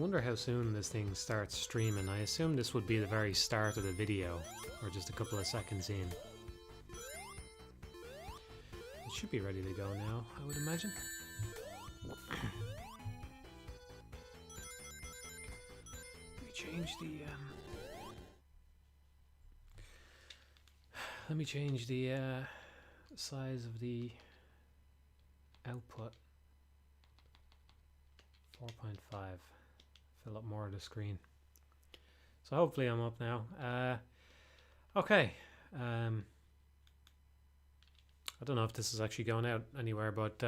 wonder how soon this thing starts streaming. I assume this would be the very start of the video, or just a couple of seconds in. It should be ready to go now, I would imagine. Let me change the size of the output. 4.5. Fill up more of the screen. So hopefully I'm up now. Okay. I don't know if this is actually going out anywhere, but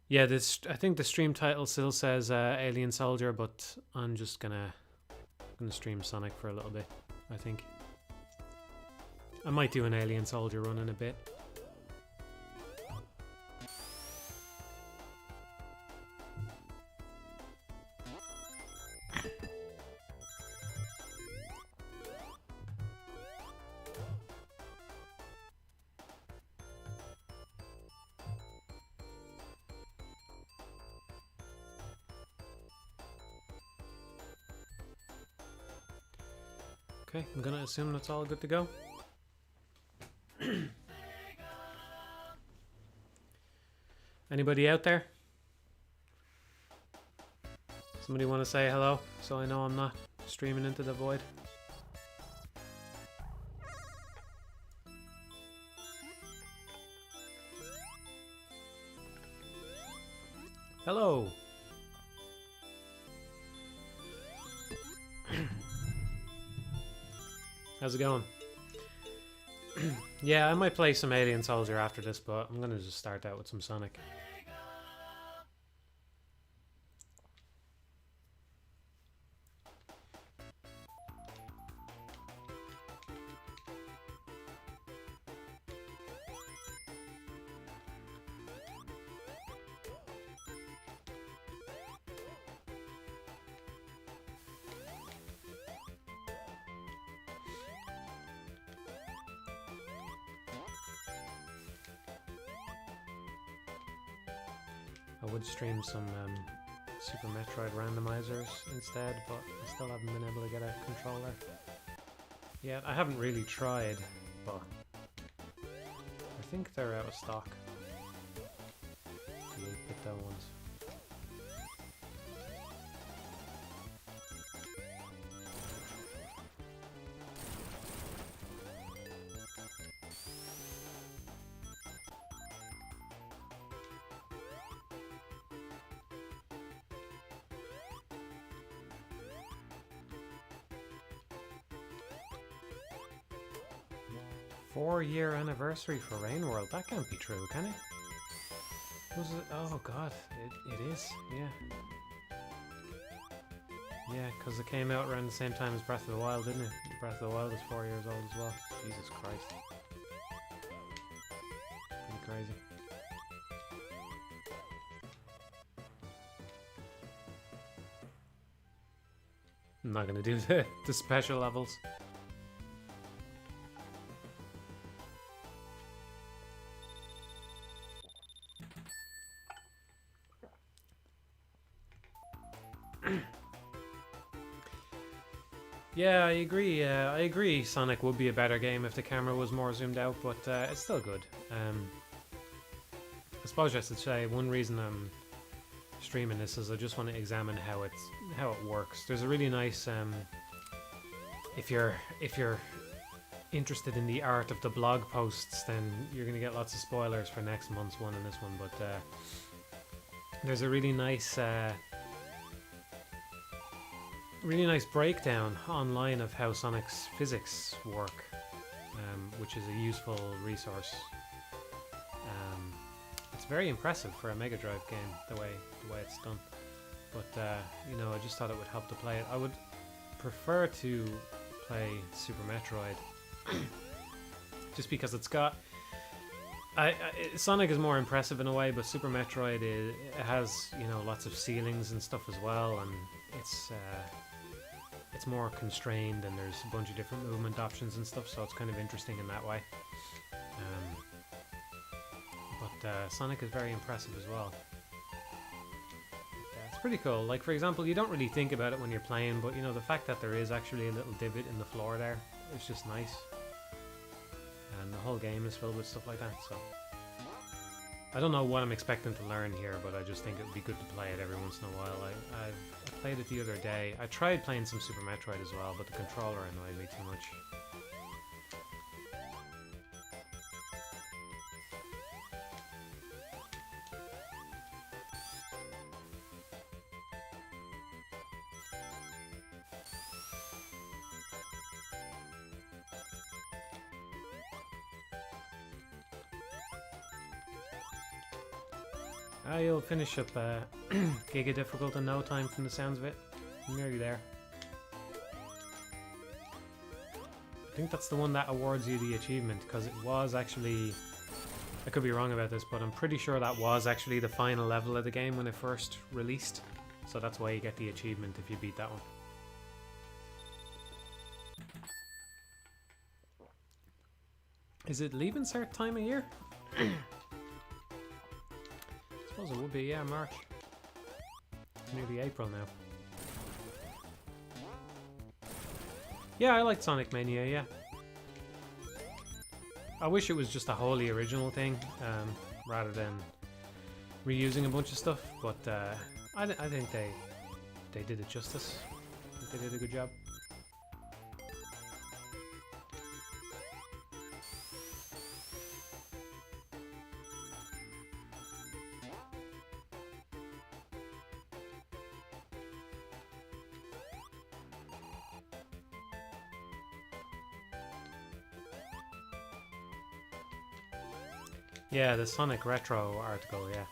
yeah, I think the stream title still says Alien Soldier, but I'm just gonna stream Sonic for a little bit, I think. I might do an Alien Soldier run in a bit. Okay, I'm gonna assume that's all good to go. Anybody out there? Somebody want to say hello so I know I'm not streaming into the void? Hello! How's it going? Yeah, I might play some Alien Soldier after this, but I'm gonna just start out with some Sonic. 'I would stream some Super Metroid randomizers instead, but I still haven't been able to get a controller yet. I haven't really tried, but I think they're out of stock. The 8-bit ones. Four-year anniversary for Rain World. That can't be true, can it? Was it? Oh god, it is. Yeah. Yeah, because it came out around the same time as Breath of the Wild, didn't it? Breath of the Wild is 4 years old as well. Jesus Christ. Pretty crazy. I'm not gonna do the special levels. Yeah, I agree. I agree. Sonic would be a better game if the camera was more zoomed out, but it's still good. I suppose I should say one reason I'm streaming this is I just want to examine how it works. There's a really nice if you're interested in the art of the blog posts, then you're gonna get lots of spoilers for next month's one and this one. But there's a really nice breakdown online of how Sonic's physics work, which is a useful resource. It's very impressive for a Mega Drive game, the way it's done. But you know, I just thought it would help to play it. I would prefer to play Super Metroid, just because it's got. Sonic is more impressive in a way, but Super Metroid it has, you know, lots of ceilings and stuff as well, and it's more constrained, and there's a bunch of different movement options and stuff, so it's kind of interesting in that way. But Sonic is very impressive as well. That's pretty cool. Like, for example, you don't really think about it when you're playing, but you know, the fact that there is actually a little divot in the floor there is just nice. And the whole game is filled with stuff like that, so... I don't know what I'm expecting to learn here, but I just think it would be good to play it every once in a while. I played it the other day. I tried playing some Super Metroid as well, but the controller annoyed me too much. You'll finish up Giga Difficult in no time from the sounds of it. I'm nearly there. I think that's the one that awards you the achievement, because it was actually... I could be wrong about this, but I'm pretty sure that was actually the final level of the game when it first released. So that's why you get the achievement if you beat that one. Is it leave insert time of year? I suppose it would be, yeah, March. It's nearly April now. Yeah, I liked Sonic Mania, yeah. I wish it was just a wholly original thing, rather than reusing a bunch of stuff, but I think they did it justice. I think they did a good job. Yeah, the Sonic Retro article, yeah.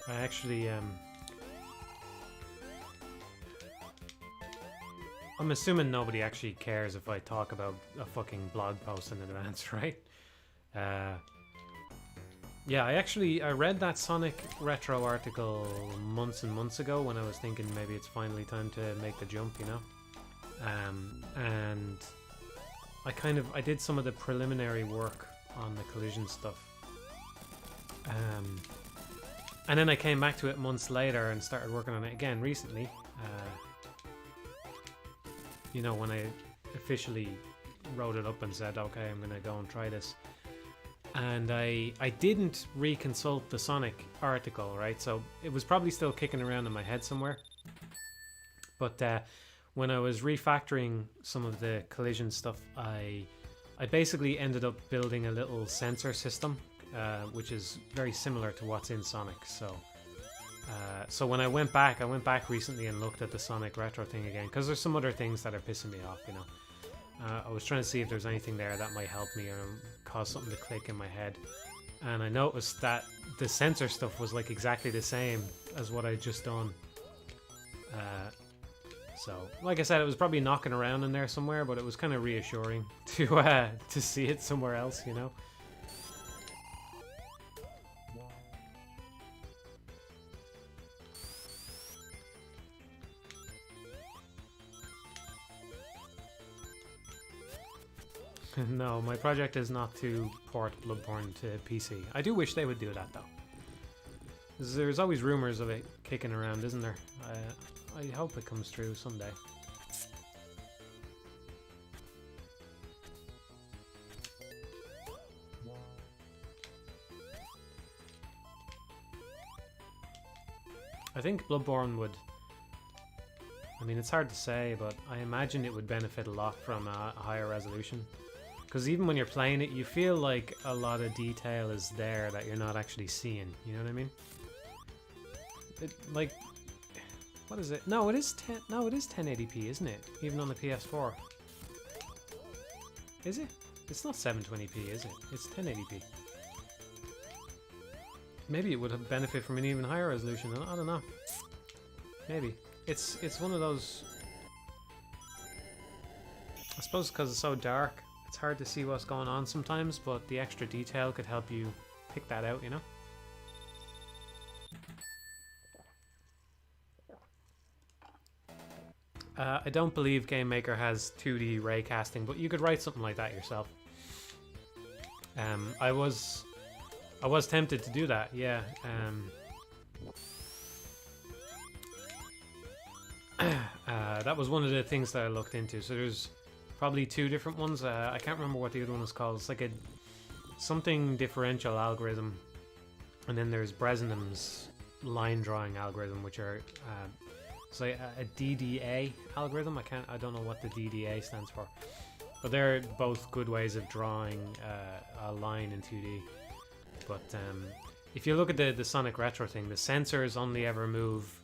I actually, I'm assuming nobody actually cares if I talk about a fucking blog post in advance, right? Yeah, I read that Sonic Retro article months and months ago when I was thinking maybe it's finally time to make the jump, you know? And I did some of the preliminary work on the collision stuff. And then I came back to it months later and started working on it again recently. You know, when I officially wrote it up and said, okay, I'm gonna go and try this. And I didn't reconsult the Sonic article, right? So it was probably still kicking around in my head somewhere. But when I was refactoring some of the collision stuff, I basically ended up building a little sensor system, which is very similar to what's in Sonic. So when I went back recently and looked at the Sonic Retro thing again, because there's some other things that are pissing me off, you know. I was trying to see if there's anything there that might help me or cause something to click in my head. And I noticed that the sensor stuff was like exactly the same as what I'd just done. So, like I said, it was probably knocking around in there somewhere, but it was kind of reassuring to see it somewhere else, you know. No, my project is not to port Bloodborne to PC. I do wish they would do that, though. There's always rumors of it kicking around, isn't there? I hope it comes true someday. I think Bloodborne would... I mean, it's hard to say, but I imagine it would benefit a lot from a higher resolution. Because even when you're playing it, you feel like a lot of detail is there that you're not actually seeing. You know what I mean? It, like, what is it? No, it is 10. No, it is 1080p, isn't it? Even on the PS4. Is it? It's not 720p, is it? It's 1080p. Maybe it would have benefit from an even higher resolution. I don't know. Maybe. It's one of those... I suppose because it's so dark, it's hard to see what's going on sometimes, but the extra detail could help you pick that out, you know? I don't believe Game Maker has 2D ray casting, but you could write something like that yourself. I was tempted to do that, yeah. That was one of the things that I looked into. So there's probably two different ones. I can't remember what the other one was called. It's like a something differential algorithm, and then there's Bresenham's line drawing algorithm, which are it's like a DDA algorithm. I don't know what the DDA stands for, but they're both good ways of drawing a line in 2D. But if you look at the Sonic Retro thing, the sensors only ever move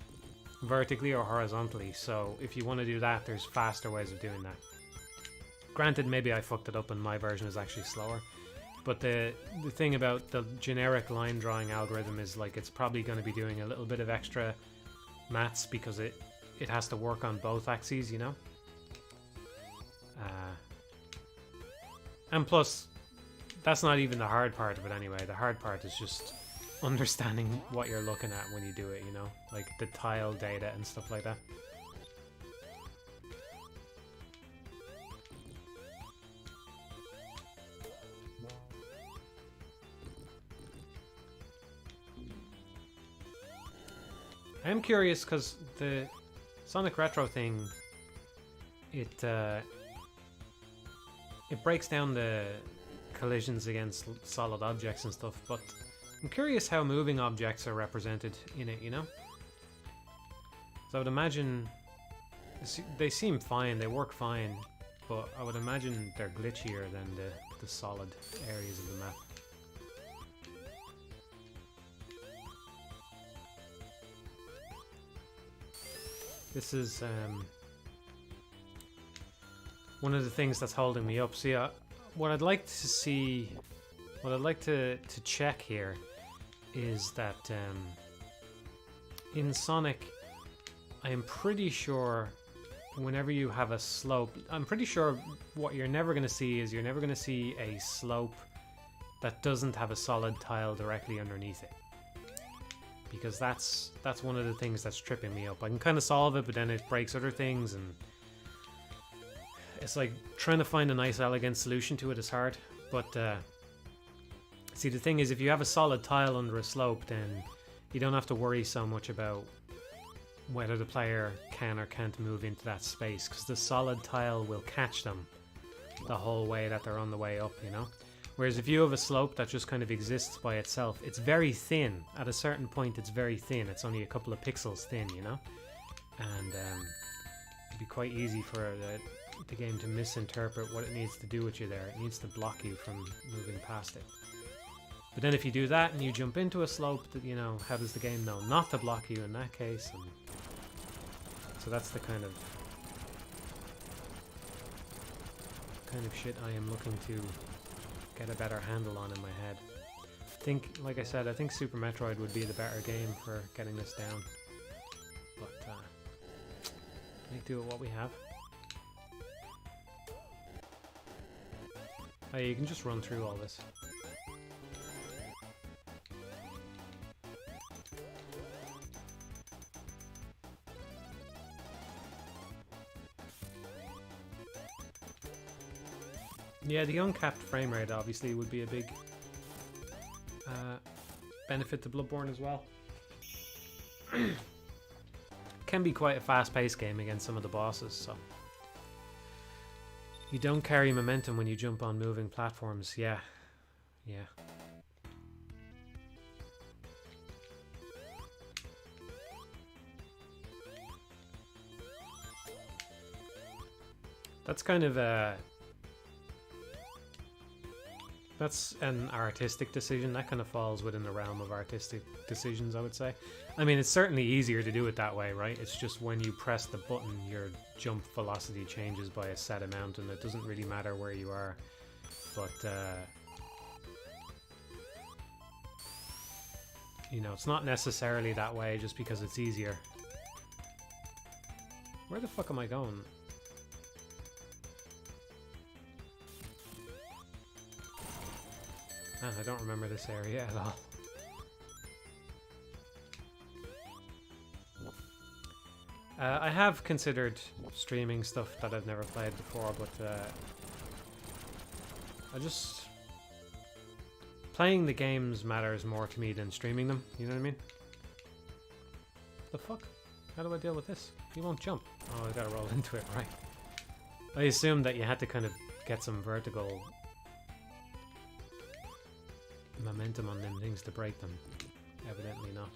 vertically or horizontally, so if you want to do that, there's faster ways of doing that. Granted, maybe I fucked it up and my version is actually slower, but the thing about the generic line drawing algorithm is like it's probably going to be doing a little bit of extra maths because it has to work on both axes, you know? And plus, that's not even the hard part of it anyway. The hard part is just understanding what you're looking at when you do it, you know? Like the tile data and stuff like that. I am curious because the Sonic Retro thing, it breaks down the collisions against solid objects and stuff, but I'm curious how moving objects are represented in it, you know? So I would imagine they seem fine, they work fine, but I would imagine they're glitchier than the solid areas of the map. This is one of the things that's holding me up. See, what I'd like to see, what I'd like to check here is that in Sonic, I am pretty sure whenever you have a slope, I'm pretty sure what you're never going to see is you're never going to see a slope that doesn't have a solid tile directly underneath it. Because that's one of the things that's tripping me up. I can kind of solve it, but then it breaks other things, and it's like trying to find a nice, elegant solution to it is hard. But see, the thing is, if you have a solid tile under a slope, then you don't have to worry so much about whether the player can or can't move into that space, because the solid tile will catch them the whole way that they're on the way up, you know? Whereas if you have a slope that just kind of exists by itself, it's very thin. At a certain point, it's very thin. It's only a couple of pixels thin, you know? And it'd be quite easy for the game to misinterpret what it needs to do with you there. It needs to block you from moving past it. But then if you do that and you jump into a slope, that, you know, how does the game know not to block you in that case? And so that's the kind of shit I am looking to get a better handle on in my head. I think, like I said, I think Super Metroid would be the better game for getting this down. But make do with what we have. Oh, you can just run through all this. Yeah, the uncapped frame rate obviously would be a big benefit to Bloodborne as well. Can be quite a fast-paced game against some of the bosses, so you don't carry momentum when you jump on moving platforms. Yeah. That's kind of that's an artistic decision. That kind of falls within the realm of artistic decisions, I would say. I mean, it's certainly easier to do it that way, right? It's just when you press the button, your jump velocity changes by a set amount, and it doesn't really matter where you are. But, you know, it's not necessarily that way just because it's easier. Where the fuck am I going? Man, I don't remember this area at all. I have considered streaming stuff that I've never played before, but I just... Playing the games matters more to me than streaming them, you know what I mean? The fuck? How do I deal with this? He won't jump. Oh, I gotta roll into it, right. I assumed that you had to kind of get some vertical momentum on them things to break them. Evidently not.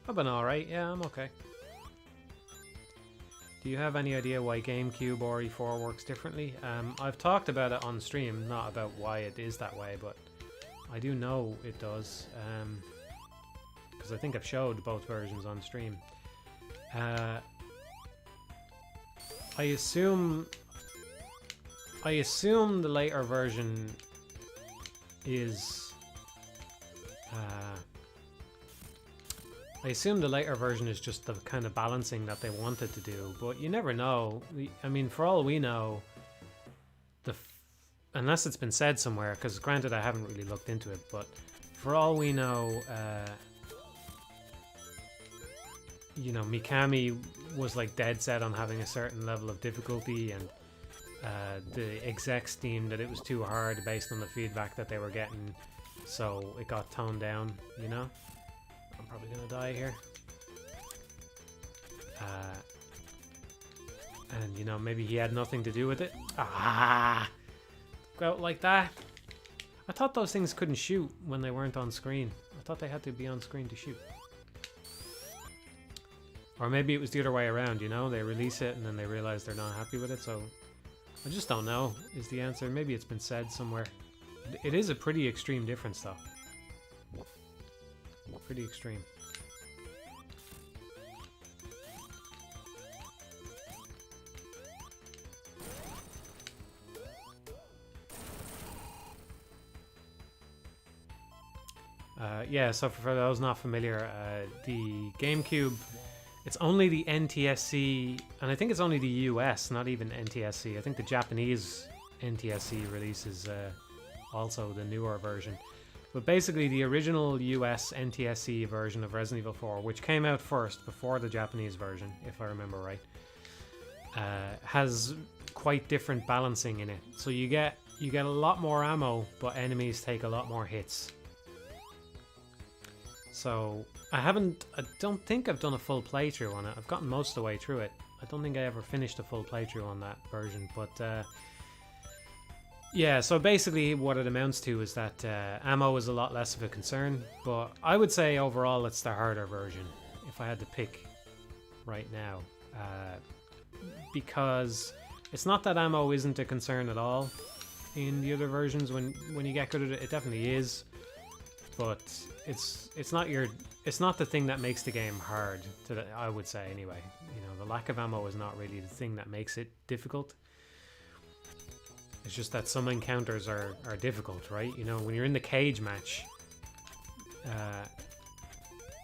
I've been alright, yeah, I'm okay. Do you have any idea why GameCube or E4 works differently? I've talked about it on stream, not about why it is that way, but I do know it does. Because I think I've showed both versions on stream. I assume the later version is... I assume the later version is just the kind of balancing that they wanted to do, but you never know. I mean, for all we know, unless it's been said somewhere, because granted I haven't really looked into it, but for all we know, you know, Mikami was like dead set on having a certain level of difficulty, and the execs deemed that it was too hard based on the feedback that they were getting, so it got toned down, you know? I'm probably gonna die here. And, you know, maybe he had nothing to do with it. Ah! Go out like that. I thought those things couldn't shoot when they weren't on screen. I thought they had to be on screen to shoot. Or maybe it was the other way around, you know? They release it and then they realize they're not happy with it, so... I just don't know, is the answer. Maybe it's been said somewhere. It is a pretty extreme difference, though. Pretty extreme. Yeah, so for those not familiar, the GameCube, it's only the NTSC, and I think it's only the US, not even NTSC. I think the Japanese NTSC releases also the newer version. But basically the original US NTSC version of Resident Evil 4, which came out first before the Japanese version, if I remember right, has quite different balancing in it. So you get a lot more ammo, but enemies take a lot more hits. So I don't think I've done a full playthrough on it. I've gotten most of the way through it. I don't think I ever finished a full playthrough on that version, but yeah, so basically what it amounts to is that ammo is a lot less of a concern, but I would say overall it's the harder version, if I had to pick right now. Because it's not that ammo isn't a concern at all in the other versions. When you get good at it, it definitely is. But it's not the thing that makes the game hard, I would say anyway. You know, the lack of ammo is not really the thing that makes it difficult. It's just that some encounters are difficult, right? You know, when you're in the cage match,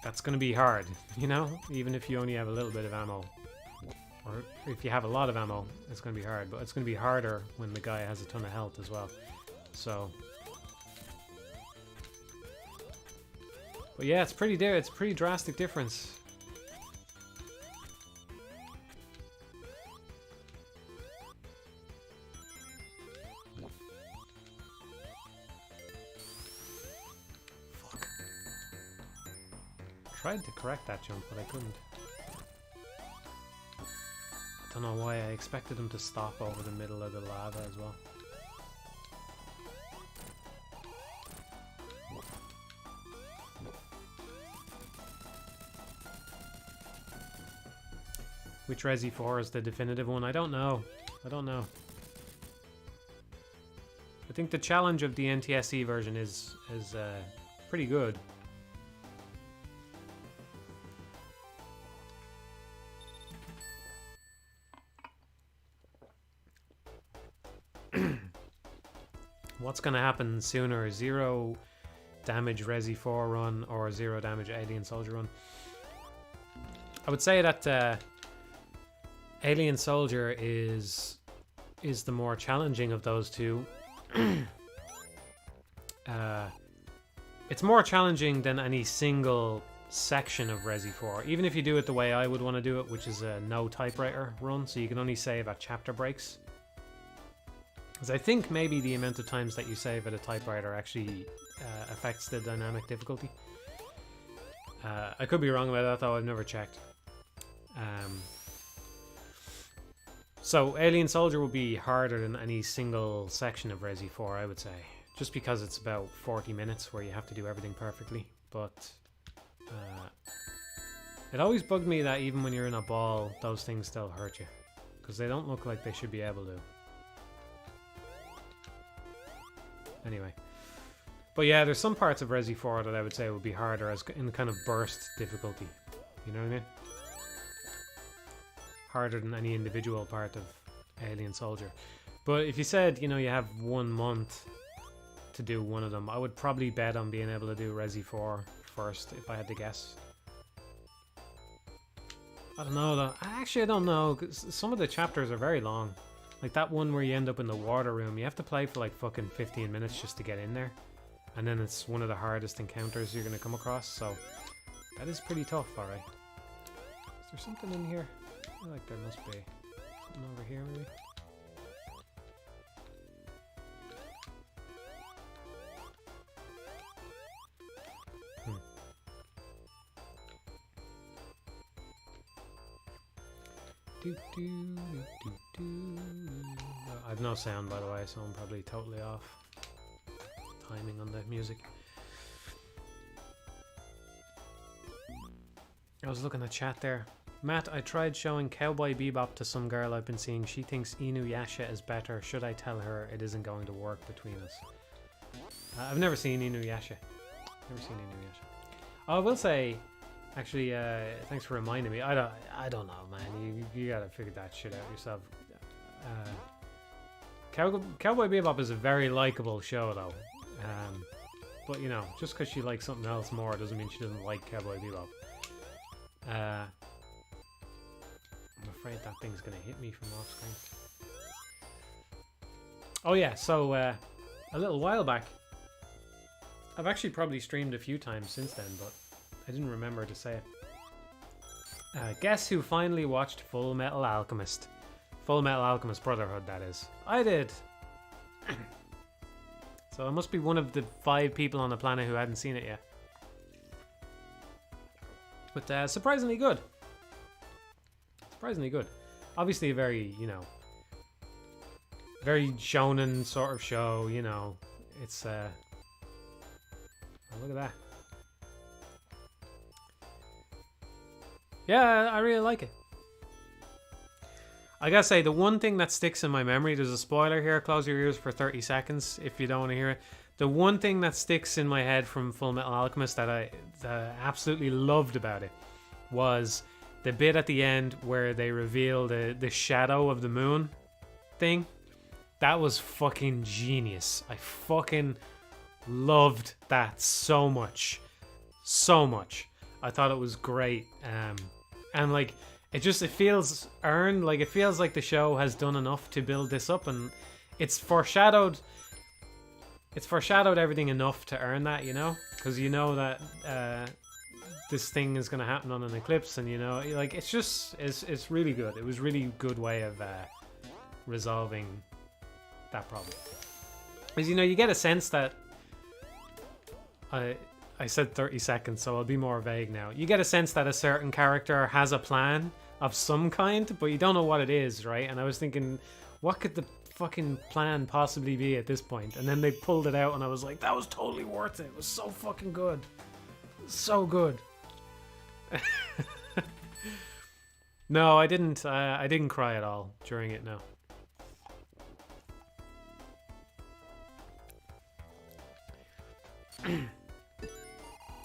that's going to be hard, you know? Even if you only have a little bit of ammo. Or if you have a lot of ammo, it's going to be hard. But it's going to be harder when the guy has a ton of health as well. So... But yeah, it's pretty drastic difference. Fuck. Tried to correct that jump, but I couldn't. Don't know why I expected him to stop over the middle of the lava as well. Which Resi 4 is the definitive one? I don't know. I don't know. I think the challenge of the NTSC version is pretty good. What's gonna happen sooner? 0 damage Resi 4 run or 0 damage Alien Soldier run? I would say that Alien Soldier is the more challenging of those two. It's more challenging than any single section of Resi 4, even if you do it the way I would want to do it, which is a no typewriter run, so you can only save at chapter breaks. Because I think maybe the amount of times that you save at a typewriter actually affects the dynamic difficulty. I could be wrong about that though, I've never checked. So Alien Soldier will be harder than any single section of Resi 4, I would say. Just because it's about 40 minutes where you have to do everything perfectly. But it always bugged me that even when you're in a ball, those things still hurt you. Because they don't look like they should be able to. Anyway. But yeah, there's some parts of Resi 4 that I would say would be harder as in kind of burst difficulty. You know what I mean? Harder than any individual part of Alien Soldier. But if you said, you know, you have 1 month to do one of them, I would probably bet on being able to do Resi 4 first, if I had to guess. I don't know though. Actually, I don't know, 'cause some of the chapters are very long. Like that one where you end up in the water room, you have to play for like fucking 15 minutes just to get in there. And then it's one of the hardest encounters you're going to come across, so that is pretty tough, alright. Is there something in here? I feel like there must be. Something over here, maybe? I've no sound, by the way, so I'm probably totally off timing on the music. I was looking at chat there. Matt, I tried showing Cowboy Bebop to some girl I've been seeing. She thinks Inuyasha is better. Should I tell her it isn't going to work between us? I've never seen Inuyasha. Never seen Inuyasha. Oh, I will say, actually, thanks for reminding me. I don't know, man. You gotta figure that shit out yourself. Cowboy Bebop is a very likable show, though. But you know, just because she likes something else more doesn't mean she doesn't like Cowboy Bebop. I'm afraid that thing's gonna hit me from off screen. Oh yeah, so a little while back, I've actually probably streamed a few times since then, but I didn't remember to say it. Guess who finally watched Full Metal Alchemist? Full Metal Alchemist Brotherhood, that is. I did! So I must be one of the 5 people on the planet who hadn't seen it yet. But surprisingly good. Surprisingly good. Obviously a very, you know, very shonen sort of show, you know. It's, oh, look at that. Yeah, I really like it. I gotta say, the one thing that sticks in my memory, there's a spoiler here, close your ears for 30 seconds if you don't want to hear it. The one thing that sticks in my head from Full Metal Alchemist that I absolutely loved about it was the bit at the end where they reveal the shadow of the moon thing. That was fucking genius. I fucking loved that so much. So much. I thought it was great. And like, it feels earned. Like, it feels like the show has done enough to build this up, and it's foreshadowed everything enough to earn that, you know? Because you know that this thing is going to happen on an eclipse, and you know, like, it's really good. It was really good way of resolving that problem. Because, you know, you get a sense that I said 30 seconds, so I'll be more vague now. You get a sense that a certain character has a plan of some kind, but you don't know what it is, right? And I was thinking, what could the fucking plan possibly be at this point? And then they pulled it out, and I was like, that was totally worth it. It was so fucking good. So good. No, I didn't cry at all during it, no.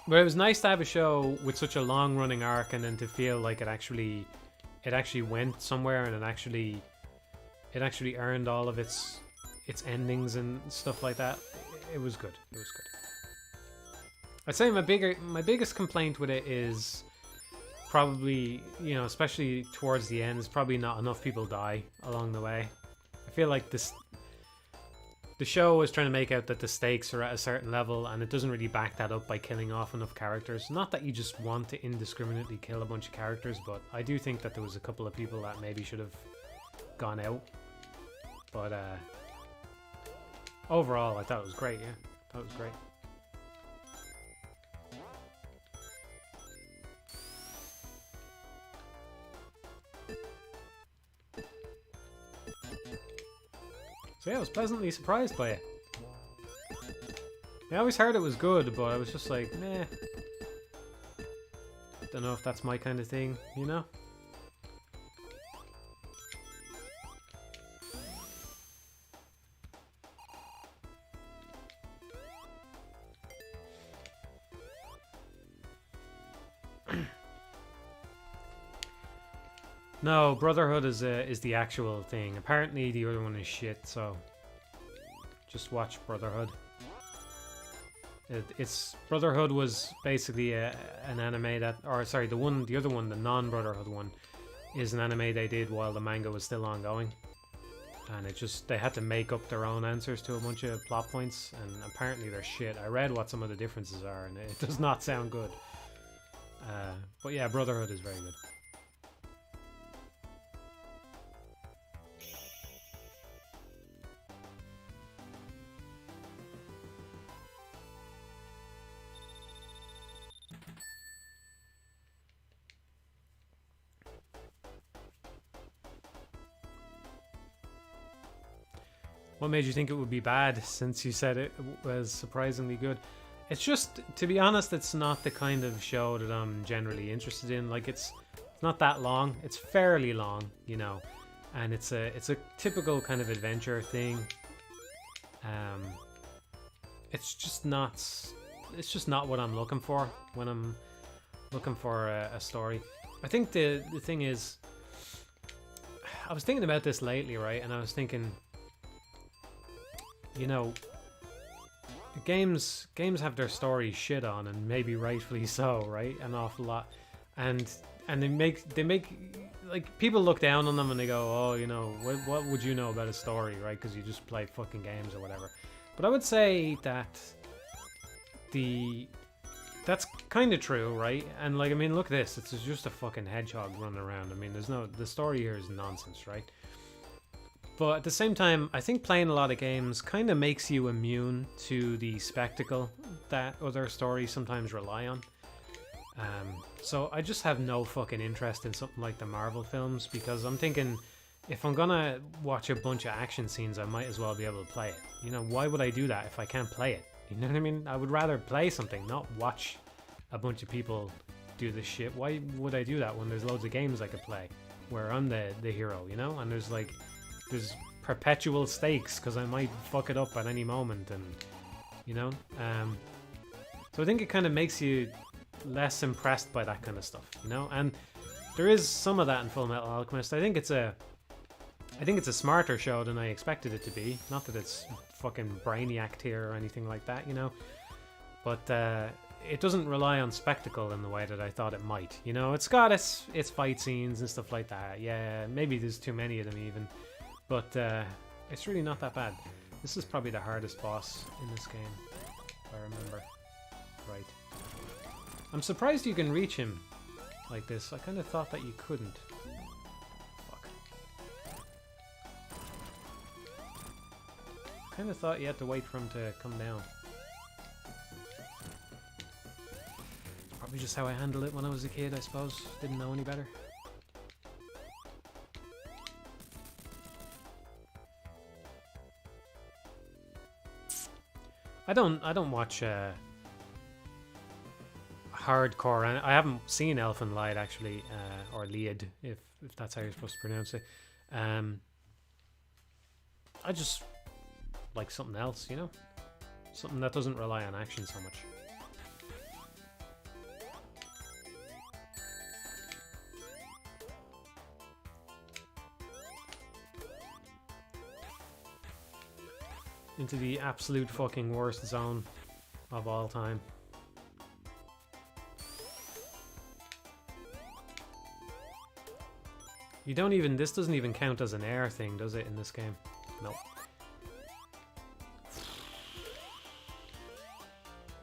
But it was nice to have a show with such a long-running arc, and then to feel like it actually went somewhere, and it actually earned all of its endings and stuff like that. It was good. It was good. I'd say my biggest complaint with it is probably, you know, especially towards the end, probably not enough people die along the way. I feel like the show is trying to make out that the stakes are at a certain level, and it doesn't really back that up by killing off enough characters. Not that you just want to indiscriminately kill a bunch of characters, but I do think that there was a couple of people that maybe should have gone out. But overall, I thought it was great, yeah. I thought it was great. So yeah, I was pleasantly surprised by it. I always heard it was good, but I was just like, meh. Don't know if that's my kind of thing, you know? No, Brotherhood is the actual thing. Apparently the other one is shit, so just watch Brotherhood. It's Brotherhood was basically an anime that, or sorry, the other one, the non-Brotherhood one, is an anime they did while the manga was still ongoing, and they had to make up their own answers to a bunch of plot points, and apparently they're shit. I read what some of the differences are, and it does not sound good. But yeah, Brotherhood is very good. What made you think it would be bad, since you said it was surprisingly good? It's just, to be honest, it's not the kind of show that I'm generally interested in. Like, it's not that long. It's fairly long, you know, and it's a typical kind of adventure thing. It's just not what I'm looking for when I'm looking for a story. I think the thing is, I was thinking about this lately, right? And I was thinking, you know, games have their story shit on, and maybe rightfully so, right? An awful lot, and they make like, people look down on them and they go, oh, you know, what would you know about a story, right? Because you just play fucking games or whatever. But I would say that that's kind of true, right? And like, I mean, look at this. It's just a fucking hedgehog running around. I mean, the story here is nonsense, right? But at the same time, I think playing a lot of games kind of makes you immune to the spectacle that other stories sometimes rely on. So I just have no fucking interest in something like the Marvel films, because I'm thinking, if I'm gonna watch a bunch of action scenes, I might as well be able to play it. You know, why would I do that if I can't play it? You know what I mean? I would rather play something, not watch a bunch of people do this shit. Why would I do that when there's loads of games I could play where I'm the hero, you know? And there's perpetual stakes because I might fuck it up at any moment, and you know, so I think it kind of makes you less impressed by that kind of stuff, you know. And there is some of that in Full Metal Alchemist. I think it's a smarter show than I expected it to be. Not that it's fucking Brainiac tier or anything like that, you know, but it doesn't rely on spectacle in the way that I thought it might. You know, it's got its fight scenes and stuff like that. Yeah, maybe there's too many of them even. But it's really not that bad. This is probably the hardest boss in this game, if I remember right. I'm surprised you can reach him like this. I kind of thought that you couldn't. Fuck. Kind of thought you had to wait for him to come down. It's probably just how I handled it when I was a kid, I suppose. Didn't know any better. I don't watch hardcore, and I haven't seen Elfen Lied actually, or Lied, if that's how you're supposed to pronounce it. I just like something else, you know, something that doesn't rely on action so much. Into the absolute fucking worst zone of all time. You don't even, this doesn't even count as an air thing, does it, in this game? Nope.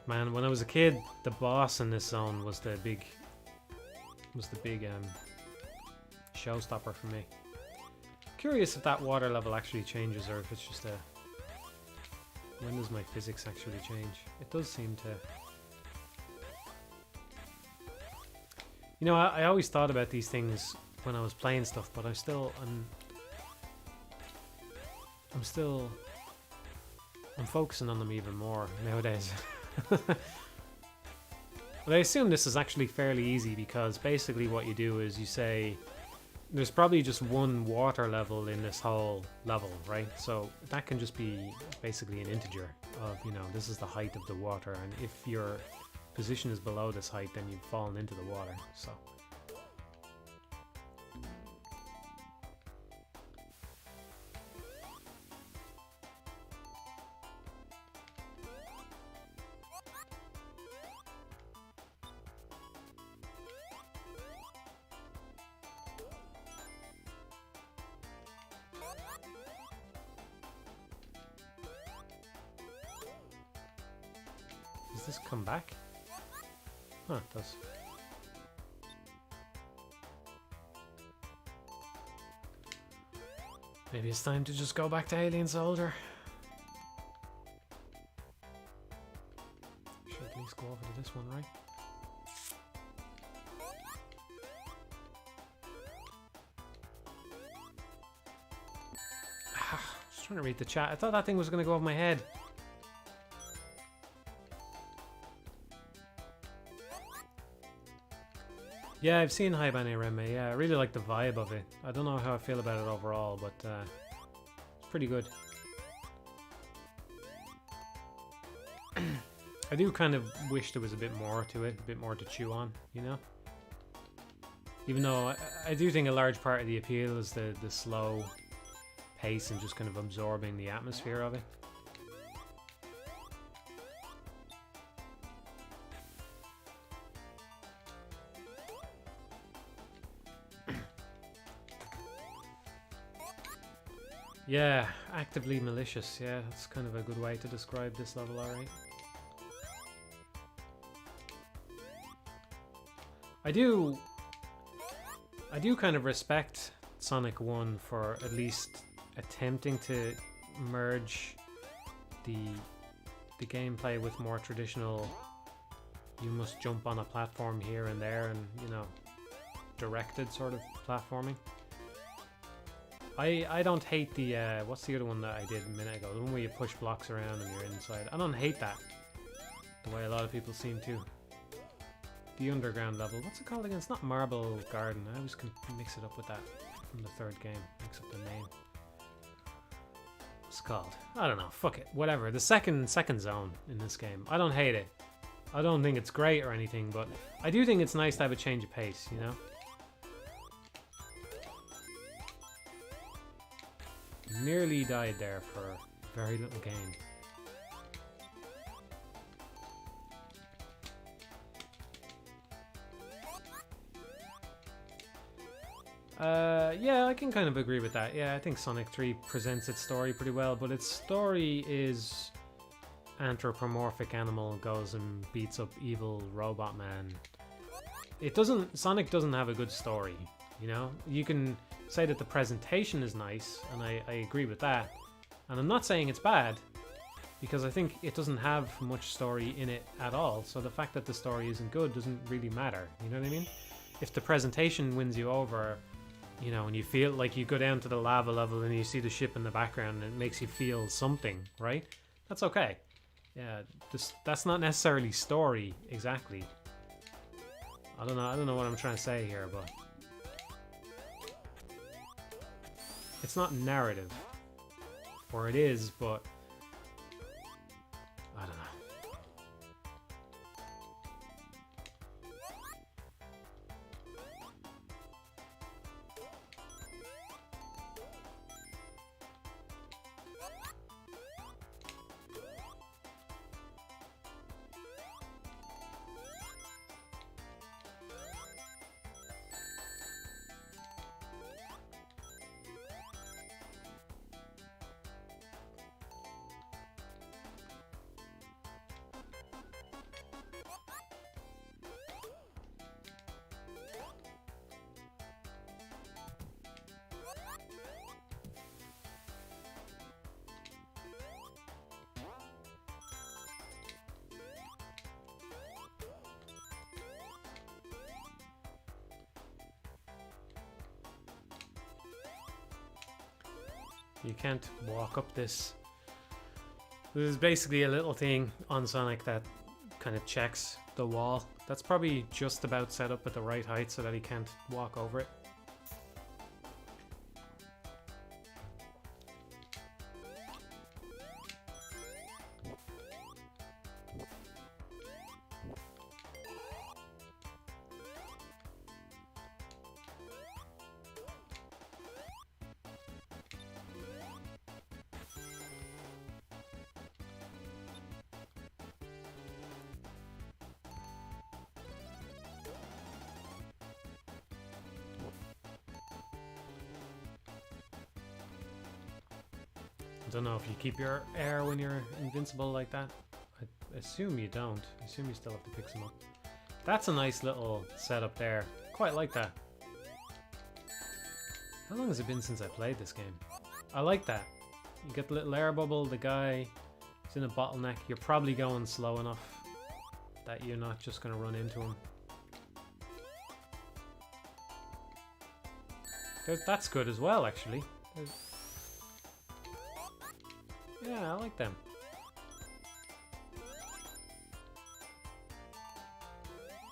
Man, when I was a kid, the boss in this zone was the big showstopper for me. Curious if that water level actually changes or if it's just a... When does my physics actually change? It does seem to... You know, I always thought about these things when I was playing stuff, but I'm focusing on them even more nowadays. But I assume this is actually fairly easy because basically what you do is you say there's probably just one water level in this whole level, right? So that can just be basically an integer of, you know, this is the height of the water, and if your position is below this height, then you've fallen into the water. So does this come back? Huh, it does. Maybe it's time to just go back to Alien Soldier. Should at least go over to this one, right? Just trying to read the chat. I thought that thing was going to go over my head. Yeah, I've seen Haibane Renmei. Yeah, I really like the vibe of it. I don't know how I feel about it overall, but it's pretty good. I do kind of wish there was a bit more to it, a bit more to chew on, you know? Even though I do think a large part of the appeal is the slow pace and just kind of absorbing the atmosphere of it. Yeah, actively malicious. Yeah, that's kind of a good way to describe this level, alright. I do kind of respect Sonic 1 for at least attempting to merge the gameplay with more traditional, you must jump on a platform here and there, and, you know, directed sort of platforming. I don't hate the, what's the other one that I did a minute ago? The one where you push blocks around and you're inside. I don't hate that, the way a lot of people seem to. The underground level, what's it called again? It's not Marble Garden. I always can mix it up with that from the third game. Mix up the name. What's it called? I don't know. Fuck it. Whatever. The second zone in this game. I don't hate it. I don't think it's great or anything, but I do think it's nice to have a change of pace, you know? Nearly died there for very little gain. Yeah, I can kind of agree with that. Yeah, I think Sonic 3 presents its story pretty well, but its story is anthropomorphic animal goes and beats up evil robot man. Sonic doesn't have a good story, you know? You can say that the presentation is nice, and I agree with that. And I'm not saying it's bad, because I think it doesn't have much story in it at all, so the fact that the story isn't good doesn't really matter, you know what I mean? If the presentation wins you over, you know, and you feel like you go down to the lava level and you see the ship in the background and it makes you feel something, right? That's okay. Yeah, that's not necessarily story, exactly. I don't know what I'm trying to say here, but it's not narrative. Or it is, but I don't know. You can't walk up this. There's basically a little thing on Sonic that kind of checks the wall. That's probably just about set up at the right height so that he can't walk over it. I don't know if you keep your air when you're invincible like that. I assume you don't. I assume you still have to pick some up. That's a nice little setup there. Quite like that. How long has it been since I played this game? I like that. You get the little air bubble, the guy is in a bottleneck. You're probably going slow enough that you're not just going to run into him. That's good as well, actually. Yeah, I like them.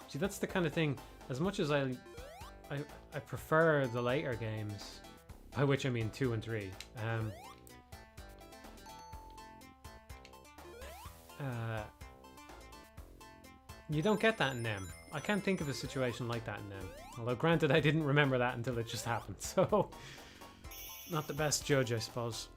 See, that's the kind of thing, as much as I prefer the later games, by which I mean 2 and 3, you don't get that in them. I can't think of a situation like that in them. Although granted, I didn't remember that until it just happened, so not the best judge, I suppose.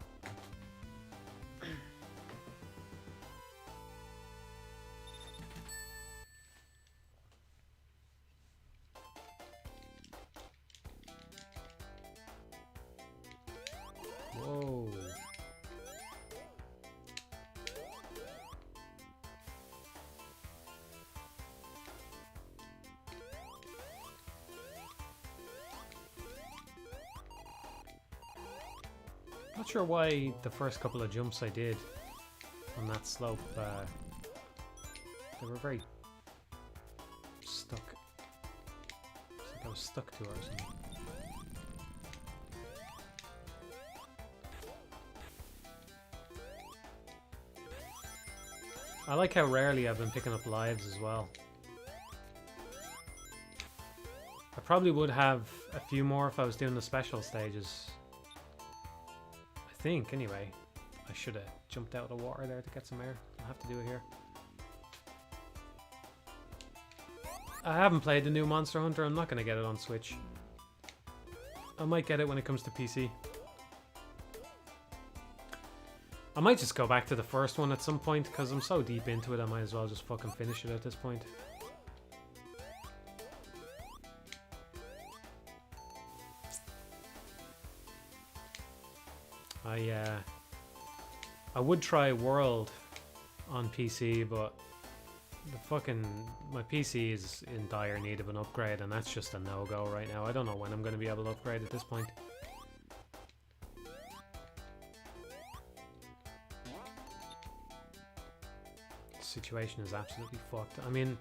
Whoa. Not sure why the first couple of jumps I did on that slope, they were very stuck. It's like I was stuck to it or something. I like how rarely I've been picking up lives as well. I probably would have a few more if I was doing the special stages. I think, anyway. I should have jumped out of the water there to get some air. I'll have to do it here. I haven't played the new Monster Hunter. I'm not going to get it on Switch. I might get it when it comes to PC. I might just go back to the first one at some point, because I'm so deep into it, I might as well just fucking finish it at this point. I would try World on PC, but my PC is in dire need of an upgrade, and that's just a no-go right now. I don't know when I'm going to be able to upgrade at this point. Situation is absolutely fucked. I mean,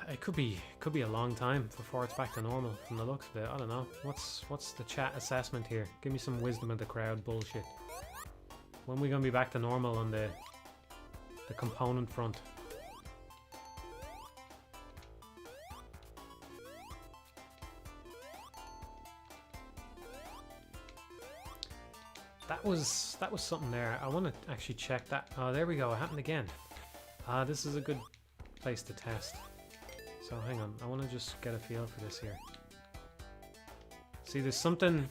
it could be a long time before it's back to normal from the looks of it. I don't know. What's the chat assessment here? Give me some wisdom of the crowd bullshit. When are we gonna be back to normal on the component front? That was something there. I want to actually check that. Oh, there we go. It happened again. This is a good place to test. So hang on. I want to just get a feel for this here. See, there's something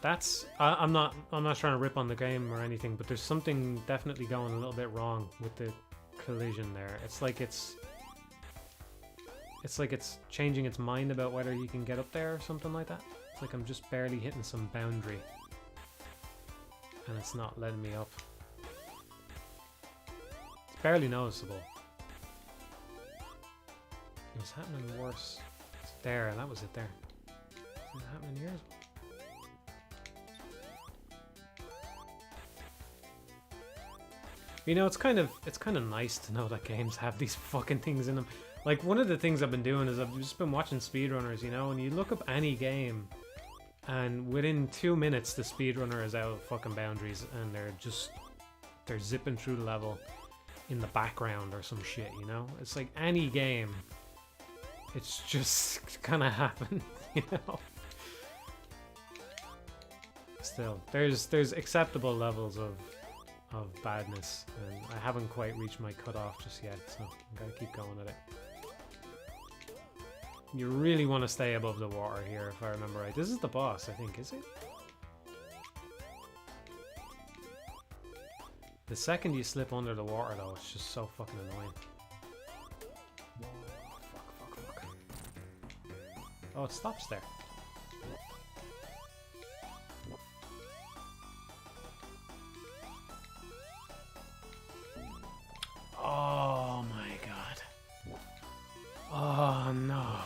that's I'm not trying to rip on the game or anything, but there's something definitely going a little bit wrong with the collision there. It's like it's changing its mind about whether you can get up there or something like that. It's like I'm just barely hitting some boundary. And it's not letting me up. It's barely noticeable. It was happening worse. It's there, that was it there. Is it happening here as well? You know, it's kind of nice to know that games have these fucking things in them. Like, one of the things I've been doing is I've just been watching speedrunners, you know, and you look up any game And within 2 minutes, the speedrunner is out of fucking boundaries, and they're zipping through the level in the background or some shit, you know? It's like any game, it's just gonna happen, you know? Still, there's acceptable levels of badness, and I haven't quite reached my cutoff just yet, so I gotta keep going at it. You really want to stay above the water here, if I remember right. This is the boss, I think, is it? The second you slip under the water, though, it's just so fucking annoying. Fuck. Oh, it stops there. Oh my god. Oh no.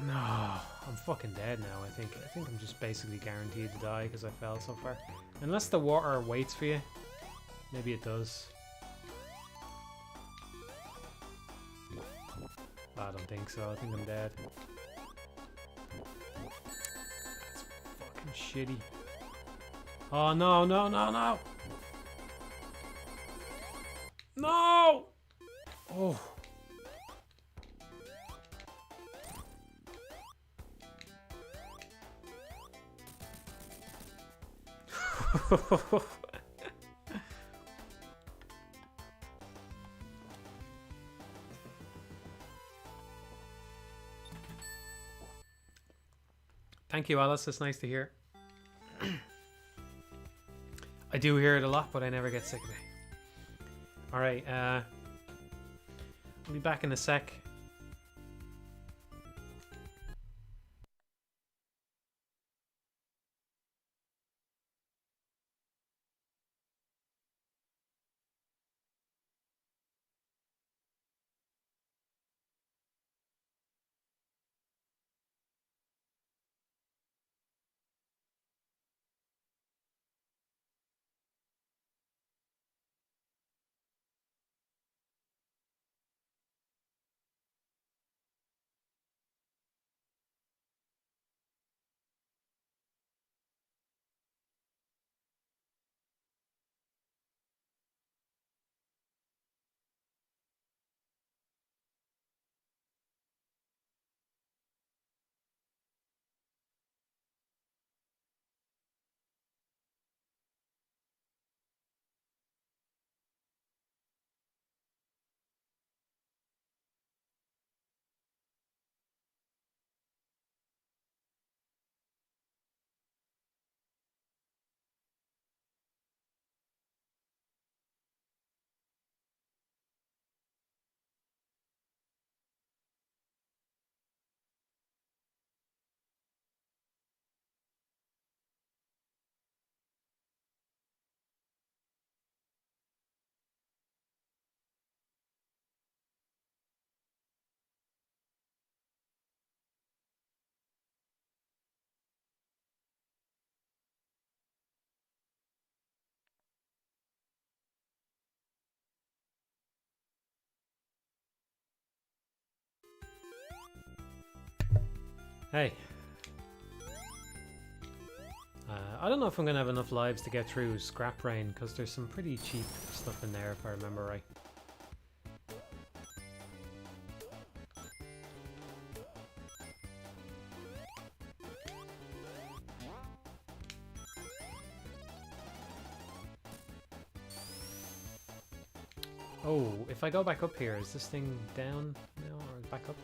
No. I'm fucking dead now, I think. I think I'm just basically guaranteed to die because I fell so far. Unless the water waits for you. Maybe it does. I don't think so. I think I'm dead. That's fucking shitty. Oh no, no, no, no! No! Oh. Thank you, Alice. It's nice to hear. I do hear it a lot, but I never get sick of it. Alright, I'll be back in a sec. Hey. I don't know if I'm going to have enough lives to get through Scrap Brain, because there's some pretty cheap stuff in there, if I remember right. Oh, if I go back up here, is this thing down now, or back up?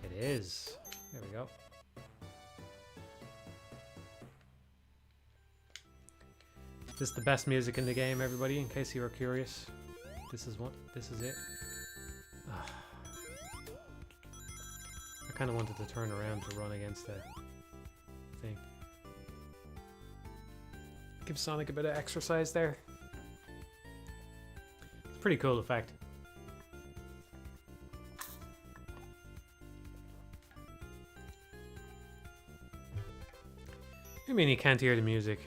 It is. There we go. This is the best music in the game, everybody, in case you were curious. This is it. I kind of wanted to turn around to run against the thing. Give Sonic a bit of exercise there. It's a pretty cool effect. What do you mean you can't hear the music?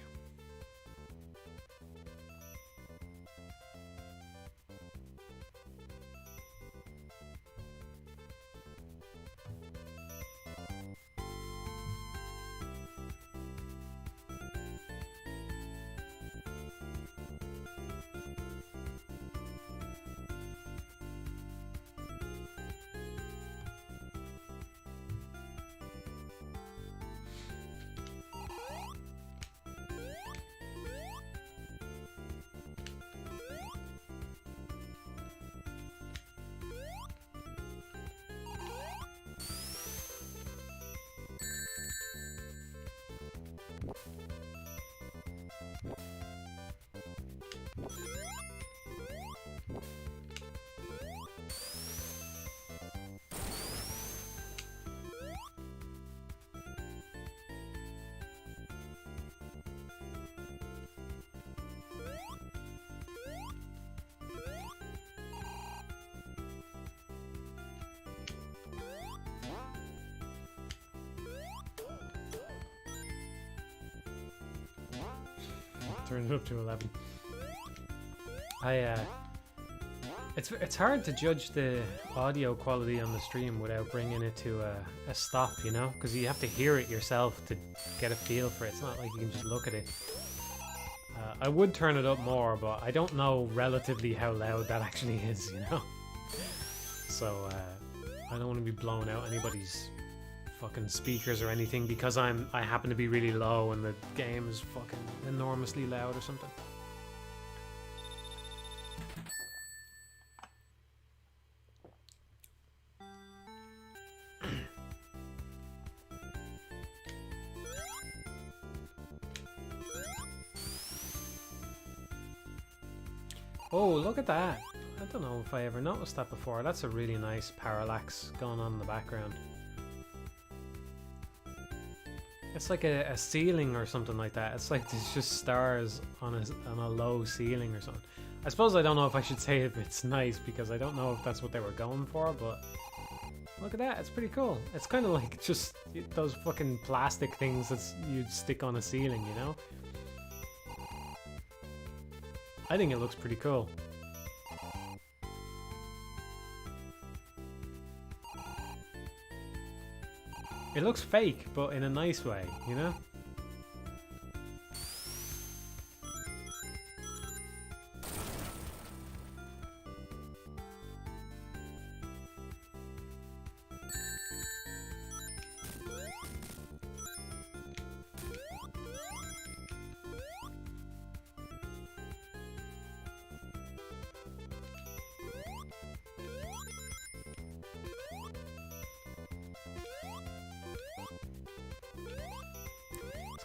turn it up to 11. It's hard to judge the audio quality on the stream without bringing it to a stop, you know? Because you have to hear it yourself to get a feel for it. It's not like you can just look at it. I would turn it up more, but I don't know relatively how loud that actually is, you know? So, I don't want to be blowing out anybody's fucking speakers or anything because I happen to be really low and the game is fucking enormously loud or something. Oh, look at that. I don't know if I ever noticed that before. That's a really nice parallax going on in the background. It's like a ceiling or something like that. It's like there's just stars on a low ceiling or something. I suppose I don't know if I should say if it's nice because I don't know if that's what they were going for, but look at that. It's pretty cool. It's kind of like just those fucking plastic things that you'd stick on a ceiling, you know? I think it looks pretty cool. It looks fake, but in a nice way, you know?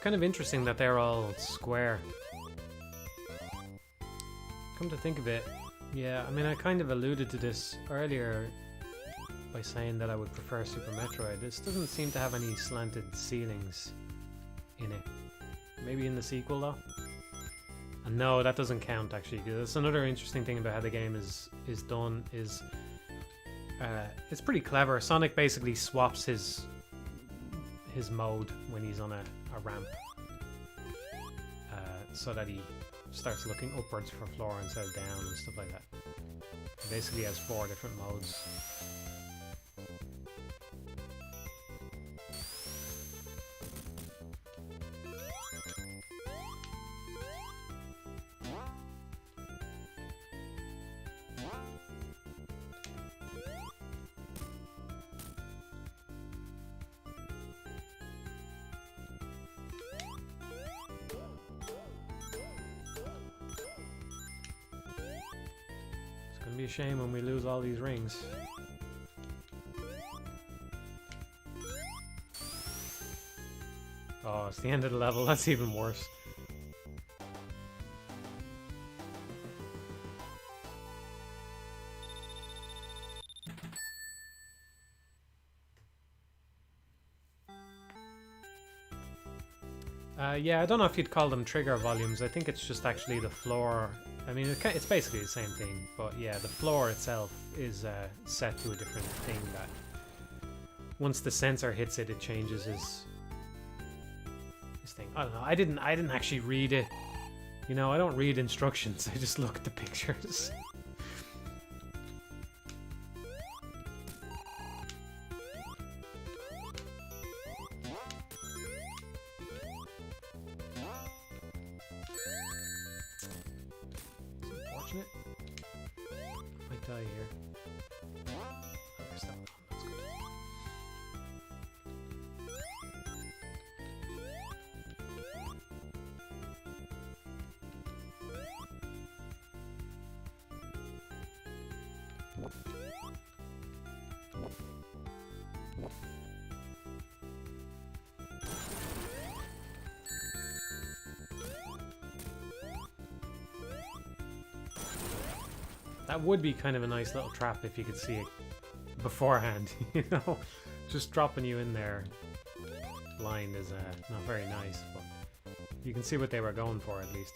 Kind of interesting that they're all square. Come to think of it, yeah, I mean I kind of alluded to this earlier by saying that I would prefer Super Metroid. This doesn't seem to have any slanted ceilings in it. Maybe in the sequel though? And no, that doesn't count actually, because that's another interesting thing about how the game is done is it's pretty clever. Sonic basically swaps his mode when he's on a ramp so that he starts looking upwards for floor instead of down and stuff like that. He basically has 4 different modes. Be a shame when we lose all these rings. Oh, it's the end of the level. That's even worse. Yeah, I don't know if you'd call them trigger volumes. I think it's just actually the floor. I mean, it's basically the same thing, but yeah, the floor itself is set to a different thing that once the sensor hits it, it changes his thing. I don't know. I didn't actually read it. You know, I don't read instructions. I just look at the pictures. That would be kind of a nice little trap if you could see it beforehand, you know? Just dropping you in there blind is not very nice, but you can see what they were going for at least.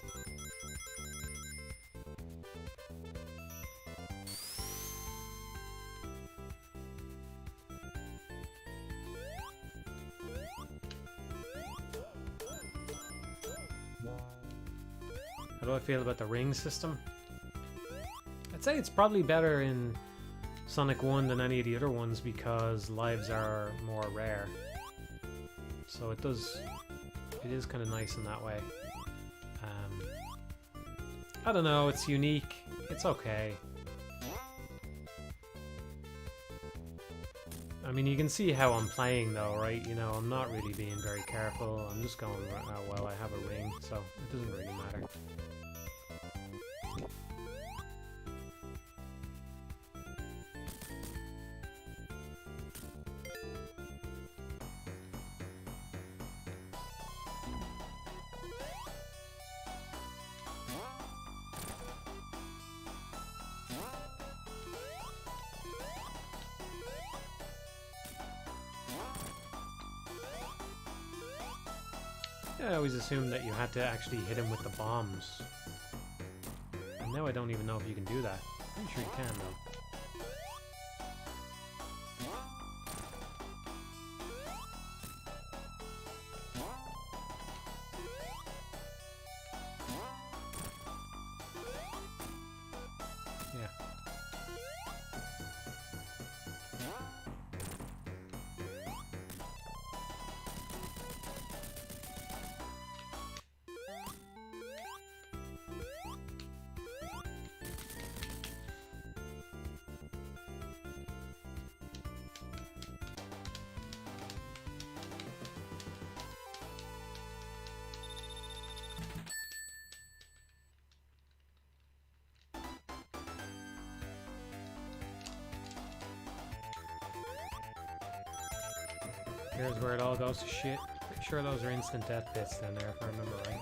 How do I feel about the ring system? I'd say it's probably better in Sonic 1 than any of the other ones because lives are more rare. So it is kind of nice in that way. I don't know, it's unique. It's okay. I mean, you can see how I'm playing though, right? You know, I'm not really being very careful. I'm just going, oh well, I have a ring, so it doesn't really matter. I always assumed that you had to actually hit him with the bombs. And now I don't even know if you can do that. Pretty sure you can though. Here's where it all goes to shit. Pretty sure those are instant death bits down there, if I remember right.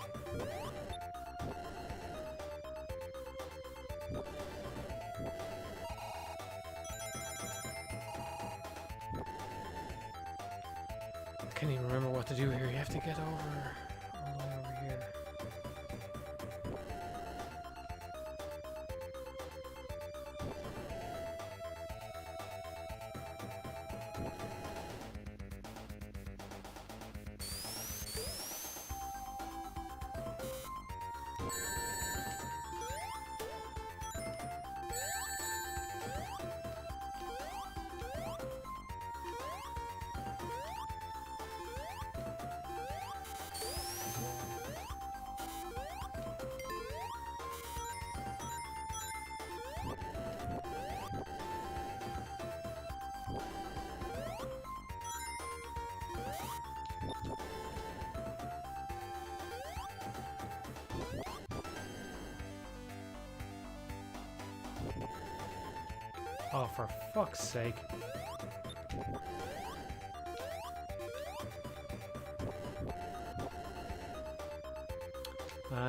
I can't even remember what to do here. You have to get over all the way over here. Oh, for fuck's sake.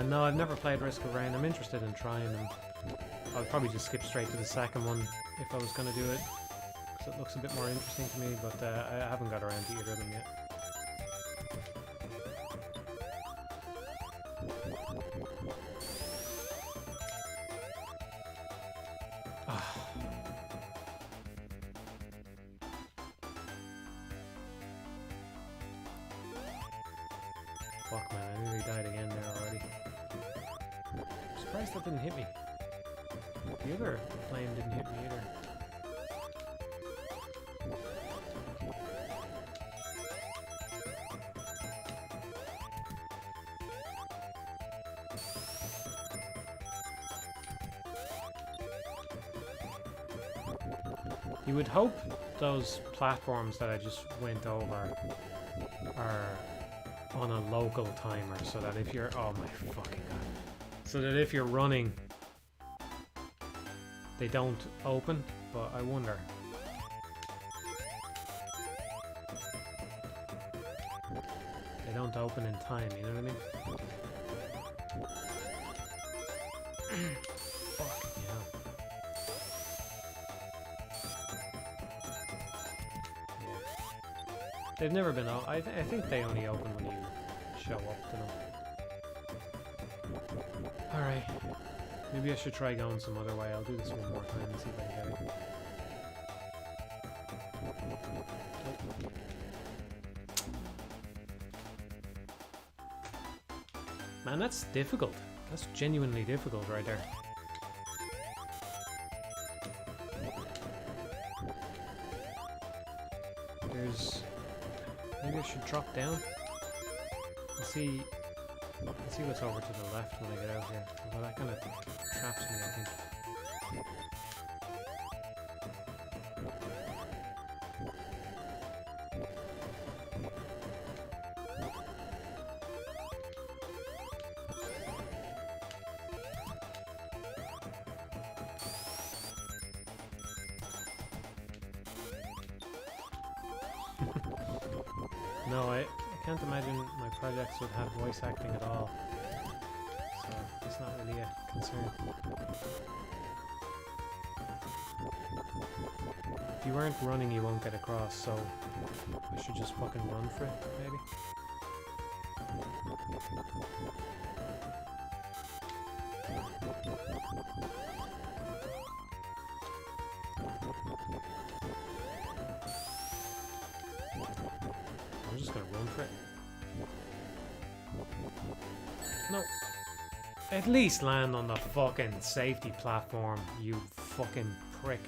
No, I've never played Risk of Rain. I'm interested in trying them. I'll probably just skip straight to the second one if I was going to do it, because it looks a bit more interesting to me, but I haven't got around to either of them yet. Fuck man, I nearly died again there already. I'm surprised that didn't hit me. The other flame didn't hit me either. You would hope those platforms that I just went over are on a local timer, so that if you're, oh my fucking god, so that if you're running they don't open, but I wonder. They don't open in time, you know what I mean? Fucking hell. Yeah. They've never been out. I think they only open when you show up to them. Alright. Maybe I should try going some other way. I'll do this one more time and see if I can get it. Man, that's difficult. That's genuinely difficult right there. There's... Maybe I should drop down. Let's see what's over to the left when I get out here. Well, that kind of traps me, I think. No, I can't imagine my projects would have voice acting at all. So it's not really a concern. If you weren't running, you won't get across, so I should just fucking run for it, maybe? I'm just gonna run for it. No. At least land on the fucking safety platform, you fucking prick.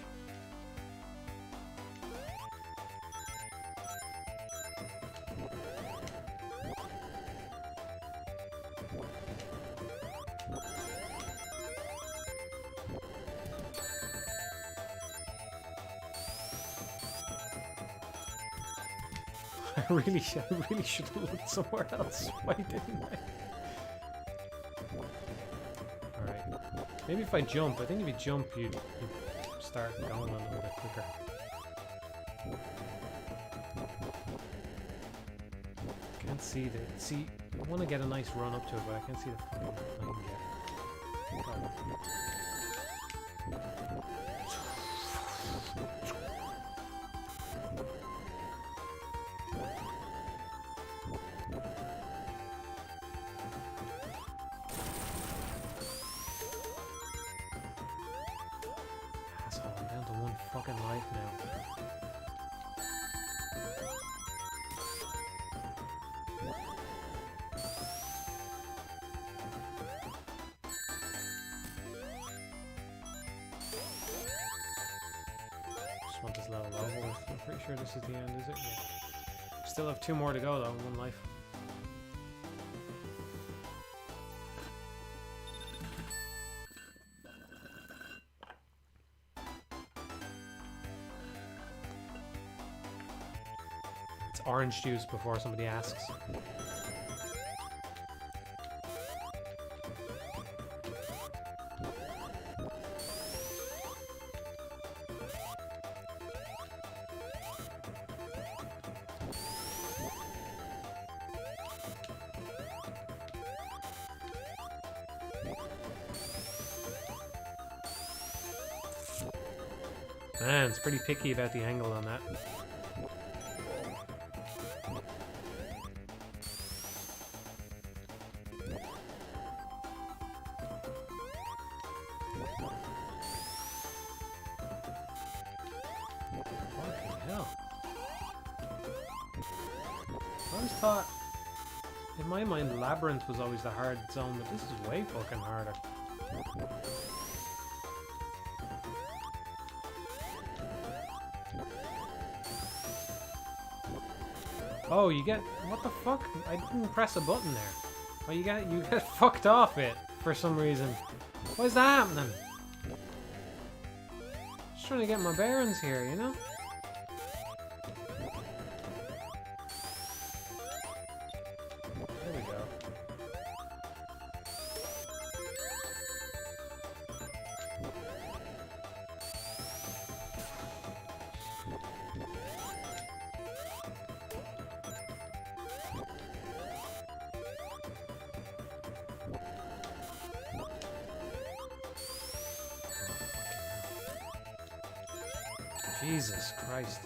I really should have looked somewhere else. Why didn't I? Alright. Maybe if I jump, I think if you jump, you start going a little bit quicker. Can't see the... See, I want to get a nice run up to it, but I can't see the fucking line yet. Oh. Asshole, I'm down to one fucking life now. Just want this level over with. I'm pretty sure this is the end, is it? Yeah. Still have 2 more to go though, 1 life. It's orange juice before somebody asks. Man, it's pretty picky about the angle on that. Fucking hell. I always thought, in my mind, Labyrinth was always the hard zone, but this is way fucking harder. Oh, you get... What the fuck? I didn't press a button there. Oh, you get fucked off it for some reason. Why is that happening? Just trying to get my bearings here, you know? There we go. Jesus Christ.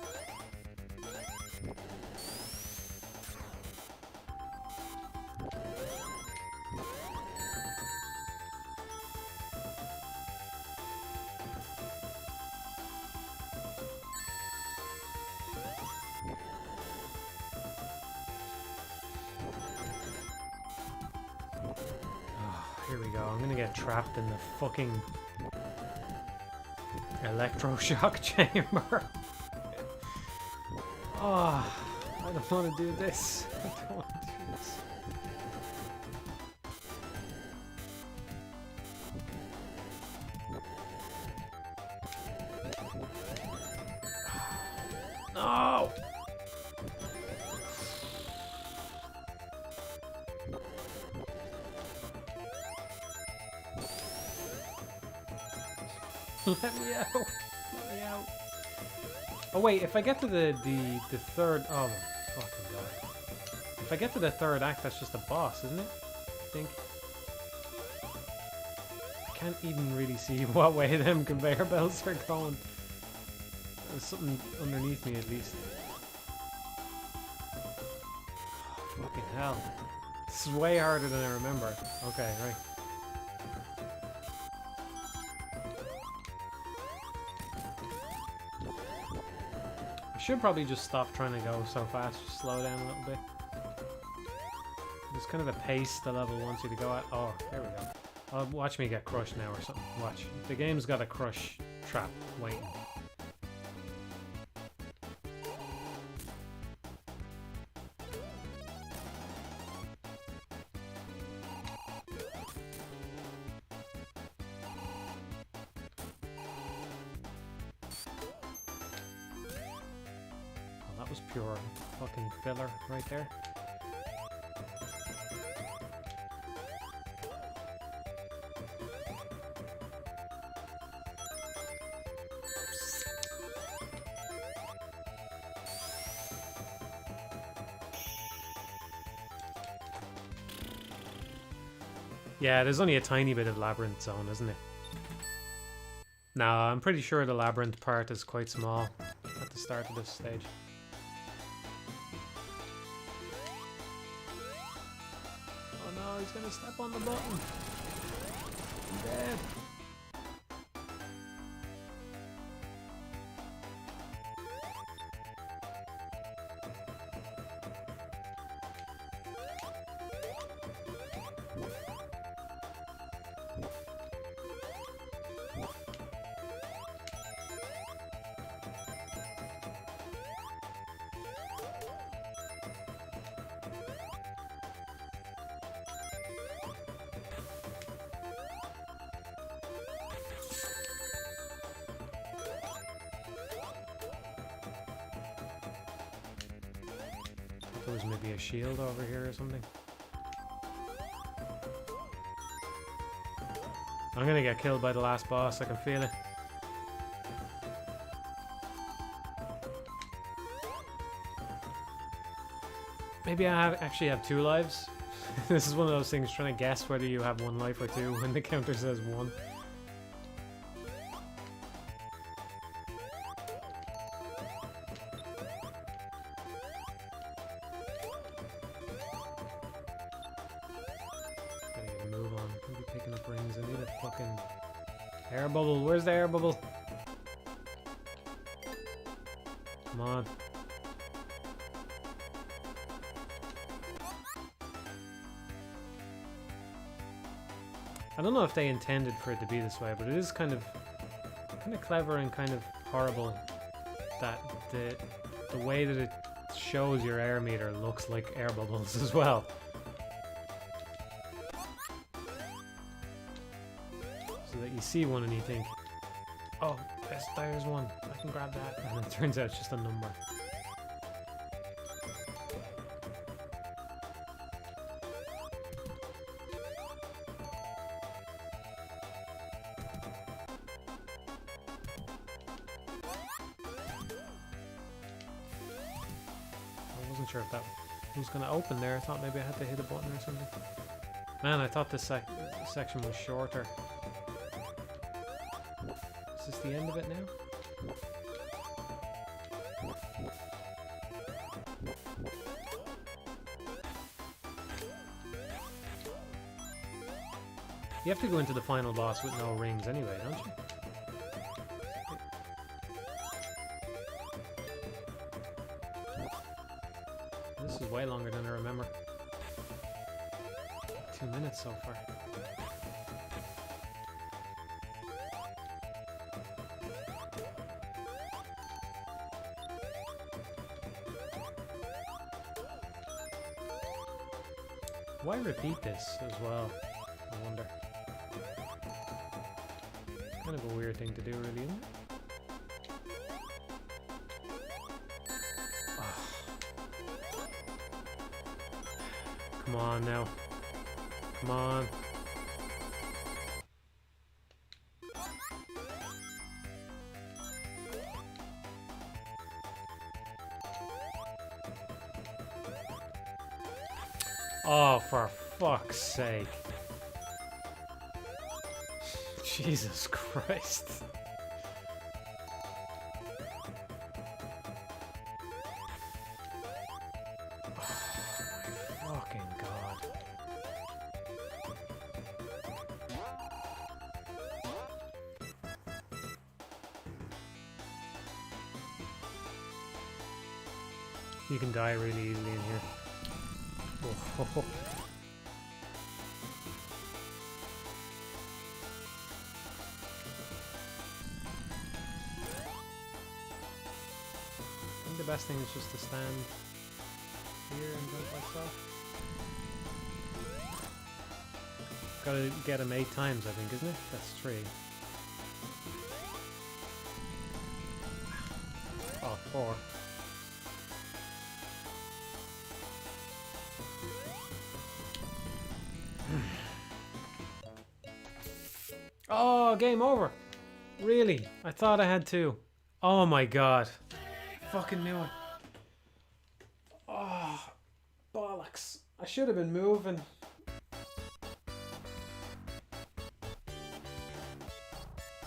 Here we go. I'm gonna get trapped in the fucking electroshock chamber. Oh, I don't want to do this. I don't want to do this. No! Let me out! Let me out! Oh wait, if I get to the third... Oh my fucking god. If I get to the third act, that's just a boss, isn't it? I think. I can't even really see what way them conveyor belts are going. There's something underneath me at least. Oh, fucking hell. This is way harder than I remember. Okay, right. I should probably just stop trying to go so fast, just slow down a little bit. There's kind of a pace the level wants you to go at. Oh, there we go. Oh, watch me get crushed now or something. Watch. The game's got a crush trap waiting. That was pure fucking filler right there. Yeah, there's only a tiny bit of labyrinth zone, isn't it? Nah, I'm pretty sure the labyrinth part is quite small at the start of this stage. Oh no, he's gonna step on the button. I'm dead. There was maybe a shield over here or something. I'm gonna get killed by the last boss, I can feel it. Maybe I actually have 2 lives. This is one of those things, trying to guess whether you have 1 life or 2 when the counter says 1. Air bubble, where's the air bubble? Come on. I don't know if they intended for it to be this way, but it is kind of clever and kind of horrible that the way that it shows your air meter looks like air bubbles as well. That you see one and you think, oh, there's one, I can grab that, and it turns out it's just a number. I wasn't sure if that was going to open there. I thought maybe I had to hit a button or something. Man, I thought this section was shorter. Is this the end of it now? You have to go into the final boss with no rings anyway, don't you? This is way longer than I remember. 2 minutes so far. Why repeat this as well? I wonder. Kind of a weird thing to do, really, isn't it? Come on now. Come on. Oh, for fuck's sake. Jesus Christ. Oh, my fucking God. You can die really easily in here. Oh. I think the best thing is just to stand here and jump like so. Gotta get him 8 times, I think, isn't it? That's 3. Oh, 4. Oh, game over. Really? I thought I had 2. Oh my God. Fucking knew it. Oh, bollocks. I should have been moving.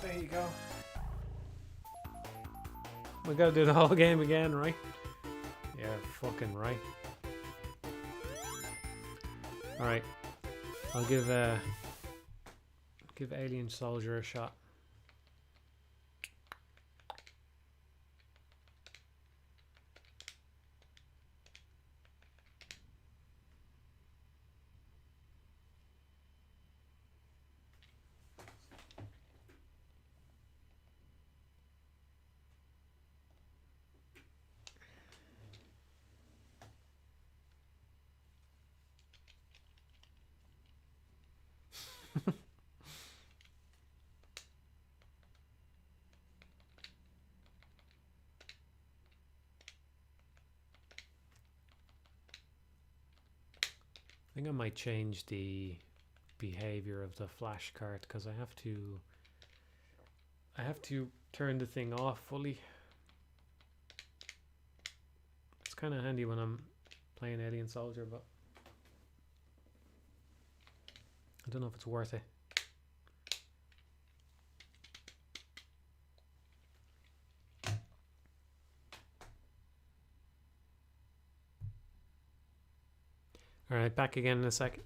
There you go. We gotta do the whole game again, right? Yeah, fucking right. Alright. I'll give Alien Soldier a shot. I think I might change the behavior of the flash cart because I have to turn the thing off fully. It's kind of handy when I'm playing Alien Soldier, but I don't know if it's worth it. Alright, back again in a sec.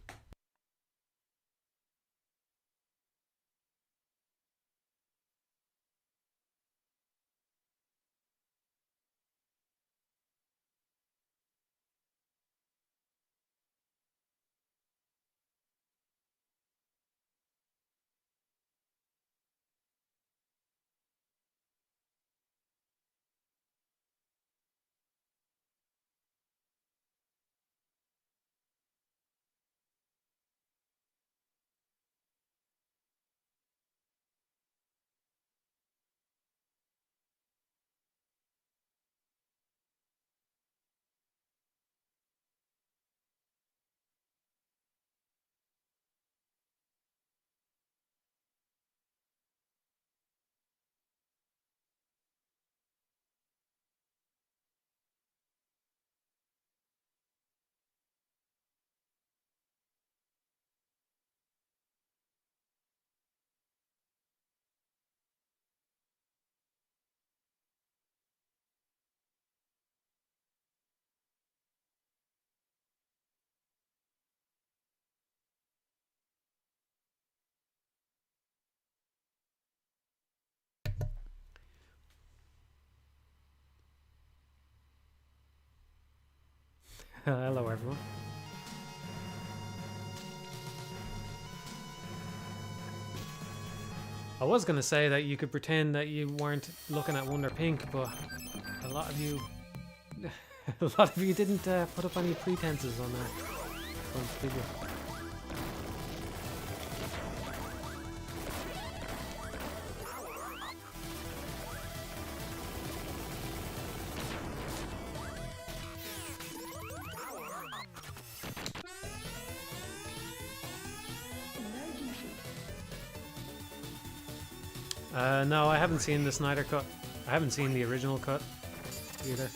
Hello everyone. I was going to say that you could pretend that you weren't looking at Wonder Pink, but a lot of you didn't put up any pretenses on that. Don't kill you. No, I haven't seen the Snyder cut. I haven't seen the original cut either.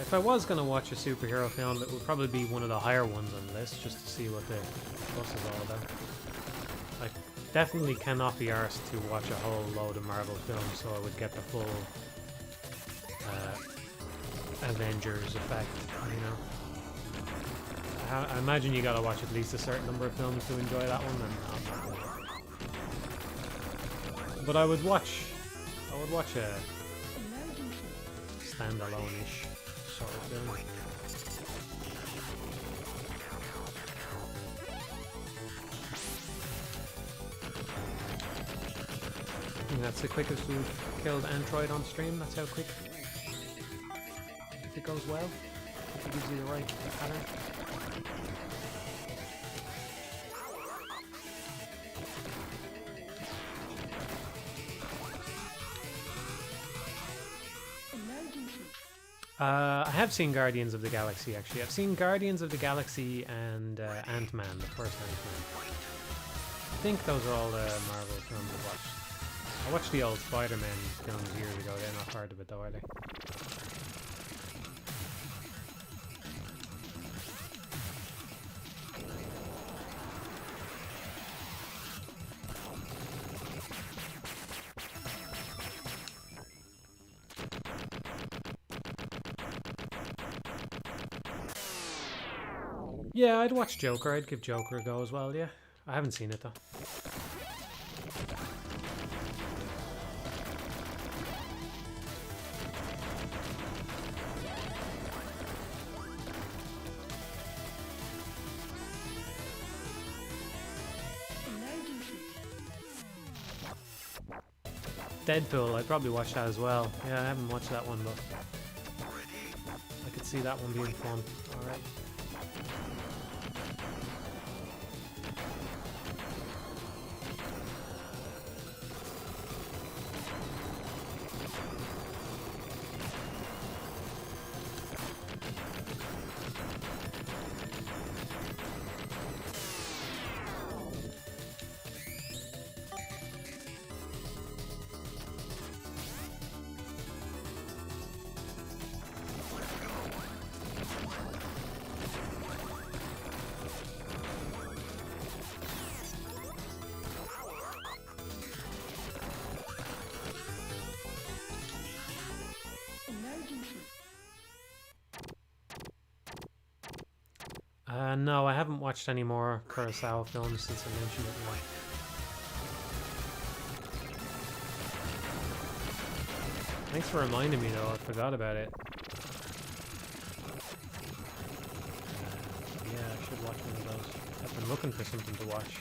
If I was going to watch a superhero film, it would probably be one of the higher ones on the list, just to see what the fuss is all about. I definitely cannot be arsed to watch a whole load of Marvel films, so I would get the full Avengers effect, you know. I imagine you gotta watch at least a certain number of films to enjoy that one, and I'm not doing it. But I would watch a standalone-ish sort of film. And that's the quickest we've killed Android on stream. That's how quick. If it goes well, if it gives you the right pattern. I have seen Guardians of the Galaxy, actually. I've seen Guardians of the Galaxy and Ant-Man, the first Ant-Man. I think those are all the Marvel films I've watched. I watched the old Spider-Man films years ago. They're not part of it though, are they? Yeah, I'd watch Joker. I'd give Joker a go as well, yeah. I haven't seen it though. Deadpool, I'd probably watch that as well. Yeah, I haven't watched that one, but I could see that one being fun. Alright. No, I haven't watched any more Kurosawa films since I mentioned it. No. Thanks for reminding me though, I forgot about it. Yeah, I should watch one of those. I've been looking for something to watch.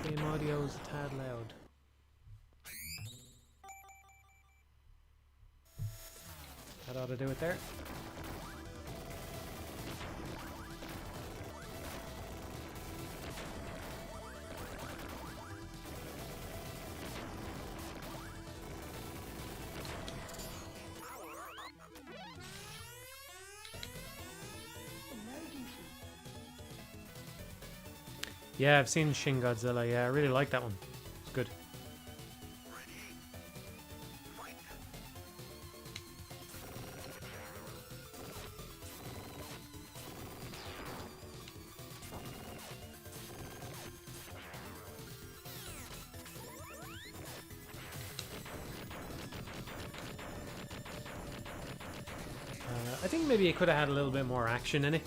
Game audio is a tad loud. That ought to do it there. Yeah, I've seen Shin Godzilla. Yeah, I really like that one. It's good. I think maybe it could have had a little bit more action in it.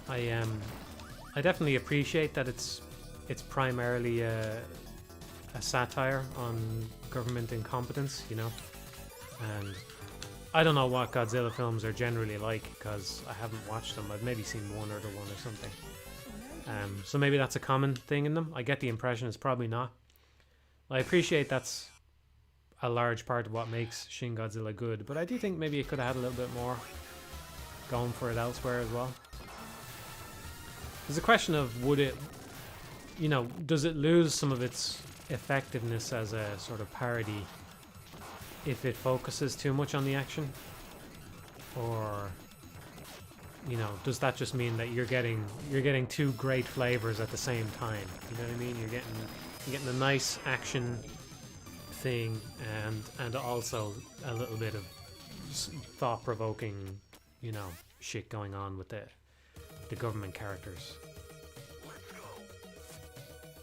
I definitely appreciate that it's primarily a satire on government incompetence, you know. And I don't know what Godzilla films are generally like because I haven't watched them. I've maybe seen one or something. So maybe that's a common thing in them. I get the impression it's probably not. I appreciate that's a large part of what makes Shin Godzilla good, but I do think maybe it could have had a little bit more going for it elsewhere as well. There's a question of would it, you know, does it lose some of its effectiveness as a sort of parody if it focuses too much on the action? Or, you know, does that just mean that you're getting two great flavors at the same time? You know what I mean? You're getting a nice action thing and also a little bit of thought-provoking, you know, shit going on with the government characters.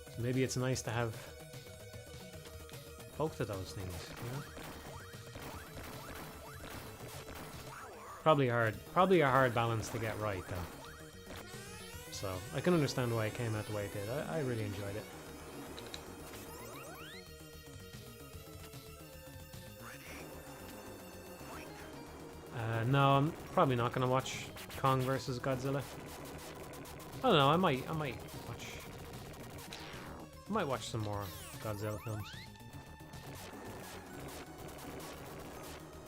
So maybe it's nice to have both of those things, you know? Probably a hard balance to get right, though. So I can understand why it came out the way it did. I really enjoyed it. No, I'm probably not going to watch Kong versus Godzilla. I don't know. I might watch some more Godzilla films.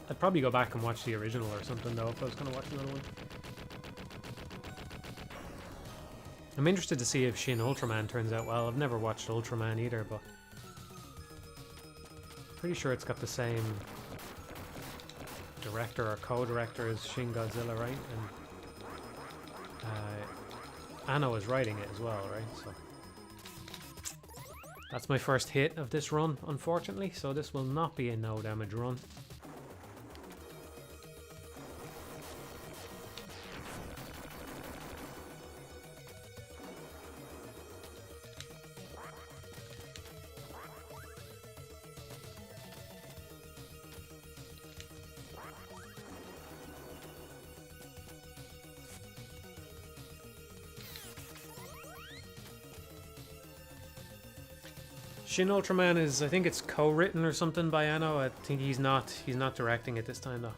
I'd probably go back and watch the original or something though if I was going to watch another one. I'm interested to see if Shin Ultraman turns out well. I've never watched Ultraman either, but pretty sure it's got the same director or co-director as Shin Godzilla, right? And Anno is writing it as well, right? So that's my first hit of this run, unfortunately, so this will not be a no damage run. Shin Ultraman is, I think it's co-written or something by Anno. I think he's not directing it this time though.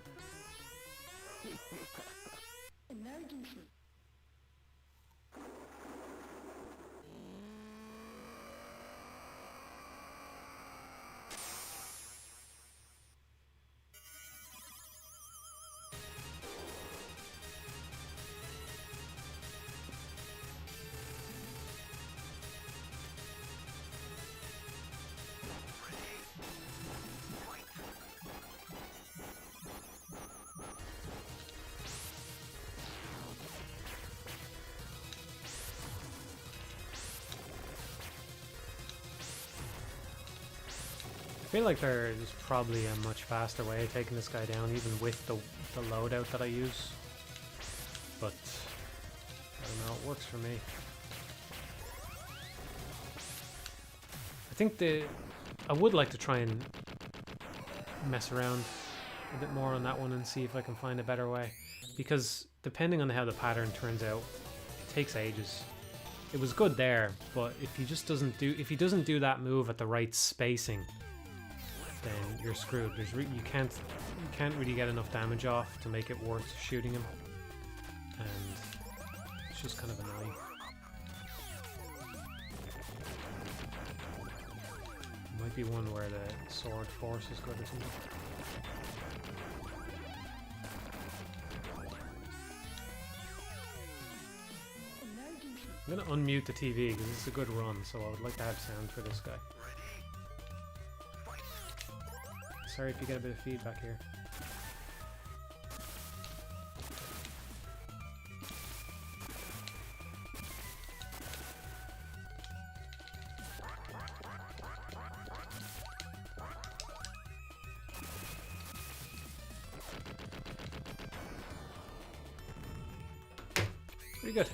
I feel like there's probably a much faster way of taking this guy down, even with the loadout that I use. But I don't know, it works for me. I think I would like to try and mess around a bit more on that one and see if I can find a better way. Because depending on how the pattern turns out, it takes ages. It was good there, but if he doesn't do that move at the right spacing, then you're screwed. You can't really get enough damage off to make it worth shooting him, and it's just kind of annoying. It might be one where the sword force is good or something. I'm gonna unmute the TV because it's a good run, so I would like to have sound for this guy. Sorry if you get a bit of feedback here. Pretty good.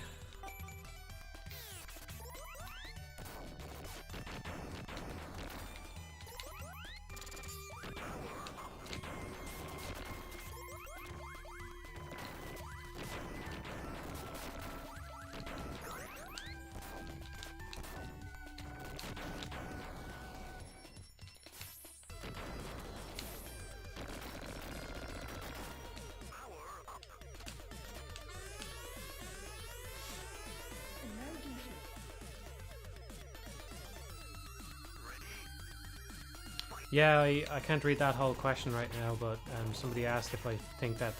Yeah, I can't read that whole question right now, but somebody asked if I think that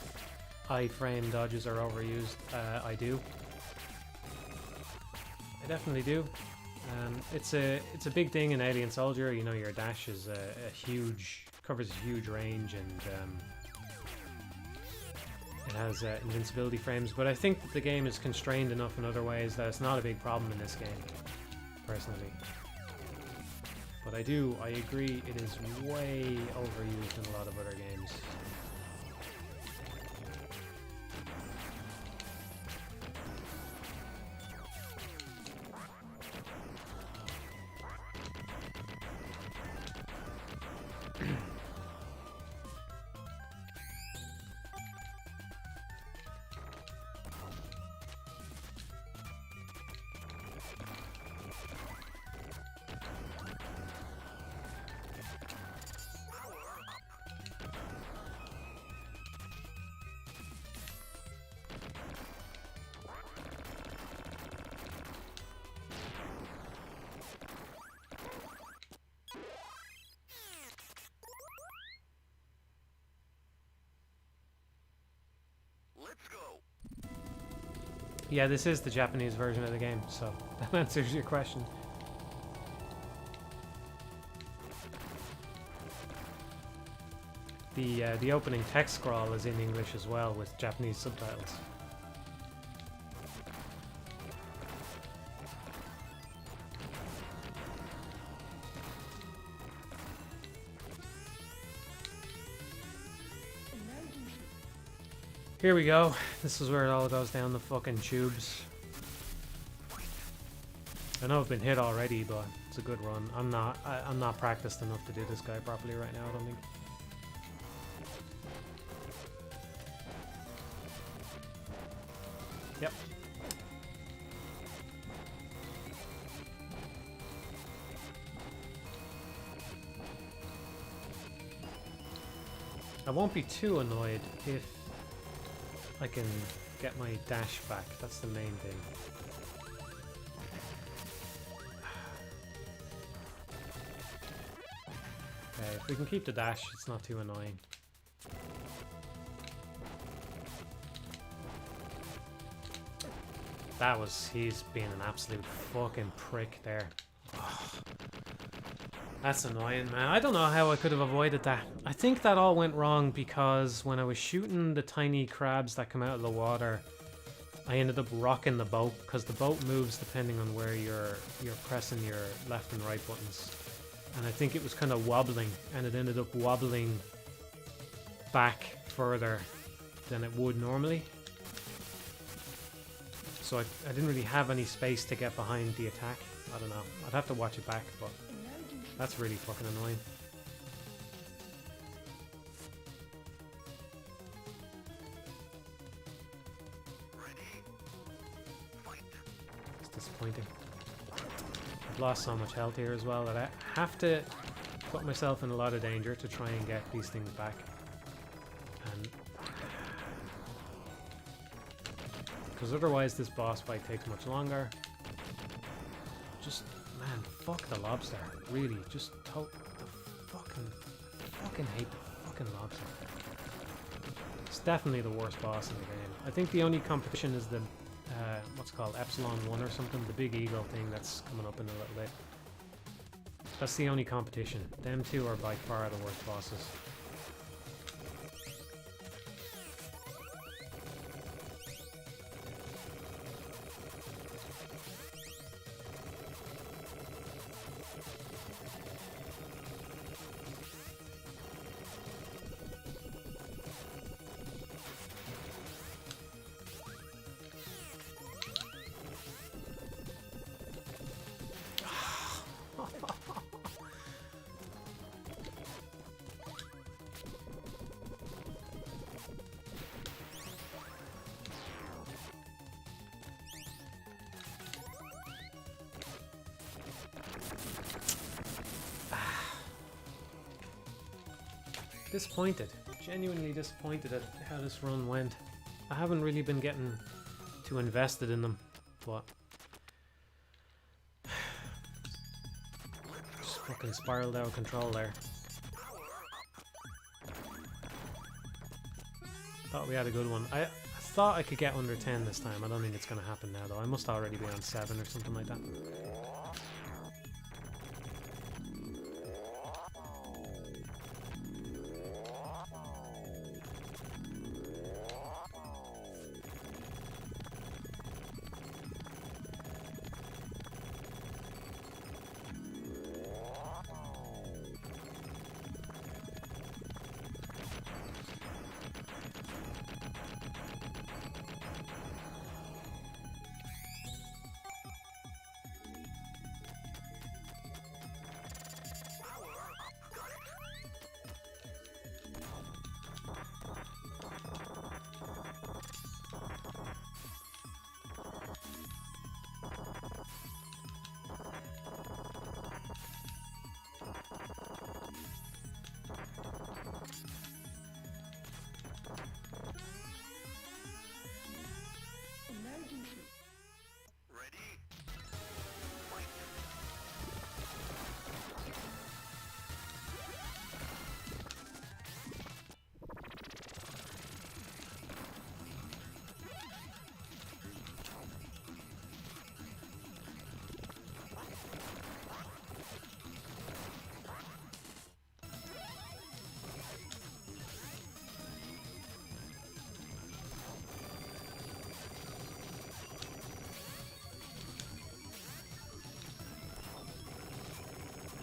iframe dodges are overused. I do. I definitely do. It's a big thing in Alien Soldier. You know, your dash is a huge, covers a huge range, and it has invincibility frames. But I think that the game is constrained enough in other ways that it's not a big problem in this game, personally. But I agree, it is way overused in a lot of other games. Yeah, this is the Japanese version of the game, so that answers your question. The opening text scroll is in English as well, with Japanese subtitles. Here we go. This is where it all goes down the fucking tubes. I know I've been hit already, but it's a good run. I'm not practiced enough to do this guy properly right now, I don't think. Yep. I won't be too annoyed if I can get my dash back. That's the main thing. Okay, if we can keep the dash, it's not too annoying. He's being an absolute fucking prick there. That's annoying, man. I don't know how I could have avoided that. I think that all went wrong because when I was shooting the tiny crabs that come out of the water, I ended up rocking the boat because the boat moves depending on where you're pressing your left and right buttons. And I think it was kind of wobbling, and it ended up wobbling back further than it would normally. So I didn't really have any space to get behind the attack. I don't know. I'd have to watch it back, but that's really fucking annoying. It's disappointing. I've lost so much health here as well that I have to put myself in a lot of danger to try and get these things back. And because otherwise this boss fight takes much longer. Just, man, fuck the lobster. Really, just fucking hate the fucking lobster. It's definitely the worst boss in the game. I think the only competition is the what's it called, Epsilon 1 or something, the big eagle thing that's coming up in a little bit. That's the only competition. Them two are by far the worst bosses. Disappointed. Genuinely disappointed at how this run went. I haven't really been getting too invested in them, but just fucking spiraled out of control there. Thought we had a good one. I thought I could get under 10 this time. I don't think it's going to happen now, though. I must already be on 7 or something like that.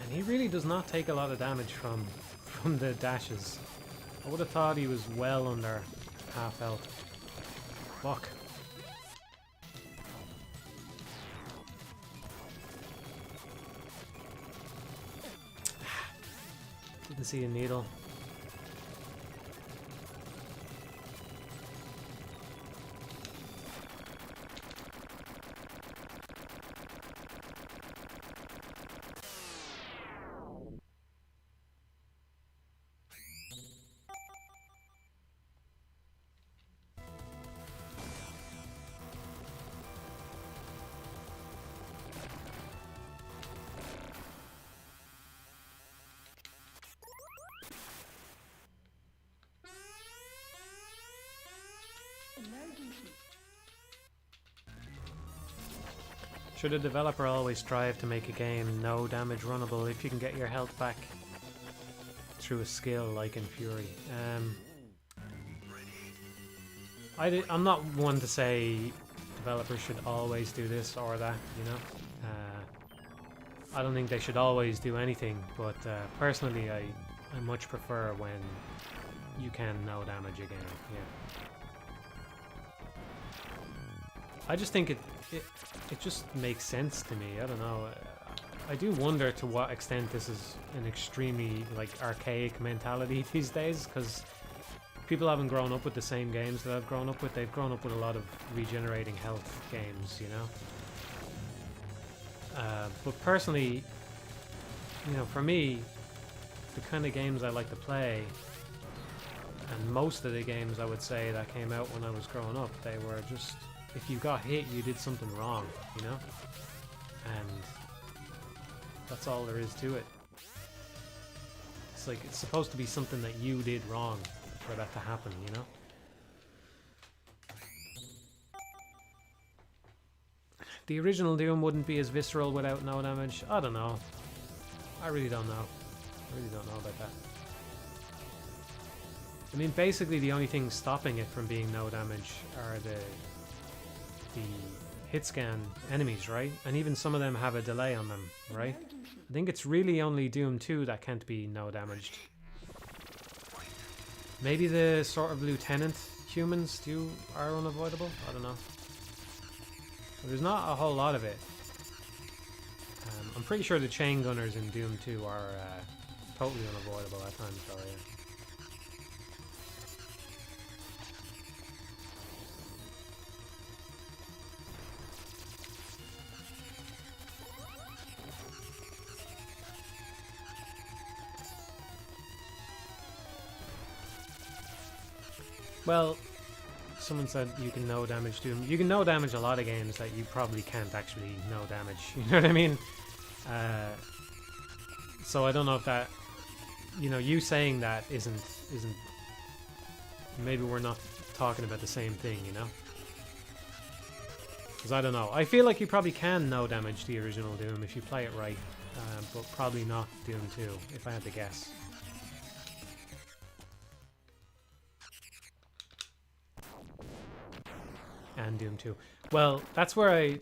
And he really does not take a lot of damage from the dashes. I would have thought he was well under half health. Fuck. Didn't see a needle. Should a developer always strive to make a game no damage runnable if you can get your health back through a skill like in Fury? I'm not one to say developers should always do this or that, you know. I don't think they should always do anything, but personally I much prefer when you can no damage a game, yeah. I just think it just makes sense to me. I don't know. I do wonder to what extent this is an extremely like archaic mentality these days, because people haven't grown up with the same games that I've grown up with. They've grown up with a lot of regenerating health games, you know. But personally, you know, for me, the kind of games I like to play, and most of the games I would say that came out when I was growing up, they were just, if you got hit, you did something wrong, you know? And that's all there is to it. It's like, it's supposed to be something that you did wrong for that to happen, you know? The original Doom wouldn't be as visceral without no damage. I don't know. I really don't know. I really don't know about that. I mean, basically the only thing stopping it from being no damage are the hit scan enemies, right? And even some of them have a delay on them, right? I think it's really only Doom 2 that can't be no damaged. Maybe the sort of lieutenant humans are unavoidable? I don't know. But there's not a whole lot of it. I'm pretty sure the chain gunners in Doom 2 are totally unavoidable at times, though, yeah. Well, someone said you can no damage Doom. You can no damage a lot of games that you probably can't actually no damage. You know what I mean? So I don't know if that, you know, you saying that isn't. Maybe we're not talking about the same thing, you know? Because I don't know. I feel like you probably can no damage the original Doom if you play it right, but probably not Doom 2, if I had to guess. And Doom 2. Well, that's where I'd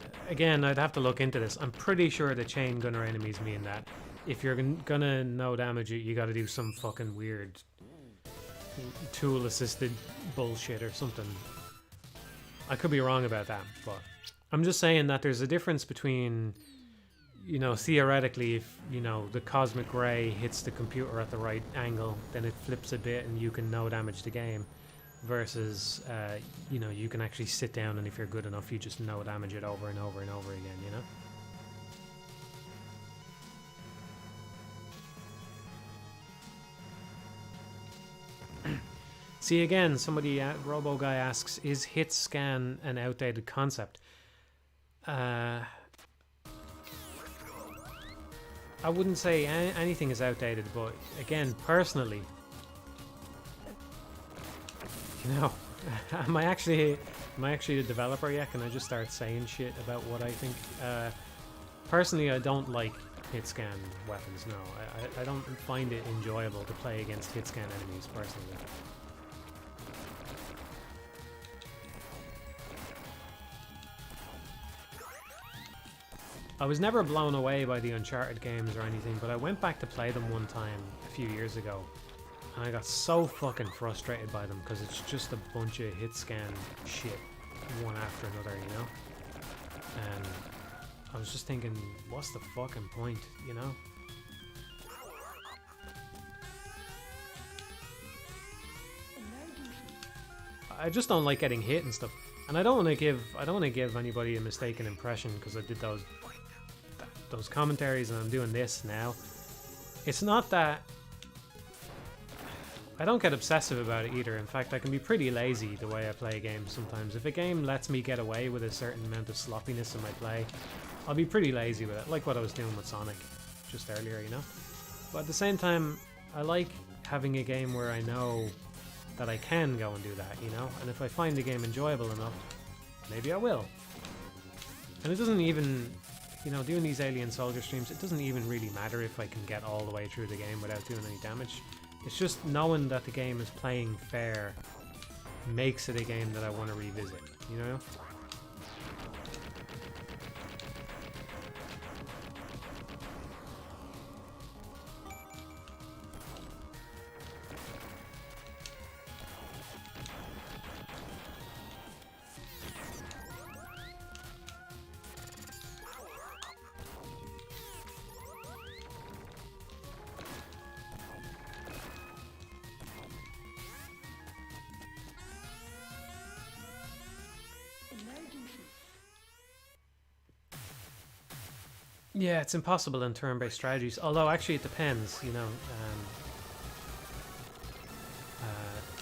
have to look into this. I'm pretty sure the chain gunner enemies mean that if you're gonna no damage it, you gotta do some fucking weird tool assisted bullshit or something. I could be wrong about that, but I'm just saying that there's a difference between, you know, theoretically, if, you know, the cosmic ray hits the computer at the right angle, then it flips a bit and you can no damage the game, versus, you know, you can actually sit down and if you're good enough, you just no damage it over and over and over again, you know? See, again, somebody, Robo Guy asks, is hit scan an outdated concept? I wouldn't say anything is outdated, but again, personally, you know, am I actually the developer yet? Can I just start saying shit about what I think? Personally, I don't like hit scan weapons. No, I don't find it enjoyable to play against hit scan enemies personally. I was never blown away by the Uncharted games or anything, but I went back to play them one time a few years ago, and I got so fucking frustrated by them because it's just a bunch of hit scan shit, one after another, you know? And I was just thinking, what's the fucking point, you know? I just don't like getting hit and stuff, and I don't want to give anybody a mistaken impression because I did those commentaries and I'm doing this now. It's not that I don't get obsessive about it either. In fact, I can be pretty lazy the way I play games sometimes. If a game lets me get away with a certain amount of sloppiness in my play, I'll be pretty lazy with it, like what I was doing with Sonic just earlier, you know? But at the same time, I like having a game where I know that I can go and do that, you know? And if I find the game enjoyable enough, maybe I will. And it doesn't even, you know, doing these Alien Soldier streams, it doesn't even really matter if I can get all the way through the game without doing any damage. It's just knowing that the game is playing fair makes it a game that I want to revisit, you know? Yeah, it's impossible in turn-based strategies, although actually it depends, you know.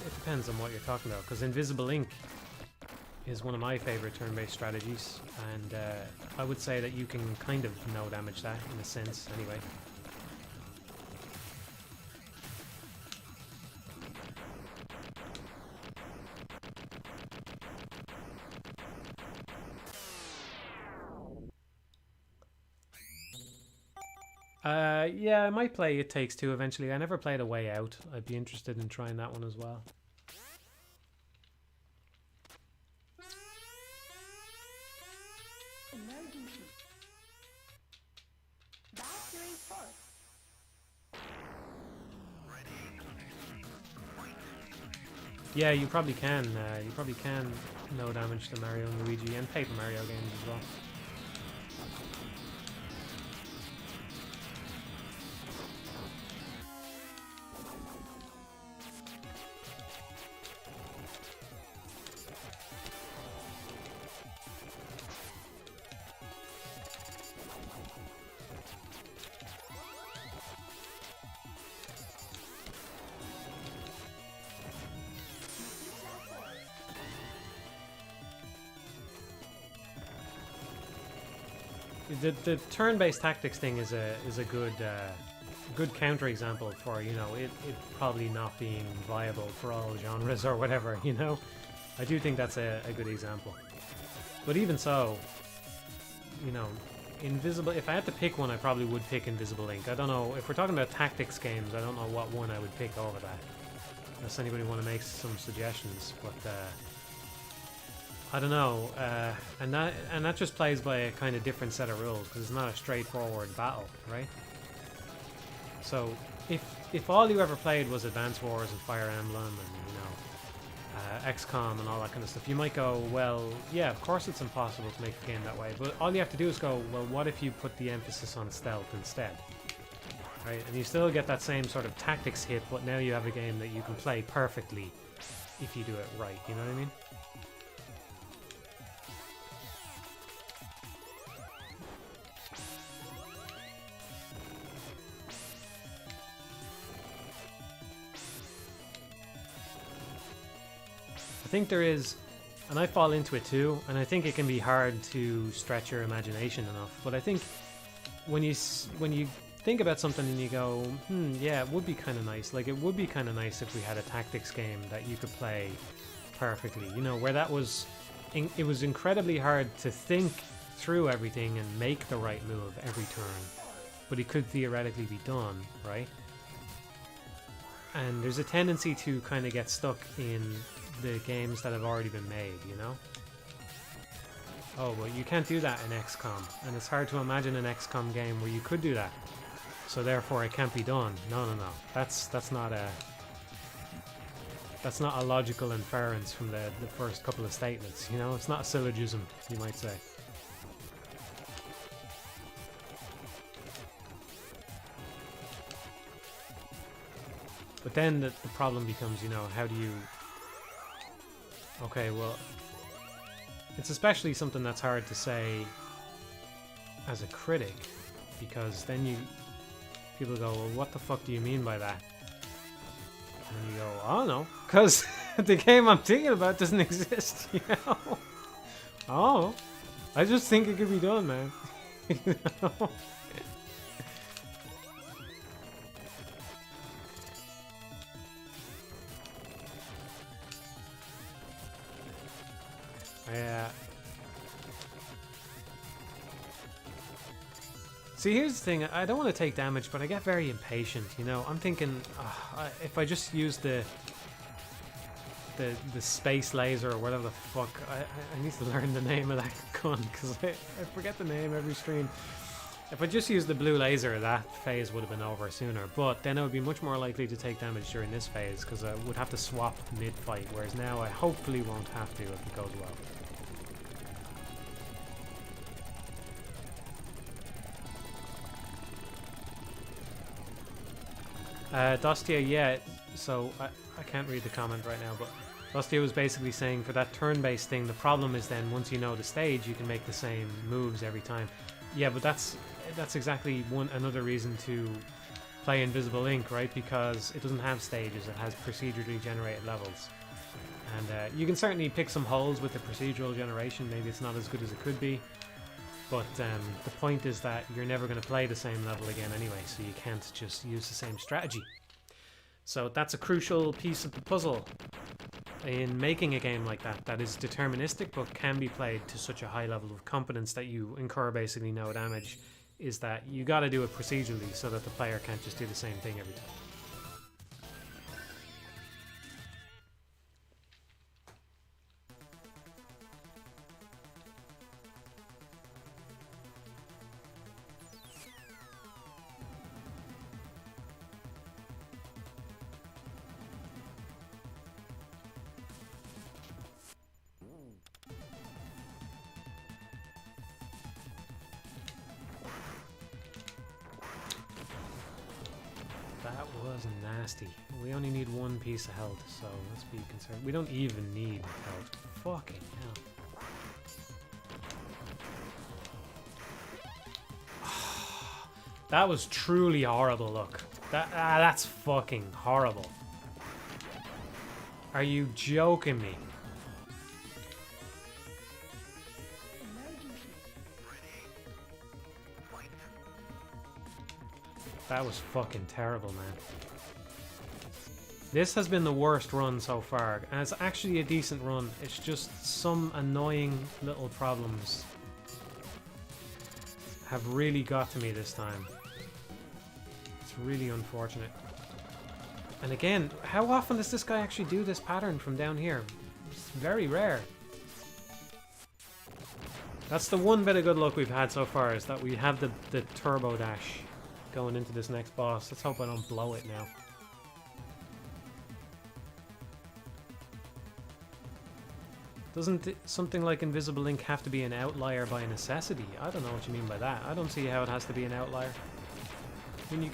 It depends on what you're talking about, because Invisible Ink is one of my favorite turn-based strategies, and I would say that you can kind of no damage that, in a sense, anyway. Yeah, I might play It Takes Two eventually. I never played A Way Out. I'd be interested in trying that one as well. Yeah, you probably can. You probably can no damage to Mario and Luigi and Paper Mario games as well. The turn-based tactics thing is a good counterexample for, you know, it probably not being viable for all genres or whatever, you know. I do think that's a good example. But even so, you know, Invisible... If I had to pick one, I probably would pick Invisible Ink. I don't know, if we're talking about tactics games, I don't know what one I would pick over that. Unless anybody want to make some suggestions, but I don't know. And that just plays by a kind of different set of rules, because it's not a straightforward battle, right? So if all you ever played was Advance Wars and Fire Emblem and, you know, XCOM and all that kind of stuff, you might go, well, yeah, of course it's impossible to make a game that way, but all you have to do is go, well, what if you put the emphasis on stealth instead? Right? And you still get that same sort of tactics hit, but now you have a game that you can play perfectly if you do it right, you know what I mean? I think there is, and I fall into it too, and I think it can be hard to stretch your imagination enough, but I think when you think about something and you go, yeah, it would be kind of nice. Like, it would be kind of nice if we had a tactics game that you could play perfectly. You know, where that was... it was incredibly hard to think through everything and make the right move every turn. But it could theoretically be done, right? And there's a tendency to kind of get stuck in the games that have already been made, you know? Oh, well, you can't do that in XCOM. And it's hard to imagine an XCOM game where you could do that. So therefore it can't be done. No. That's not a logical inference from the first couple of statements, you know? It's not a syllogism, you might say. But then the problem becomes, you know, how do you... Okay, well... It's especially something that's hard to say as a critic, because then people go, well, what the fuck do you mean by that? And you go, I don't know, because the game I'm thinking about doesn't exist, you know? Oh, I just think it could be done, man. You know? Yeah. See, here's the thing. I don't want to take damage, but I get very impatient, you know? I'm thinking, if I just use the space laser or whatever the fuck, I need to learn the name of that gun, because I forget the name every stream. If I just used the blue laser, that phase would have been over sooner, but then I would be much more likely to take damage during this phase, because I would have to swap mid-fight, whereas now I hopefully won't have to if it goes well. Dostia, yeah, so I can't read the comment right now, but Dostia was basically saying for that turn-based thing, the problem is then once you know the stage, you can make the same moves every time. Yeah, but that's exactly another reason to play Invisible Ink, right? Because it doesn't have stages, it has procedurally generated levels. And you can certainly pick some holes with the procedural generation, maybe it's not as good as it could be. But the point is that you're never going to play the same level again anyway, so you can't just use the same strategy. So that's a crucial piece of the puzzle in making a game like that is deterministic but can be played to such a high level of competence that you incur basically no damage, is that you got to do it procedurally so that the player can't just do the same thing every time. That was nasty. We only need one piece of health, so let's be concerned. We don't even need health. Fucking hell. That was truly horrible, look. That's fucking horrible. Are you joking me? That was fucking terrible, man. This has been the worst run so far, and it's actually a decent run. It's just some annoying little problems have really got to me this time. It's really unfortunate. And again, how often does this guy actually do this pattern from down here? It's very rare. That's the one bit of good luck we've had so far, is that we have the turbo dash going into this next boss. Let's hope I don't blow it now. Doesn't something like Invisible Link have to be an outlier by necessity? I don't know what you mean by that. I don't see how it has to be an outlier. I mean,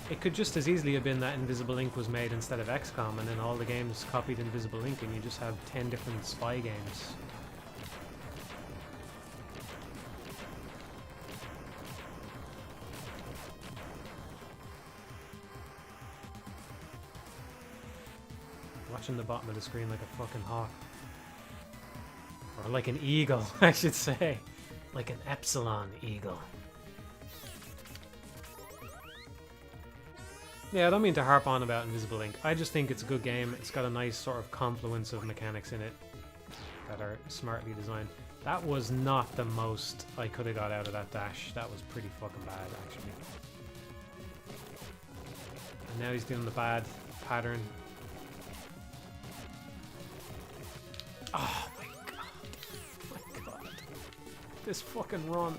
it could just as easily have been that Invisible Link was made instead of XCOM, and then all the games copied Invisible Link, and you just have 10 different spy games. Watching the bottom of the screen like a fucking hawk. Or like an eagle, I should say. Like an epsilon eagle. Yeah, I don't mean to harp on about Invisible Link. I just think it's a good game. It's got a nice sort of confluence of mechanics in it that are smartly designed. That was not the most I could have got out of that dash. That was pretty fucking bad, actually. And now he's doing the bad pattern. Oh my god. Oh my god. This fucking run.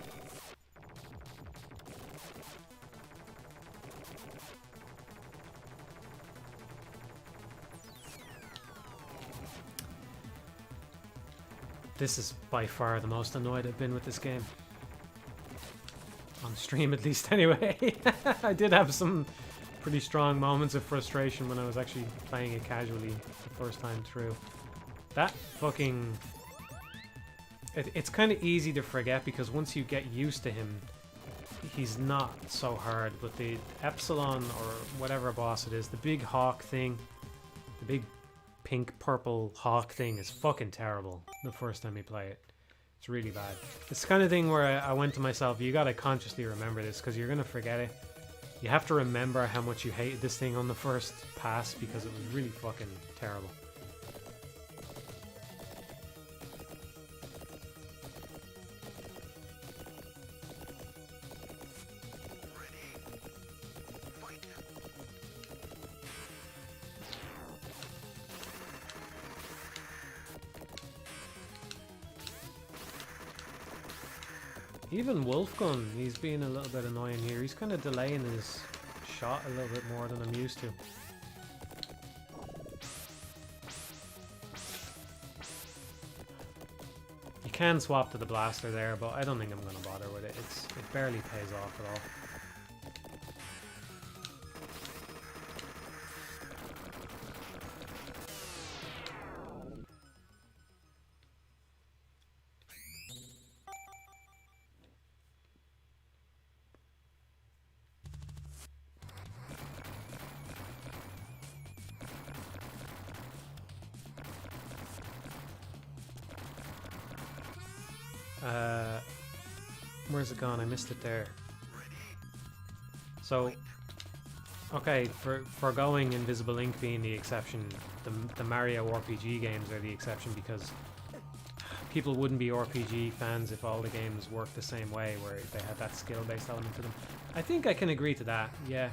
This is by far the most annoyed I've been with this game. On stream, at least, anyway. I did have some pretty strong moments of frustration when I was actually playing it casually the first time through. That fucking... It's kind of easy to forget because once you get used to him, he's not so hard. But the Epsilon, or whatever boss it is, the big hawk thing, the big pink purple hawk thing is fucking terrible the first time you play it. It's really bad. It's the kind of thing where I went to myself, you gotta consciously remember this because you're gonna forget it. You have to remember how much you hated this thing on the first pass because it was really fucking terrible. Even Wolfgun, he's being a little bit annoying here. He's kind of delaying his shot a little bit more than I'm used to. You can swap to the blaster there, but I don't think I'm going to bother with it. It barely pays off at all. Where's it gone? I missed it there. So, okay, for going Invisible Link being the exception, the Mario RPG games are the exception because people wouldn't be RPG fans if all the games worked the same way, where they had that skill-based element to them. I think I can agree to that, yeah.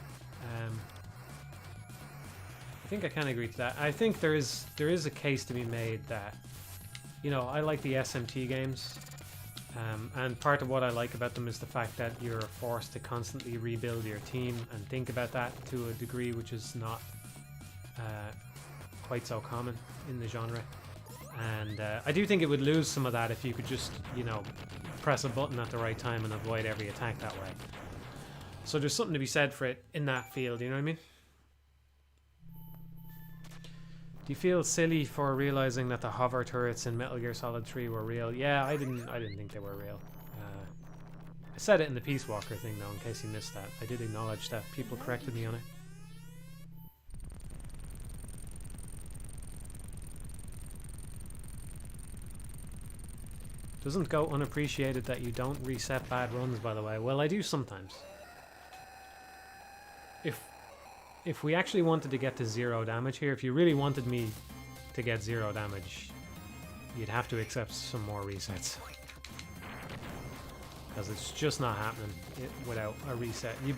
I think I can agree to that. I think there is a case to be made that, you know, I like the SMT games. And part of what I like about them is the fact that you're forced to constantly rebuild your team and think about that to a degree which is not quite so common in the genre. And I do think it would lose some of that if you could just, you know, press a button at the right time and avoid every attack that way. So there's something to be said for it in that field, you know what I mean? Do you feel silly for realizing that the hover turrets in Metal Gear Solid 3 were real? Yeah, I didn't think they were real. I said it in the Peace Walker thing though, in case you missed that. I did acknowledge that. People corrected me on it. Doesn't go unappreciated that you don't reset bad runs, by the way. Well, I do sometimes. if we actually wanted to get to 0 damage here, if you really wanted me to get 0 damage, you'd have to accept some more resets. Because it's just not happening without a reset. You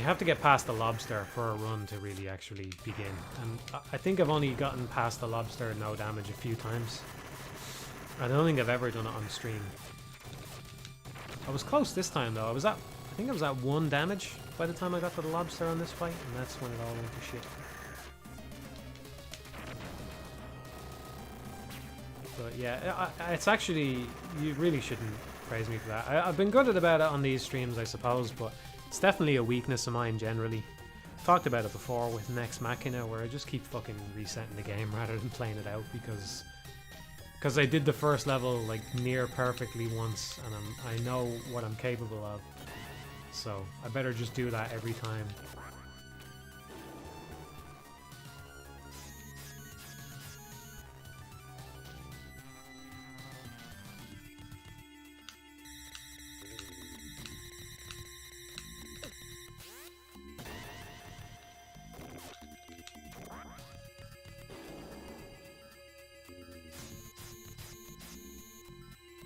have to get past the lobster for a run to really actually begin. And I think I've only gotten past the lobster no damage a few times. I don't think I've ever done it on stream. I was close this time though. I think I was at 1 damage by the time I got to the lobster on this fight, and that's when it all went to shit. But yeah, it's actually, you really shouldn't praise me for that. I've been good about it on these streams, I suppose, but it's definitely a weakness of mine generally. I've talked about it before with Nex Machina, where I just keep fucking resetting the game rather than playing it out, because I did the first level like near perfectly once, and I know what I'm capable of, so I better just do that every time.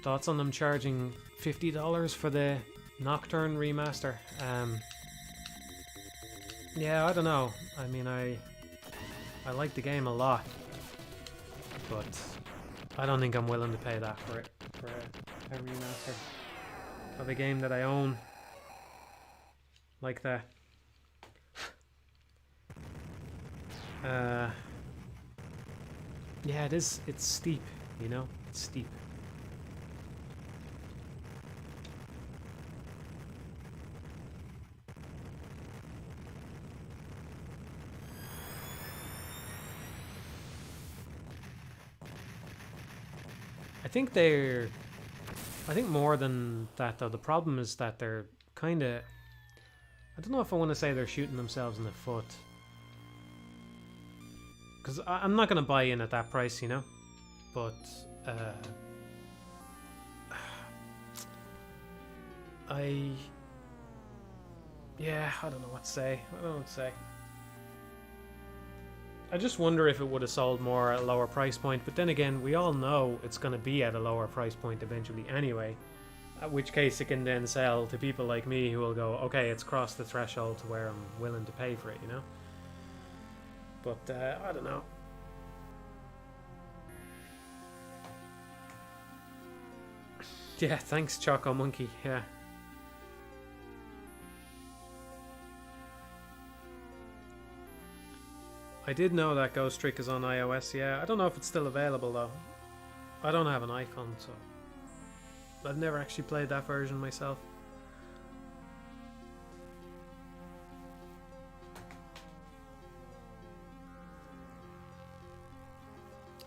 Thoughts on them charging $50 for the Nocturne remaster? Yeah, I don't know. I mean, I like the game a lot, but I don't think I'm willing to pay that for it, for a remaster of a game that I own like that. Yeah, it's steep, you know? It's steep. I think more than that though, the problem is that they're kinda, I don't know if I want to say they're shooting themselves in the foot, because I'm not gonna buy in at that price, you know, but I don't know what to say. I just wonder if it would have sold more at a lower price point, but then again, we all know it's going to be at a lower price point eventually anyway, at which case it can then sell to people like me who will go, okay, it's crossed the threshold to where I'm willing to pay for it, you know? But, I don't know. Yeah, thanks Choco Monkey, yeah. I did know that Ghost Trick is on iOS, yeah. I don't know if it's still available though. I don't have an iPhone, so I've never actually played that version myself.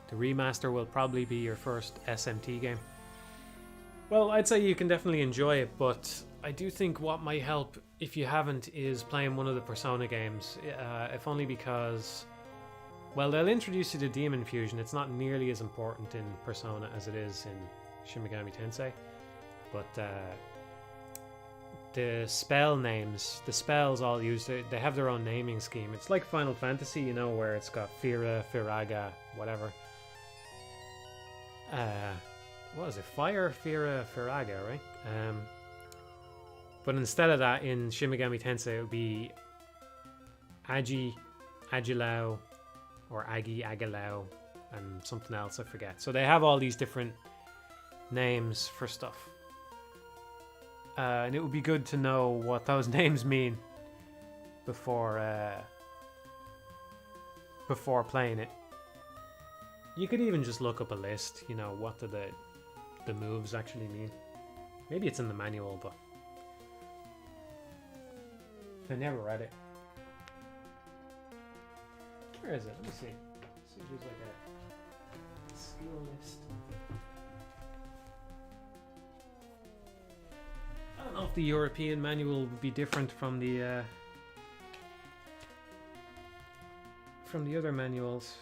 The remaster will probably be your first SMT game. Well, I'd say you can definitely enjoy it, but I do think what might help, if you haven't, is playing one of the Persona games, if only because, well, they'll introduce you to Demon Fusion. It's not nearly as important in Persona as it is in Shin Megami Tensei, but the spell names, the spells all used, they have their own naming scheme. It's like Final Fantasy, you know, where it's got Fira, Firaga, whatever. What is it? Fire, Fira, Firaga, right? But instead of that, in Shin Megami Tensei, it would be Agi, Agilao, or Agi, Agilao, and something else, I forget. So they have all these different names for stuff. And it would be good to know what those names mean before playing it. You could even just look up a list, you know, what do the moves actually mean. Maybe it's in the manual, but I never read it. Where is it? Let me see. See if there's like a skill list. I don't know if the European manual would be different from the other manuals.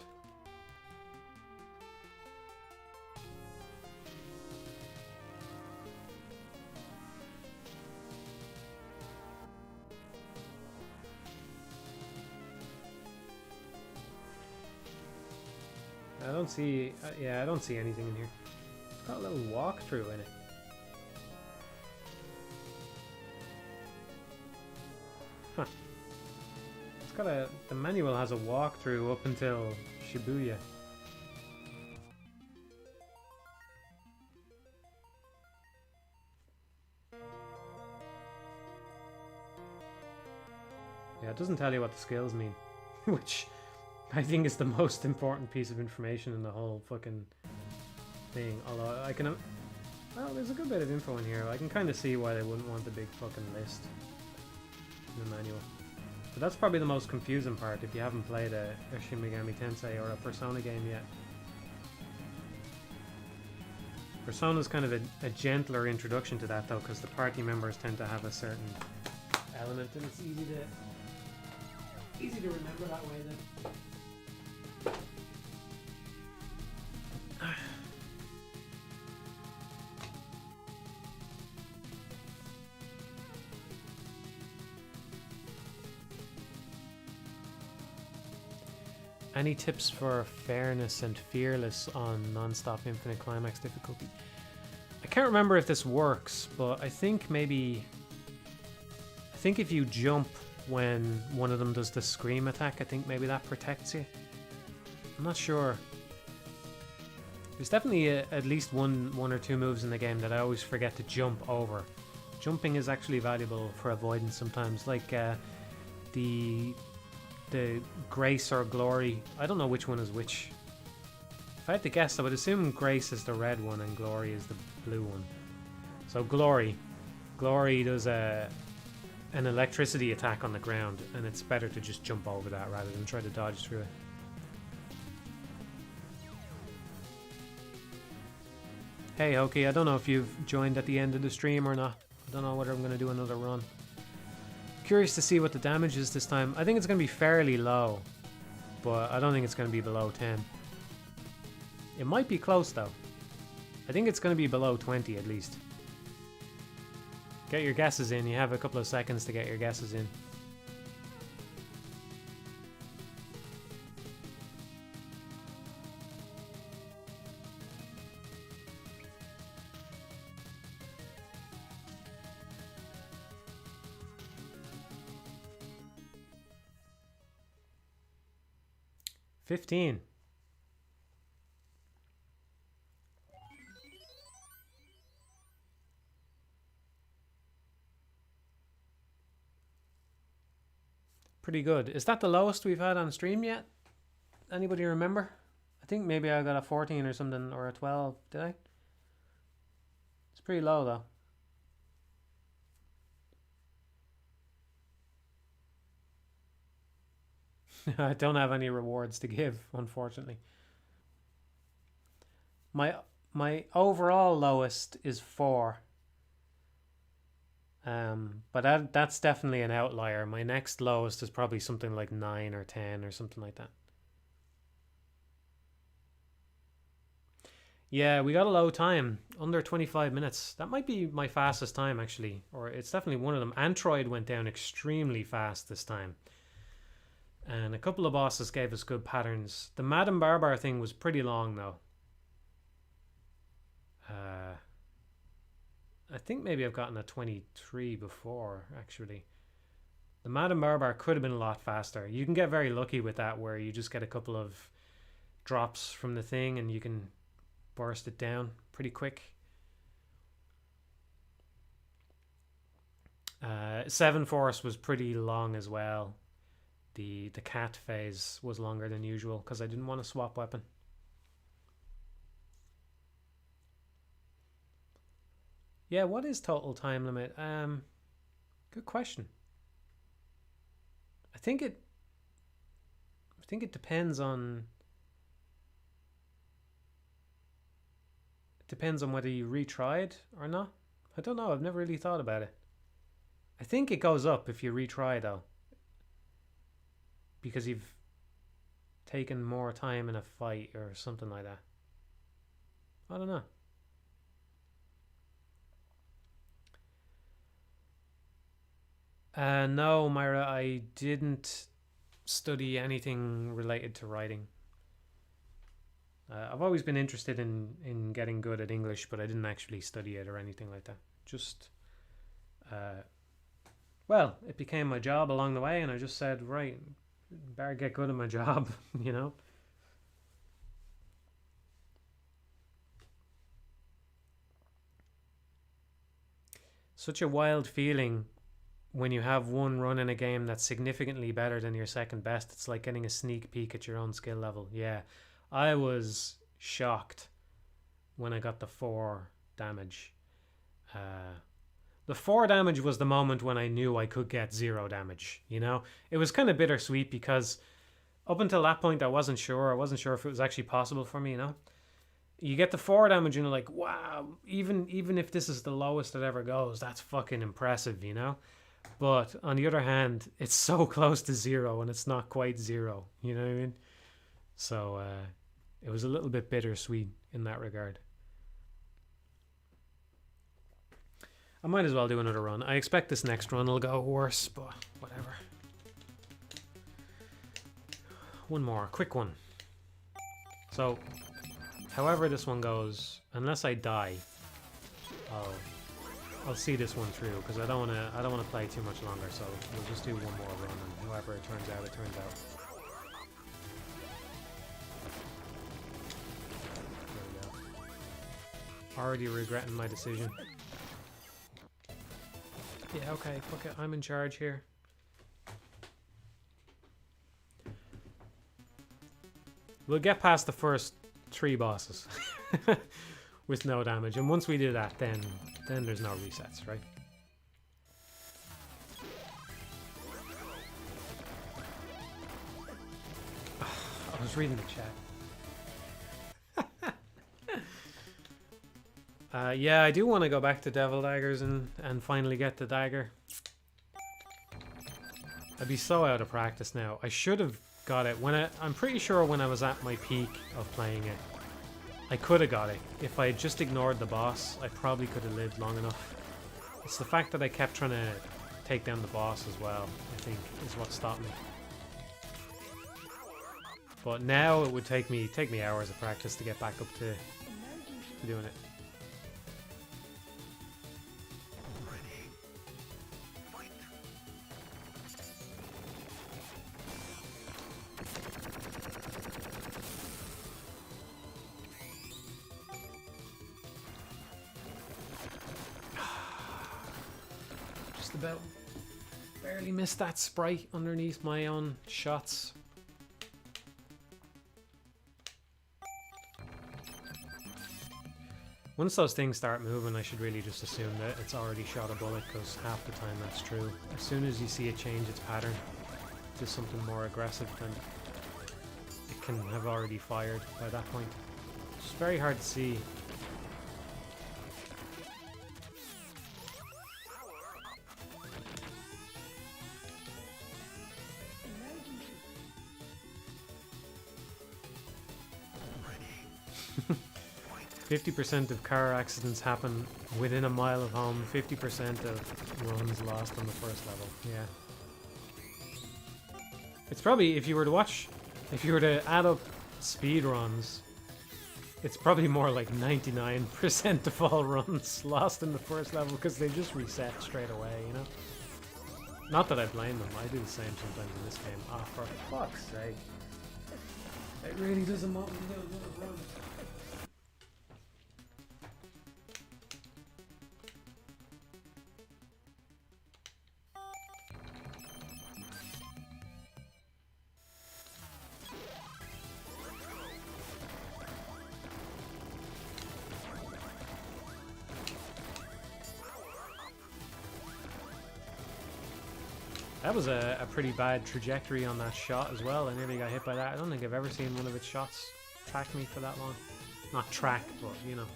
don't see... yeah, I don't see anything in here. It's got a little walkthrough in it. Huh. It's got a... The manual has a walkthrough up until Shibuya. Yeah, it doesn't tell you what the skills mean. Which I think is the most important piece of information in the whole fucking thing. Although I can... well, there's a good bit of info in here. I can kind of see why they wouldn't want the big fucking list in the manual. But that's probably the most confusing part if you haven't played a Shin Megami Tensei or a Persona game yet. Persona's kind of a gentler introduction to that though, because the party members tend to have a certain element and it's easy to remember that way then. Any tips for fairness and fearless on non-stop infinite climax difficulty? I can't remember if this works, but I think if you jump when one of them does the scream attack, I think maybe that protects you. I'm not sure. There's definitely at least one or two moves in the game that I always forget to jump over. Jumping is actually valuable for avoidance sometimes, like the Grace or Glory. I don't know which one is which. If I had to guess, I would assume Grace is the red one and Glory is the blue one. So Glory does an electricity attack on the ground, and it's better to just jump over that rather than try to dodge through it. Hey Hoki, I don't know if you've joined at the end of the stream or not. I don't know whether I'm going to do another run. Curious to see what the damage is this time. I think it's going to be fairly low, but I don't think it's going to be below 10. It might be close though. I think it's going to be below 20 at least. Get your guesses in. You have a couple of seconds to get your guesses in. $15. Pretty good. Is that the lowest we've had on stream yet? Anybody remember? I think maybe I got a 14 or something, or a 12. Did I? It's pretty low though. I don't have any rewards to give, unfortunately. My overall lowest is 4. But that's definitely an outlier. My next lowest is probably something like 9 or 10 or something like that. Yeah, we got a low time, under 25 minutes. That might be my fastest time actually, or it's definitely one of them. Antroid went down extremely fast this time. And a couple of bosses gave us good patterns. The Madame Barbar thing was pretty long though. I think maybe I've gotten a 23 before, actually. The Madame Barbar could have been a lot faster. You can get very lucky with that, where you just get a couple of drops from the thing and you can burst it down pretty quick. 7 Force was pretty long as well. The cat phase was longer than usual because I didn't want to swap weapon. Yeah, what is total time limit? Good question. I think it depends on whether you retried or not. I don't know. I've never really thought about it. I think it goes up if you retry though, because you've taken more time in a fight or something like that. I don't know. No, Myra, I didn't study anything related to writing. I've always been interested in getting good at English, but I didn't actually study it or anything like that. Just, well, it became my job along the way, and I just said, right, better get good at my job, you know? Such a wild feeling when you have one run in a game that's significantly better than your second best. It's like getting a sneak peek at your own skill level. Yeah, I was shocked when I got the 4 damage. The 4 damage was the moment when I knew I could get 0 damage, you know? It was kind of bittersweet because up until that point I wasn't sure. I wasn't sure if it was actually possible for me, you know? You get the 4 damage and you're like, wow, even if this is the lowest it ever goes, that's fucking impressive, you know? But on the other hand, it's so close to 0 and it's not quite 0, you know what I mean? So it was a little bit bittersweet in that regard. I might as well do another run. I expect this next run will go worse, but whatever. One more, quick one. So, however this one goes, unless I die, I'll see this one through because I don't want to play too much longer. So we'll just do one more run, and however it turns out, it turns out. There we go. Already regretting my decision. Yeah, okay, fuck it. I'm in charge here. We'll get past the first 3 bosses with no damage, and once we do that, then there's no resets, right? I was reading the chat. Yeah, I do want to go back to Devil Daggers and finally get the dagger. I'd be so out of practice now. I should have got it when I'm pretty sure when I was at my peak of playing it, I could have got it. If I had just ignored the boss, I probably could have lived long enough. It's the fact that I kept trying to take down the boss as well, I think, is what stopped me. But now it would take me hours of practice to get back up to doing it. About barely missed that sprite underneath my own shots. Once those things start moving, I should really just assume that it's already shot a bullet, because half the time that's true. As soon as you see it change its pattern to something more aggressive, then it can have already fired by that point. It's very hard to see. 50% of car accidents happen within a mile of home. 50% of runs lost on the first level. Yeah. It's probably, if you were to add up speed runs, it's probably more like 99% of all runs lost in the first level because they just reset straight away, you know? Not that I blame them, I do the same sometimes in this game. Ah, for fuck's sake. It really doesn't want me to do another run. That was a pretty bad trajectory on that shot as well. I nearly got hit by that. I don't think I've ever seen one of its shots track me for that long. Not track, but you know.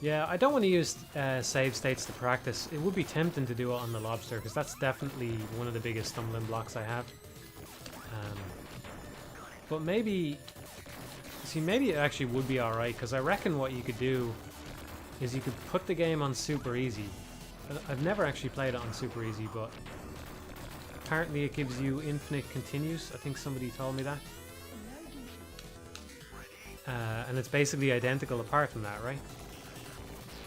Yeah, I don't want to use save states to practice. It would be tempting to do it on the lobster because that's definitely one of the biggest stumbling blocks I have. But maybe See, maybe it actually would be alright, because I reckon what you could do is you could put the game on super easy. I've never actually played it on super easy, but apparently it gives you infinite continues. I think somebody told me that. And it's basically identical apart from that, right?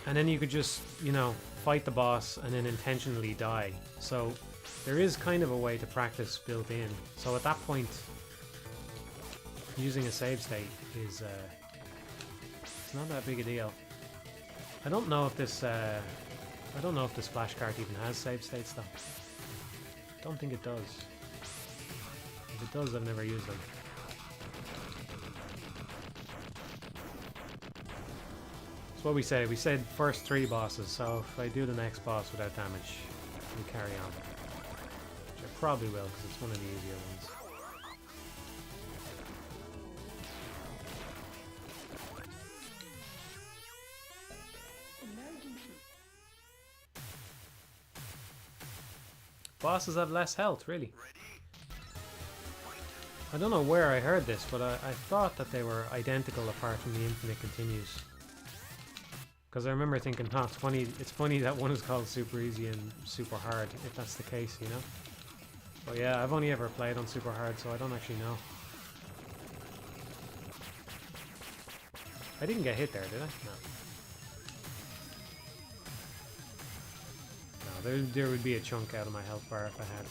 And then you could just, you know, fight the boss and then intentionally die. So there is kind of a way to practice built in. So at that point, using a save state is it's not that big a deal. I don't know if this flashcard even has save states though. I don't think it does. If it does, I've never used them. That's what we say. We said first 3 bosses, so if I do the next boss without damage, we carry on. Which I probably will, because it's one of the easier ones. Bosses have less health, really. I don't know where I heard this, but I thought that they were identical apart from the infinite continues. Because I remember thinking, huh, it's funny that one is called super easy and super hard, if that's the case, you know? But yeah, I've only ever played on super hard, so I don't actually know. I didn't get hit there, did I? No. There would be a chunk out of my health bar if I had.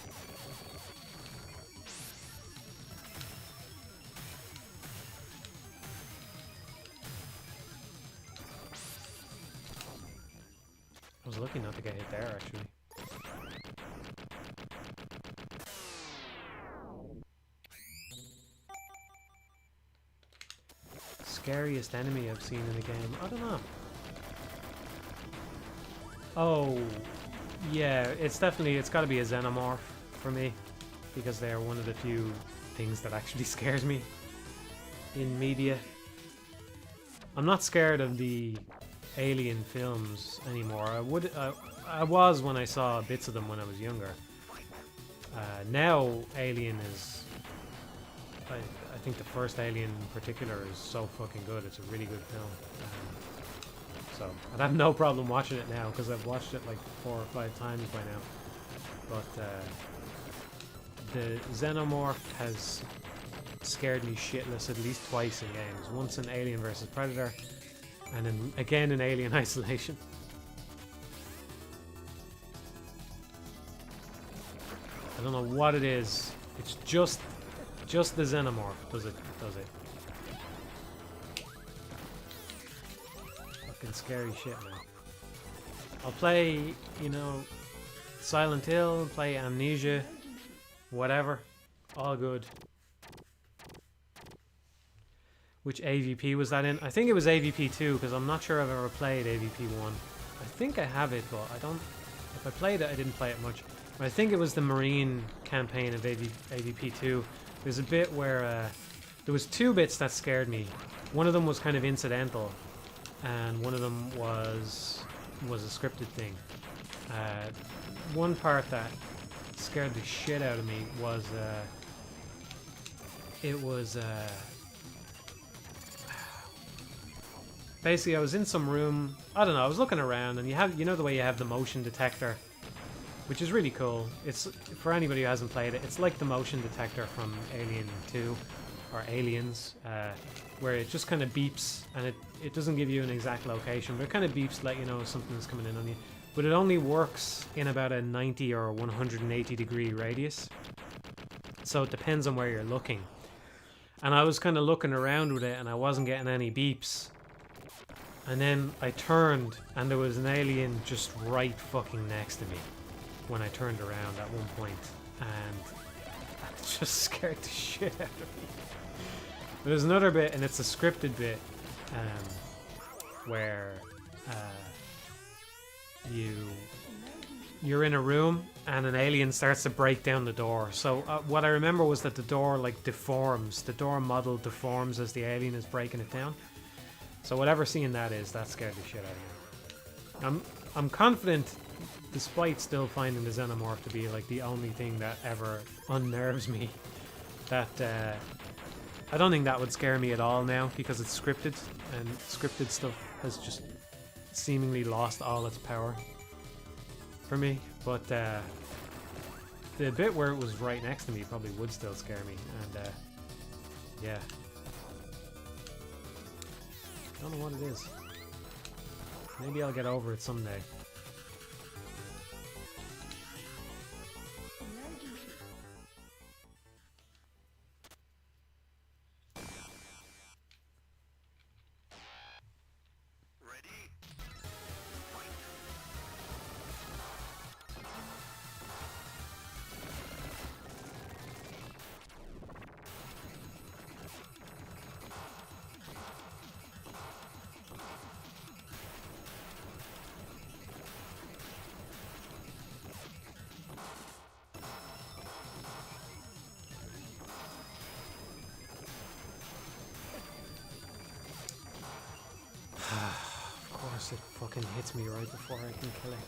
I was lucky not to get hit there, actually. Scariest enemy I've seen in a game? I don't know. Oh... yeah, it's got to be a Xenomorph for me, because they are one of the few things that actually scares me in media. I'm not scared of the Alien films anymore. I was when I saw bits of them when I was younger. Now Alien is, I think the first Alien in particular is so fucking good. It's a really good film. So, I'd have no problem watching it now, because I've watched it like 4 or 5 times by now. But, the Xenomorph has scared me shitless at least twice in games. Once in Alien vs Predator, and then again in Alien Isolation. I don't know what it is. It's just the Xenomorph does it. Scary shit, man. I'll play, you know, Silent Hill, play Amnesia, whatever. All good. Which AVP was that in? I think it was AVP 2, because I'm not sure I've ever played AVP 1. I think I have it, but I don't... If I played it, I didn't play it much. But I think it was the Marine campaign of AVP 2. There's a bit where... there was 2 bits that scared me. One of them was kind of incidental, and one of them was a scripted thing. One part that scared the shit out of me was basically I was in some room. I don't know. I was looking around, and you know the way you have the motion detector, which is really cool. It's for anybody who hasn't played it. It's like the motion detector from Alien 2 or Aliens. Where it just kind of beeps, and it doesn't give you an exact location, but it kind of beeps to let you know something's coming in on you. But it only works in about a 90 or 180 degree radius, so it depends on where you're looking. And I was kind of looking around with it, and I wasn't getting any beeps. And then I turned, and there was an alien just right fucking next to me when I turned around at one point, and that just scared the shit out of me. There's another bit, and it's a scripted bit, where you're in a room and an alien starts to break down the door. So what I remember was that the door like deforms. The door model deforms as the alien is breaking it down. So whatever scene that is, that scared the shit out of me. I'm confident, despite still finding the Xenomorph to be like the only thing that ever unnerves me, that I don't think that would scare me at all now because it's scripted, and scripted stuff has just seemingly lost all its power for me. But the bit where it was right next to me probably would still scare me, and yeah. Don't know what it is. Maybe I'll get over it someday. Of course it fucking hits me right before I can kill it.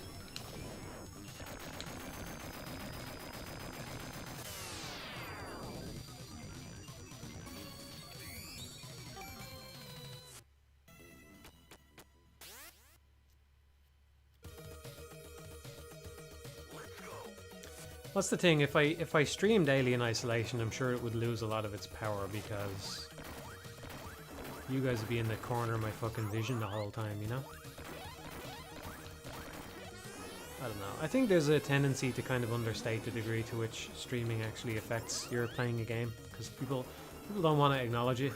That's the thing, if I streamed Alien Isolation, I'm sure it would lose a lot of its power because you guys would be in the corner of my fucking vision the whole time, you know? I don't know. I think there's a tendency to kind of understate the degree to which streaming actually affects your playing a game, because people don't want to acknowledge it.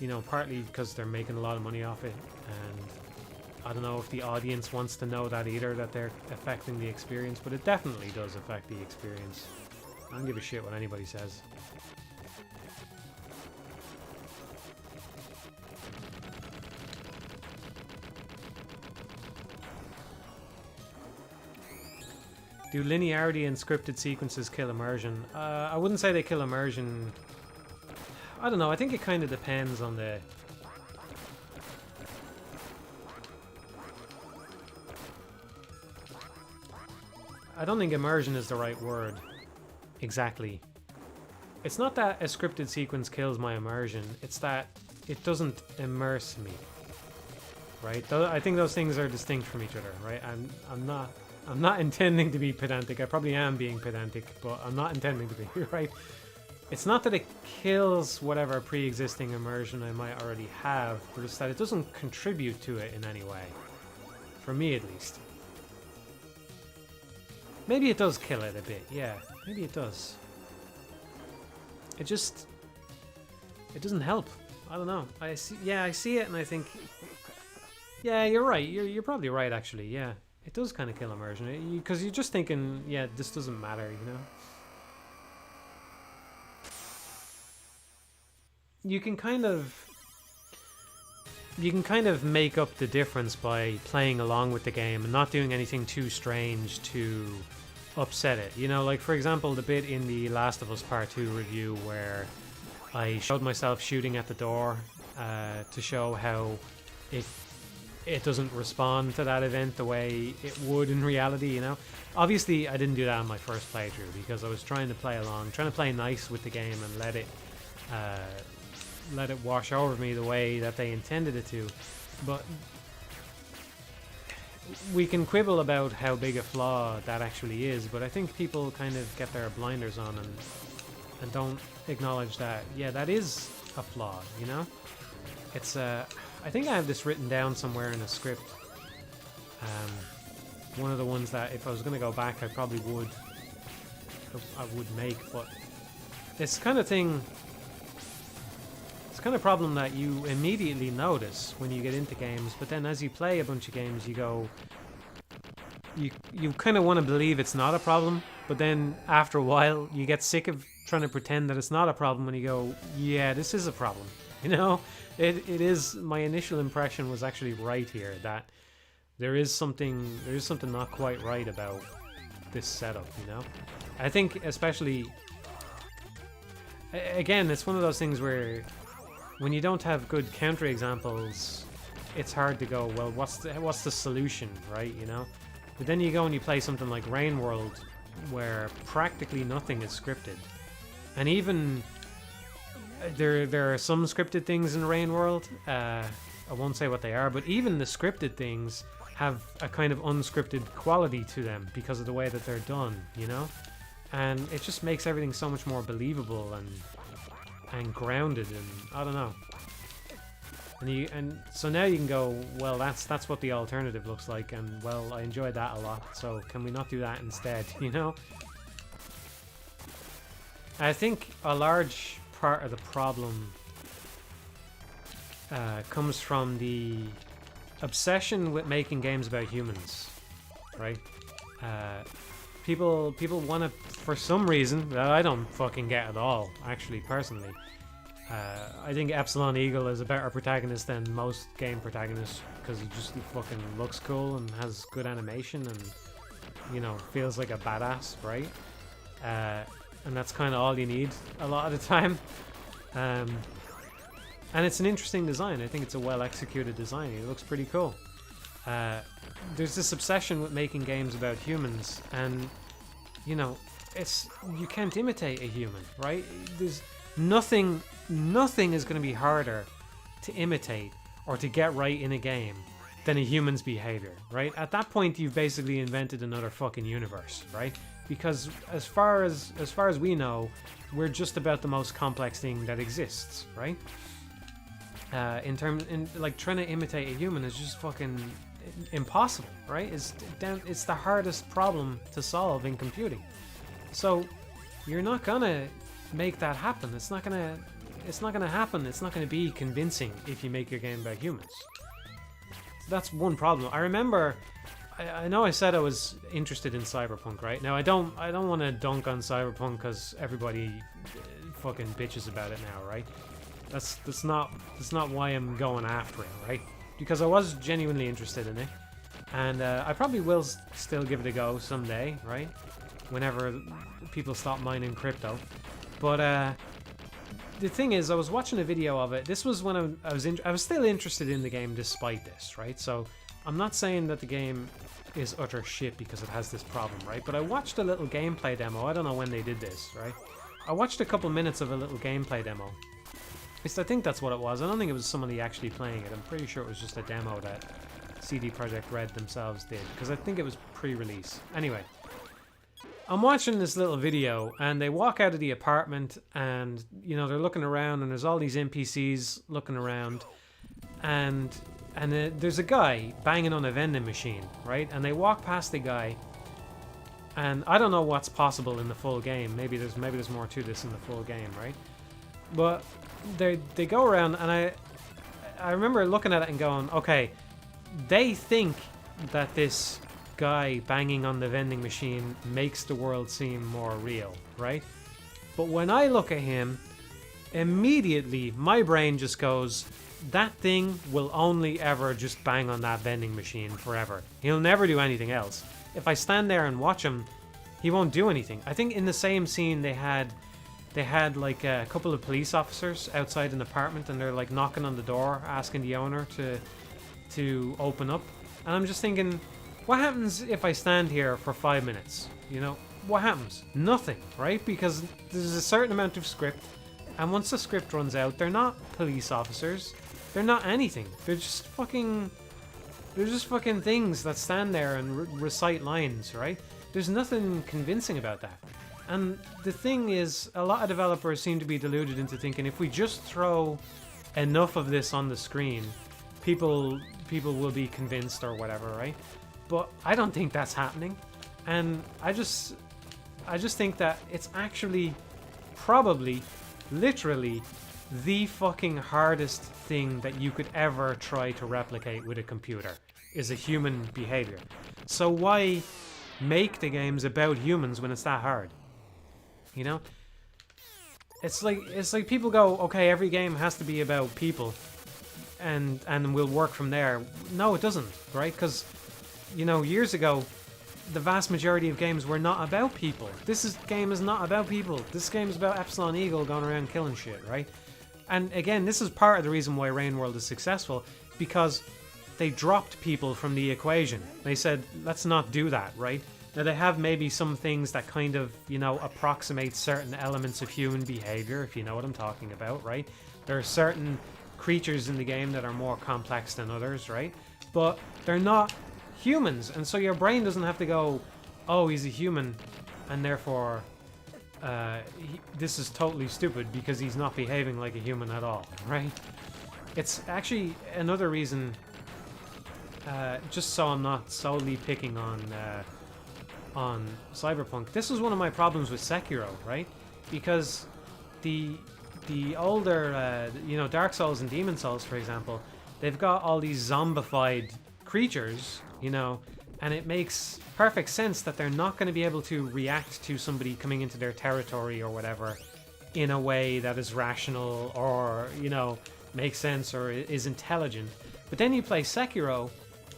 You know, partly because they're making a lot of money off it, and I don't know if the audience wants to know that either, that they're affecting the experience, but it definitely does affect the experience. I don't give a shit what anybody says. Do linearity and scripted sequences kill immersion? I wouldn't say they kill immersion. I don't know, I think it kind of depends on the... I don't think immersion is the right word. Exactly. It's not that a scripted sequence kills my immersion, it's that it doesn't immerse me. Right? I think those things are distinct from each other, right? I'm not intending to be pedantic. I probably am being pedantic, but I'm not intending to be, right? It's not that it kills whatever pre-existing immersion I might already have, but it's that it doesn't contribute to it in any way. For me, at least. Maybe it does kill it a bit, yeah. Maybe it does. It just... it doesn't help. I don't know. I see it and I think... yeah, you're right. You're probably right, actually, yeah. It does kind of kill immersion, because you're just thinking, yeah, this doesn't matter, you know? You can kind of make up the difference by playing along with the game and not doing anything too strange to upset it. You know, like for example, the bit in the Last of Us Part 2 review where I showed myself shooting at the door to show how it doesn't respond to that event the way it would in reality, you know? Obviously, I didn't do that on my first playthrough because I was trying to play along, trying to play nice with the game and let it wash over me the way that they intended it to. But we can quibble about how big a flaw that actually is, but I think people kind of get their blinders on and don't acknowledge that, yeah, that is a flaw, you know? It's I think I have this written down somewhere in a script. One of the ones that if I was going to go back, I probably would make, but it's kind of thing. It's kind of problem that you immediately notice when you get into games, but then as you play a bunch of games, you go, you kind of want to believe it's not a problem, but then after a while, you get sick of trying to pretend that it's not a problem, and you go, yeah, this is a problem. You know, it is. My initial impression was actually right here, that there is something not quite right about this setup. You know, I think especially again, it's one of those things where when you don't have good counterexamples, it's hard to go, well, what's the solution, right? You know, but then you go and you play something like Rain World, where practically nothing is scripted, and even there are some scripted things in Rain World. I won't say what they are, but even the scripted things have a kind of unscripted quality to them because of the way that they're done, you know? And it just makes everything so much more believable and grounded, and I don't know. And so now you can go, well, that's what the alternative looks like, and well, I enjoyed that a lot, so can we not do that instead, you know? I think a large part of the problem comes from the obsession with making games about humans, right? People want to, for some reason that I don't fucking get at all, actually, personally. I think Epsilon Eagle is a better protagonist than most game protagonists because he just fucking looks cool and has good animation and, you know, feels like a badass, right? And that's kind of all you need a lot of the time. And it's an interesting design. I think it's a well executed design. It looks pretty cool. There's this obsession with making games about humans, and you know, you can't imitate a human, right? There's nothing is going to be harder to imitate or to get right in a game than a human's behavior, right? At that point, you've basically invented another fucking universe, right? Because as far as we know, we're just about the most complex thing that exists, right? Like trying to imitate a human is just fucking impossible, right? It's the hardest problem to solve in computing. So you're not gonna make that happen. It's not gonna happen. It's not gonna be convincing if you make your game about humans. So that's one problem. I remember, I know I said I was interested in Cyberpunk, right? Now I don't want to dunk on Cyberpunk because everybody fucking bitches about it now, right? That's not why I'm going after it, right? Because I was genuinely interested in it, and I probably will still give it a go someday, right? Whenever people stop mining crypto. But the thing is, I was watching a video of it. This was when I was still interested in the game despite this, right? So I'm not saying that the game is utter shit because it has this problem, right? But I watched a little gameplay demo. I don't know when they did this, right? I watched a couple minutes of a little gameplay demo. At least I think that's what it was. I don't think it was somebody actually playing it. I'm pretty sure it was just a demo that CD Projekt Red themselves did, because I think it was pre-release. Anyway, I'm watching this little video, and they walk out of the apartment, and you know, they're looking around, and there's all these NPCs looking around, and there's a guy banging on a vending machine, right? And they walk past the guy, and I don't know what's possible in the full game. Maybe there's more to this in the full game, right? But they go around, and I remember looking at it and going, okay, they think that this guy banging on the vending machine makes the world seem more real, right? But when I look at him, immediately my brain just goes, that thing will only ever just bang on that vending machine forever. He'll never do anything else. If I stand there and watch him, he won't do anything. I think in the same scene they had like a couple of police officers outside an apartment, and they're like knocking on the door asking the owner to open up. And I'm just thinking, what happens if I stand here for 5 minutes? You know, what happens? Nothing, right? Because there's a certain amount of script, and once the script runs out, they're not police officers. They're not anything. They're just fucking things that stand there and recite lines, right? There's nothing convincing about that. And the thing is, a lot of developers seem to be deluded into thinking if we just throw enough of this on the screen, people will be convinced or whatever, right? But I don't think that's happening. And I just think that it's actually probably literally the fucking hardest thing that you could ever try to replicate with a computer is a human behavior. So why make the games about humans when it's that hard? You know? It's like people go, okay, every game has to be about people and we'll work from there. No, it doesn't, right? Because, you know, years ago, the vast majority of games were not about people. Game is not about people. This game is about Epsilon Eagle going around killing shit, right? And again, this is part of the reason why Rain World is successful, because they dropped people from the equation. They said, let's not do that, right? Now, they have maybe some things that kind of, you know, approximate certain elements of human behavior, if you know what I'm talking about, right? There are certain creatures in the game that are more complex than others, right? But they're not humans, and so your brain doesn't have to go, oh, he's a human, and therefore this is totally stupid because he's not behaving like a human at all, right? It's actually another reason, just so I'm not solely picking on Cyberpunk. This was one of my problems with Sekiro, right? Because the older, you know, Dark Souls and Demon Souls, for example, they've got all these zombified creatures, you know, and it makes perfect sense that they're not going to be able to react to somebody coming into their territory or whatever in a way that is rational or, you know, makes sense or is intelligent. But then you play Sekiro,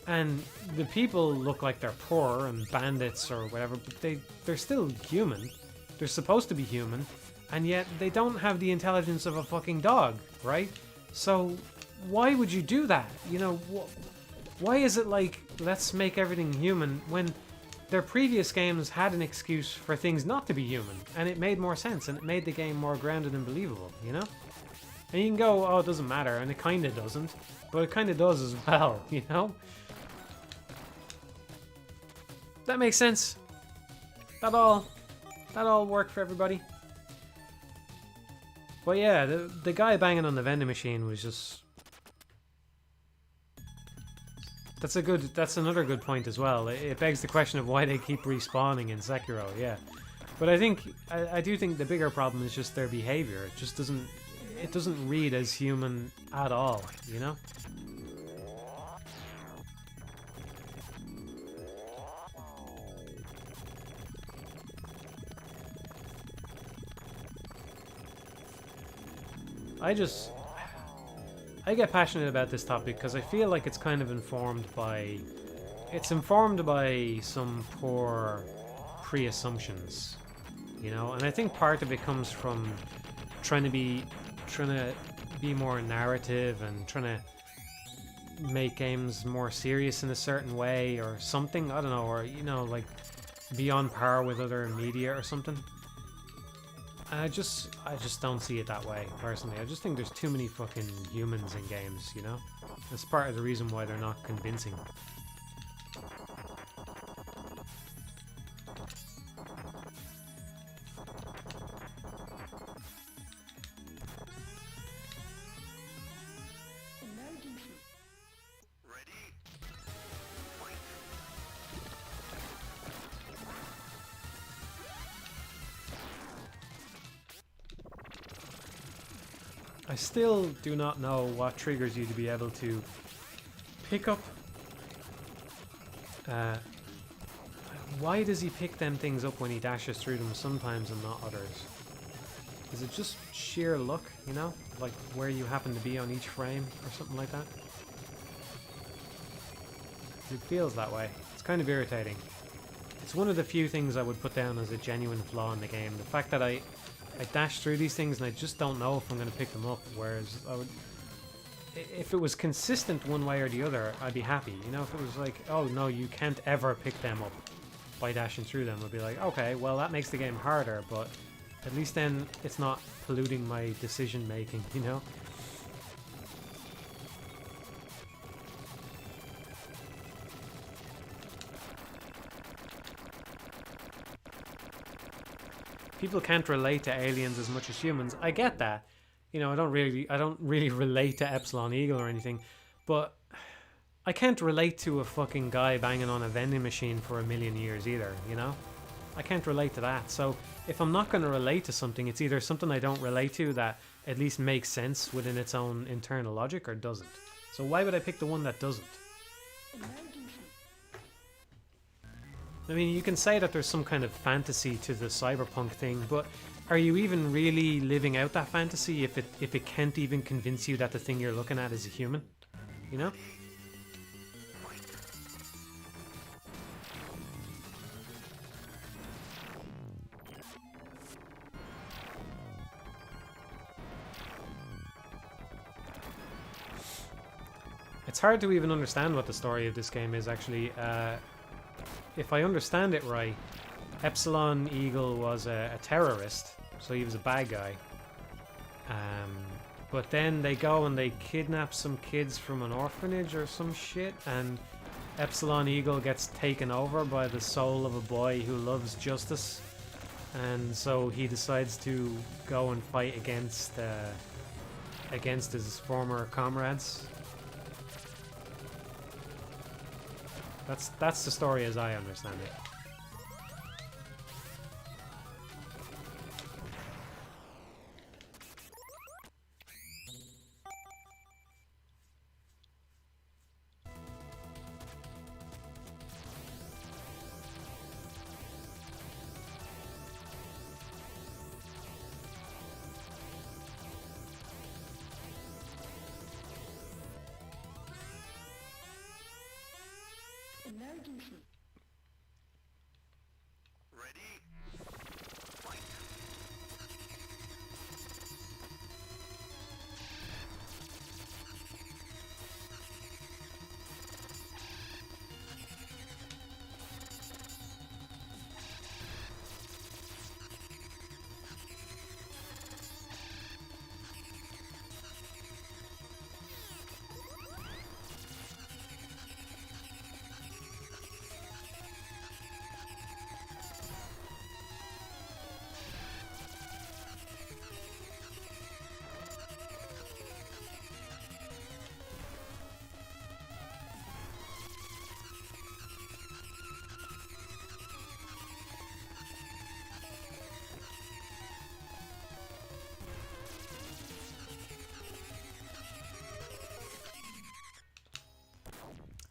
and the people look like they're poor and bandits or whatever, but they're still human. They're supposed to be human, and yet they don't have the intelligence of a fucking dog, right? So why would you do that? You know, why is it like, let's make everything human when their previous games had an excuse for things not to be human, and it made more sense, and it made the game more grounded and believable, you know? And you can go, oh, it doesn't matter, and it kind of doesn't, but it kind of does as well, you know? That makes sense. That all worked for everybody. But yeah, the guy banging on the vending machine was just... That's another good point as well. It begs the question of why they keep respawning in Sekiro, yeah. But I do think the bigger problem is just their behavior. It just doesn't read as human at all, you know? I get passionate about this topic because I feel like it's kind of informed by some poor pre-assumptions, you know, and I think part of it comes from trying to be more narrative and trying to make games more serious in a certain way or something, I don't know, or, you know, like be on par with other media or something. I just don't see it that way, personally. I just think there's too many fucking humans in games, you know? That's part of the reason why they're not convincing. I still do not know what triggers you to be able to pick up. Why does he pick them things up when he dashes through them sometimes and not others? Is it just sheer luck, you know? Like where you happen to be on each frame or something like that? It feels that way. It's kind of irritating. It's one of the few things I would put down as a genuine flaw in the game. The fact that I dash through these things and I just don't know if I'm going to pick them up, whereas if it was consistent one way or the other, I'd be happy. You know, if it was like, oh no, you can't ever pick them up by dashing through them, I'd be like, okay, well that makes the game harder, but at least then it's not polluting my decision making, you know? People can't relate to aliens as much as humans. I get that. You know, I don't really relate to Epsilon Eagle or anything, but I can't relate to a fucking guy banging on a vending machine for 1,000,000 years either, you know? I can't relate to that. So if I'm not going to relate to something, it's either something I don't relate to that at least makes sense within its own internal logic or doesn't. So why would I pick the one that doesn't? I mean, you can say that there's some kind of fantasy to the cyberpunk thing, but are you even really living out that fantasy if it can't even convince you that the thing you're looking at is a human? You know? It's hard to even understand what the story of this game is, actually. if I understand it right, Epsilon Eagle was a terrorist, so he was a bad guy. But then they go and they kidnap some kids from an orphanage or some shit, and Epsilon Eagle gets taken over by the soul of a boy who loves justice, and so he decides to go and fight against his former comrades. That's the story as I understand it.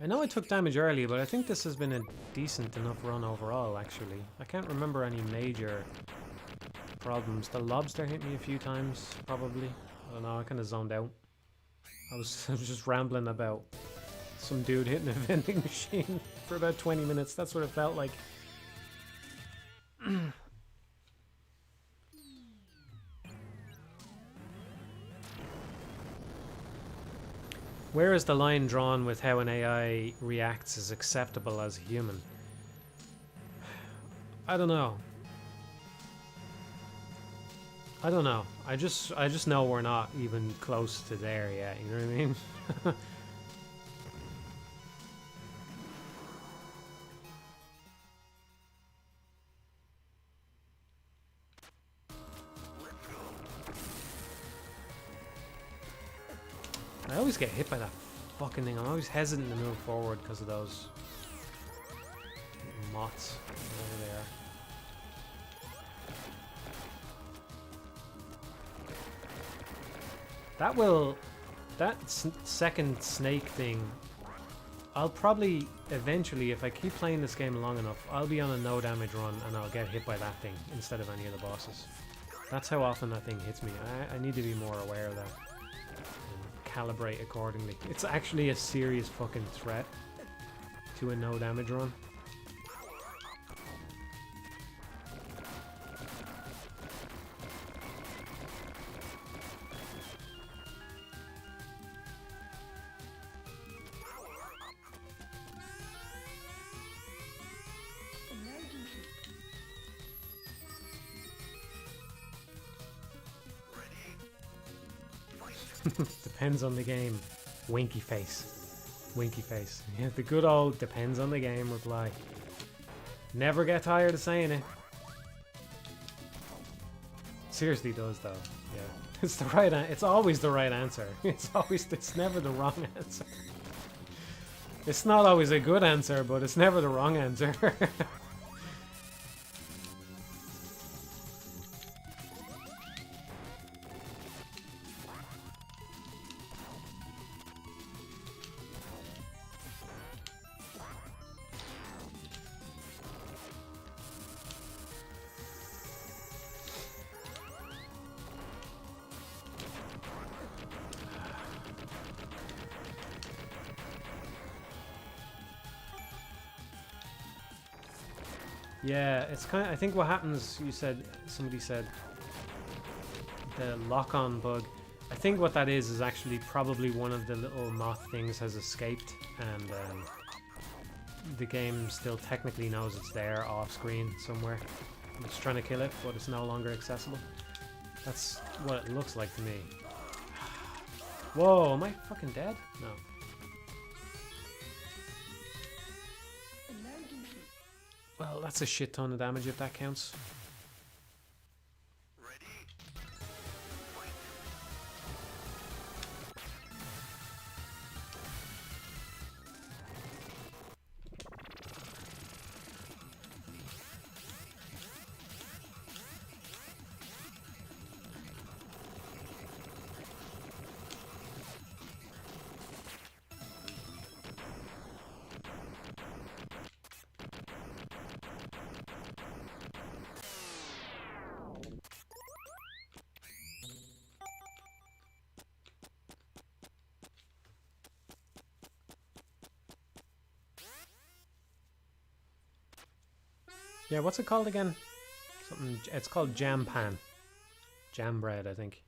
I know I took damage early, but I think this has been a decent enough run overall, actually. I can't remember any major problems. The lobster hit me a few times, probably. I don't know, I kind of zoned out. I was just rambling about some dude hitting a vending machine for about 20 minutes. That's what it felt like. Where is the line drawn with how an AI reacts as acceptable as a human? I don't know. I don't know. I just know we're not even close to there yet, you know what I mean? I always get hit by that fucking thing. I'm always hesitant to move forward because of those moths. There they are. That second snake thing, I'll probably eventually, if I keep playing this game long enough, I'll be on a no damage run and I'll get hit by that thing instead of any of the bosses. That's how often that thing hits me. I need to be more aware of that. Calibrate accordingly. It's actually a serious fucking threat to a no damage run. Depends on the game. Winky face. Winky face. Yeah, the good old depends on the game reply. Never get tired of saying it. Seriously does though. Yeah. It's the right it's always the right answer. It's never the wrong answer. It's not always a good answer, but it's never the wrong answer. Yeah, it's kind of, I think what happens, somebody said the lock-on bug. I think what that is actually probably one of the little moth things has escaped, and the game still technically knows it's there off screen somewhere. It's trying to kill it, but it's no longer accessible. That's what it looks like to me. Whoa, am I fucking dead? No. Well, that's a shit ton of damage if that counts. Yeah, what's it called again? Something. It's called jam pan. Jam bread, I think.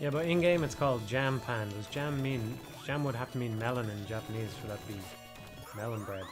Yeah, but in game it's called jam pan. Does jam mean jam would have to mean melon in Japanese for that to be melon bread?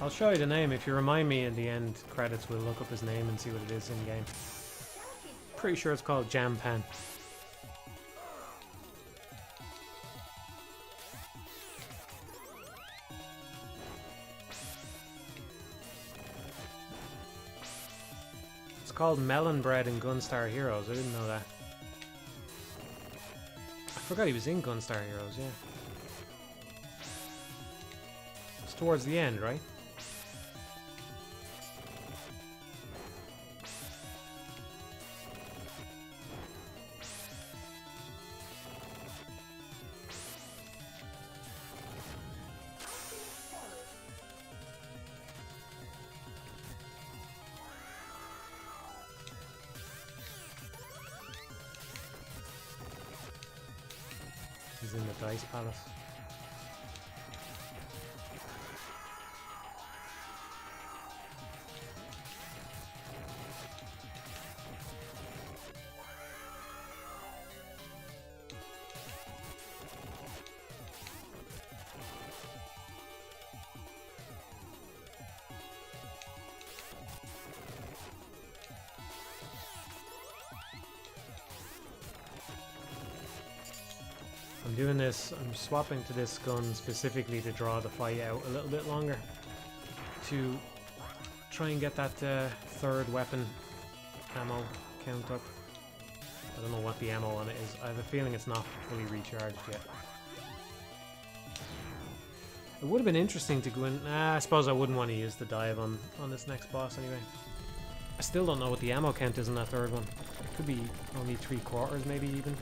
I'll show you the name. If you remind me in the end credits, we'll look up his name and see what it is in game. Pretty sure it's called Jam Pan. It's called Melon Bread in Gunstar Heroes. I didn't know that. I forgot he was in Gunstar Heroes, yeah. It's towards the end, right? He's in the Dice Palace. I'm doing this, I'm swapping to this gun specifically to draw the fight out a little bit longer, to try and get that third weapon ammo count up. I don't know what the ammo on it is. I have a feeling it's not fully recharged yet. It would have been interesting to go in. I suppose I wouldn't want to use the dive on this next boss anyway. I still don't know what the ammo count is in that third one. It could be only 3/4 maybe even.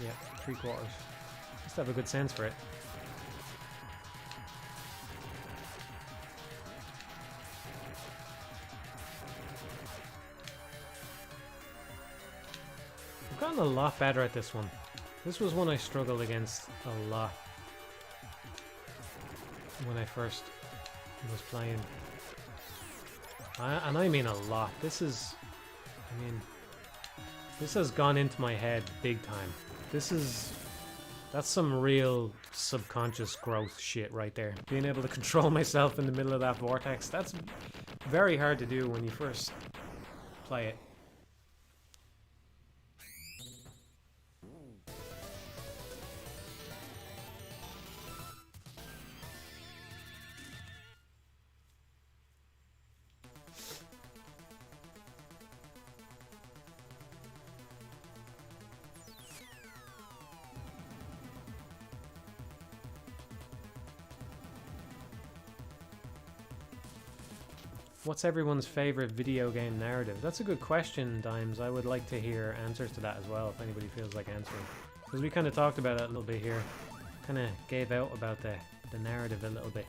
Yeah, 3/4. Just have a good sense for it. I've gotten a lot better at this one. This was one I struggled against a lot when I first was playing. And I mean a lot. This is... I mean... This has gone into my head big time. This is... That's some real subconscious growth shit right there. Being able to control myself in the middle of that vortex, that's very hard to do when you first play it. What's everyone's favorite video game narrative? That's a good question, Dimes. I would like to hear answers to that as well, if anybody feels like answering. Because we kind of talked about it a little bit here. Kind of gave out about the narrative a little bit.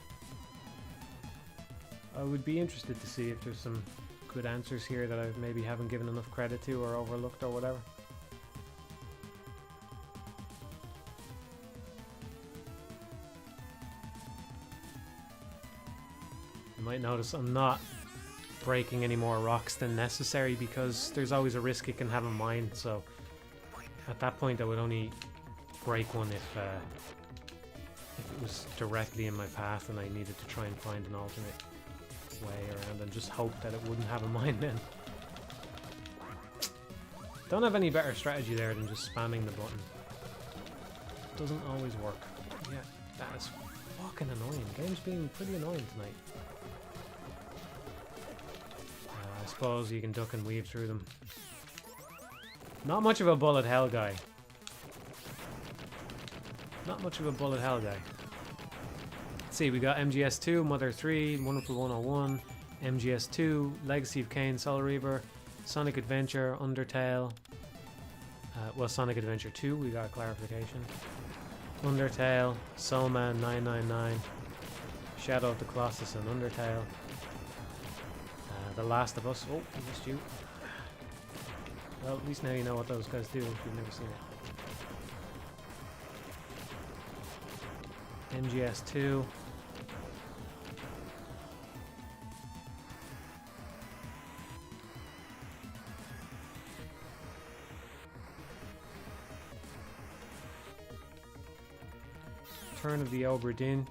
I would be interested to see if there's some good answers here that I maybe haven't given enough credit to or overlooked or whatever. You might notice I'm not breaking any more rocks than necessary because there's always a risk it can have a mine, so at that point I would only break one if it was directly in my path and I needed to try and find an alternate way around and just hope that it wouldn't have a mine then. Don't have any better strategy there than just spamming the button. Doesn't always work. Yeah, that is fucking annoying. Game's being pretty annoying tonight. I suppose you can duck and weave through them. Not much of a bullet hell guy. Not much of a bullet hell guy. Let's see, we got MGS2, Mother 3, Wonderful 101, MGS2, Legacy of Kain, Soul Reaver, Sonic Adventure, Undertale. Well, Sonic Adventure 2, we got clarification. Undertale, Soul Man 999, Shadow of the Colossus and Undertale. The Last of Us. Oh, I missed you. Well, at least now you know what those guys do if you've never seen it. MGS2. Turn of the Obra Dinn.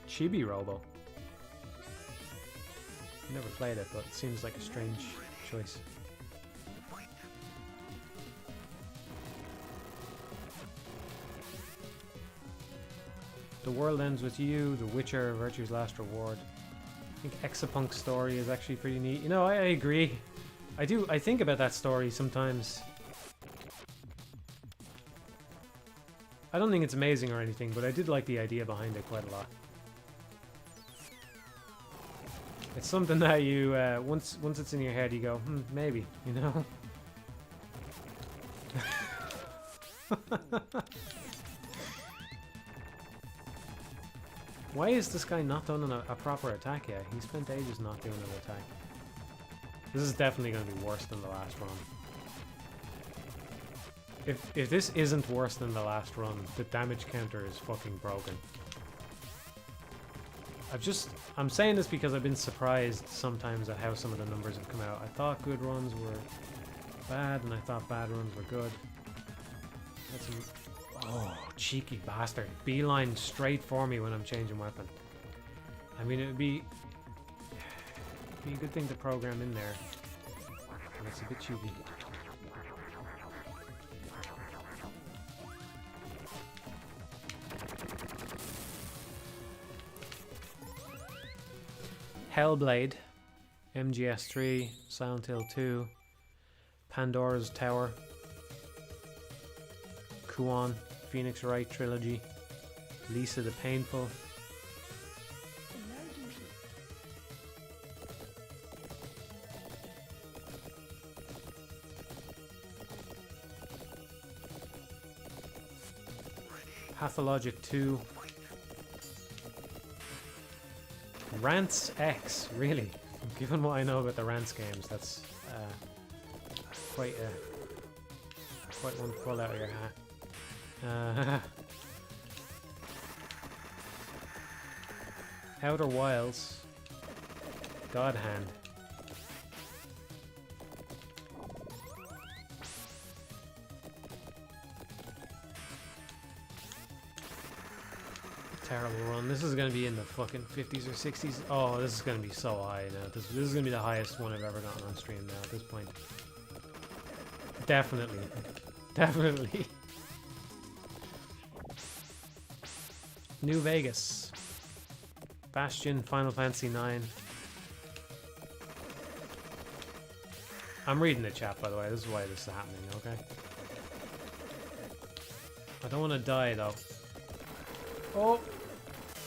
Chibi Robo. Never played it, but it seems like a strange choice. The World Ends With You, The Witcher, Virtue's Last Reward. I think Exapunk's story is actually pretty neat. You know, I agree. I think about that story sometimes. I don't think it's amazing or anything, but I did like the idea behind it quite a lot. It's something that you, once it's in your head, you go, maybe, you know? Why is this guy not done a proper attack yet? He spent ages not doing an attack. This is definitely going to be worse than the last run. If this isn't worse than the last run, the damage counter is fucking broken. I'm saying this because I've been surprised sometimes at how some of the numbers have come out. I thought good runs were bad, and I thought bad runs were good. That's oh, cheeky bastard. Beeline straight for me when I'm changing weapon. I mean, it'd be a good thing to program in there. And it's a bit cheeky. Hellblade, MGS3, Silent Hill 2, Pandora's Tower, Kuon, Phoenix Wright Trilogy, Lisa the Painful, Pathologic 2, Rants X, really? Given what I know about the Rants games, that's quite one to pull out of your hat. Outer Wilds. God Hand. Terrible run. This is gonna be in the fucking 50s or 60s. Oh, this is gonna be so high now. This is gonna be the highest one I've ever gotten on stream now at this point. Definitely. Definitely. New Vegas. Bastion, Final Fantasy 9. I'm reading the chat, by the way. This is why this is happening, okay? I don't want to die, though. Oh!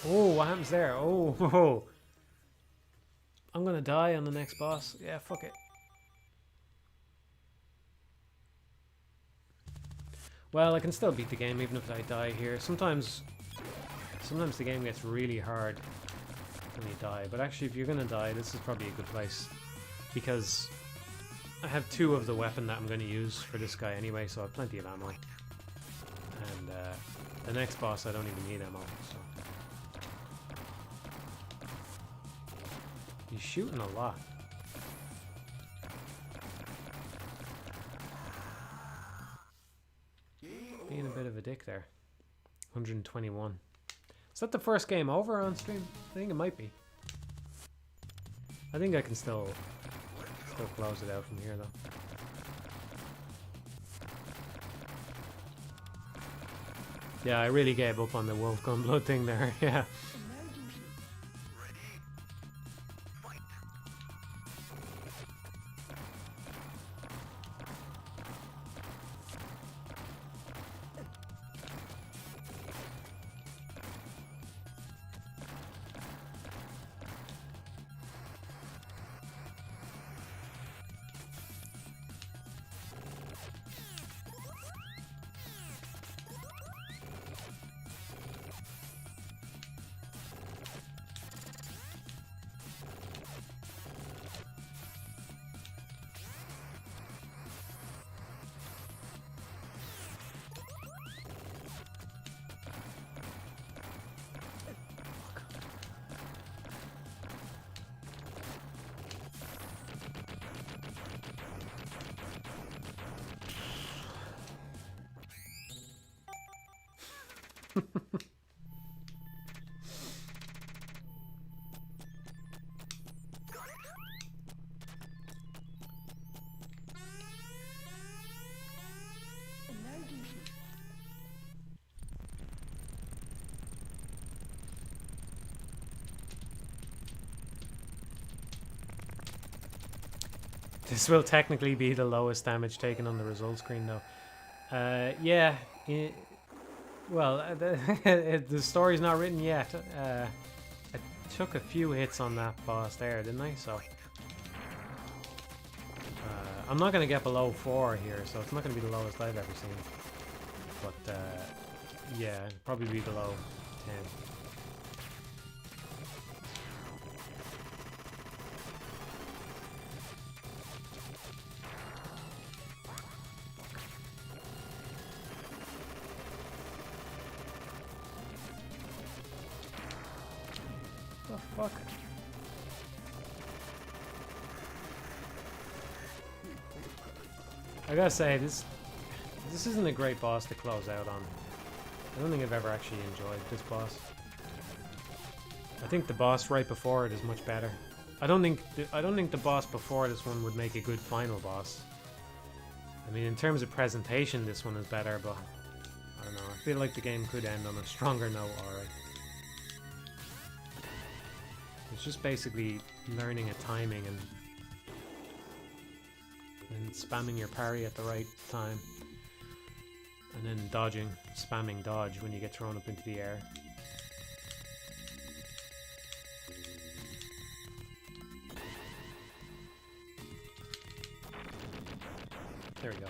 Oh, what happens there? Oh, oh. I'm gonna die on the next boss. Yeah, fuck it. Well, I can still beat the game even if I die here. Sometimes the game gets really hard when you die. But actually, if you're gonna die, this is probably a good place. Because I have 2 of the weapon that I'm gonna use for this guy anyway, so I have plenty of ammo. And the next boss, I don't even need ammo, so. He's shooting a lot. Being a bit of a dick there. 121. Is that the first game over on stream? I think it might be. I think I can still close it out from here though. Yeah, I really gave up on the Wolf Gunblood thing there, yeah. This will technically be the lowest damage taken on the result screen, though. Yeah. Well, the story's not written yet. I took a few hits on that boss there, didn't I? So I'm not going to get below 4 here, so it's not going to be the lowest I've ever seen. But yeah, it'll probably be below 10. Fuck. I gotta say, this isn't a great boss to close out on. I don't think I've ever actually enjoyed this boss. I think the boss right before it is much better. I don't think the boss before this one would make a good final boss. I mean, in terms of presentation, this one is better, but I don't know. I feel like the game could end on a stronger note, alright. It's just basically learning a timing and spamming your parry at the right time. And then dodging, spamming dodge when you get thrown up into the air. There we go.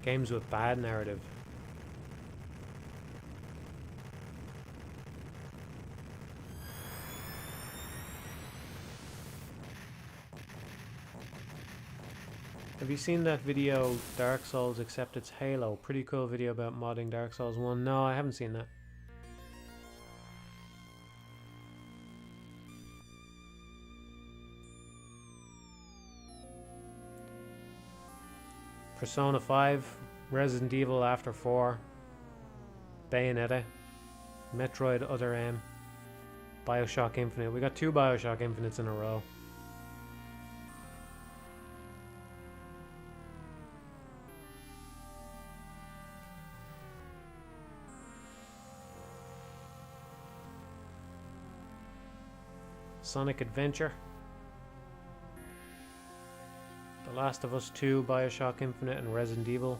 Games with bad narrative. Have you seen that video, Dark Souls except it's Halo? Pretty cool video about modding Dark Souls 1. No, I haven't seen that. Persona 5, Resident Evil After 4, Bayonetta, Metroid Other M, Bioshock Infinite. We got 2 Bioshock Infinites in a row. Sonic Adventure, The Last of Us 2, Bioshock Infinite, and Resident Evil.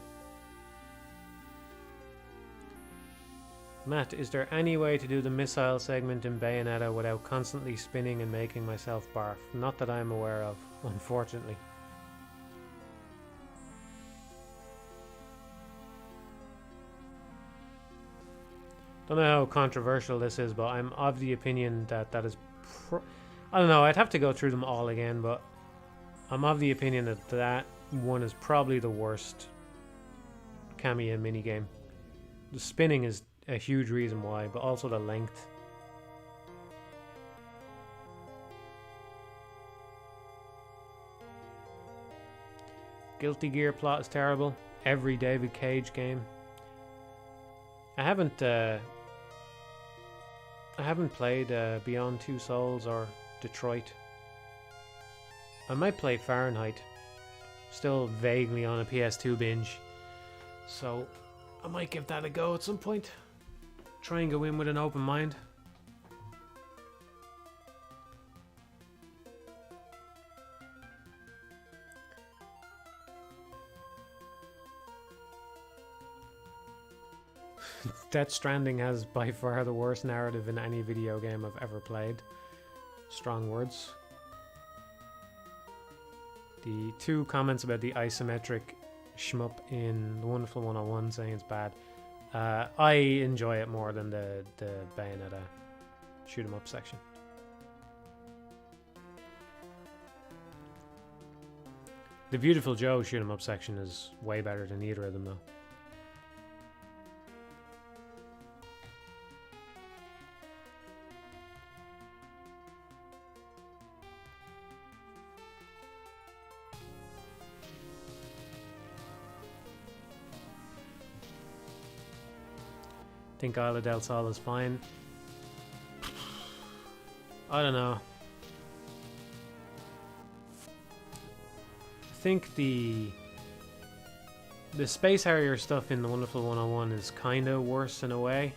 Matt, is there any way to do the missile segment in Bayonetta without constantly spinning and making myself barf? Not that I'm aware of, unfortunately. Don't know how controversial this is, but I'm of the opinion that that is... I don't know, I'd have to go through them all again, but I'm of the opinion that that one is probably the worst Kamiya minigame. The spinning is a huge reason why, but also the length. Guilty Gear plot is terrible. Every David Cage game. I haven't played Beyond Two Souls or Detroit. I might play Fahrenheit. Still vaguely on a PS2 binge, so I might give that a go at some point. Try and go in with an open mind. Death Stranding has by far the worst narrative in any video game I've ever played. Strong words. The 2 comments about the isometric shmup in The Wonderful 101 saying it's bad. I enjoy it more than the Bayonetta shoot 'em up section. The Beautiful Joe shoot 'em up section is way better than either of them though. Think Isla del Sol is fine. I don't know. I think the Space Harrier stuff in The Wonderful 101 is kind of worse in a way,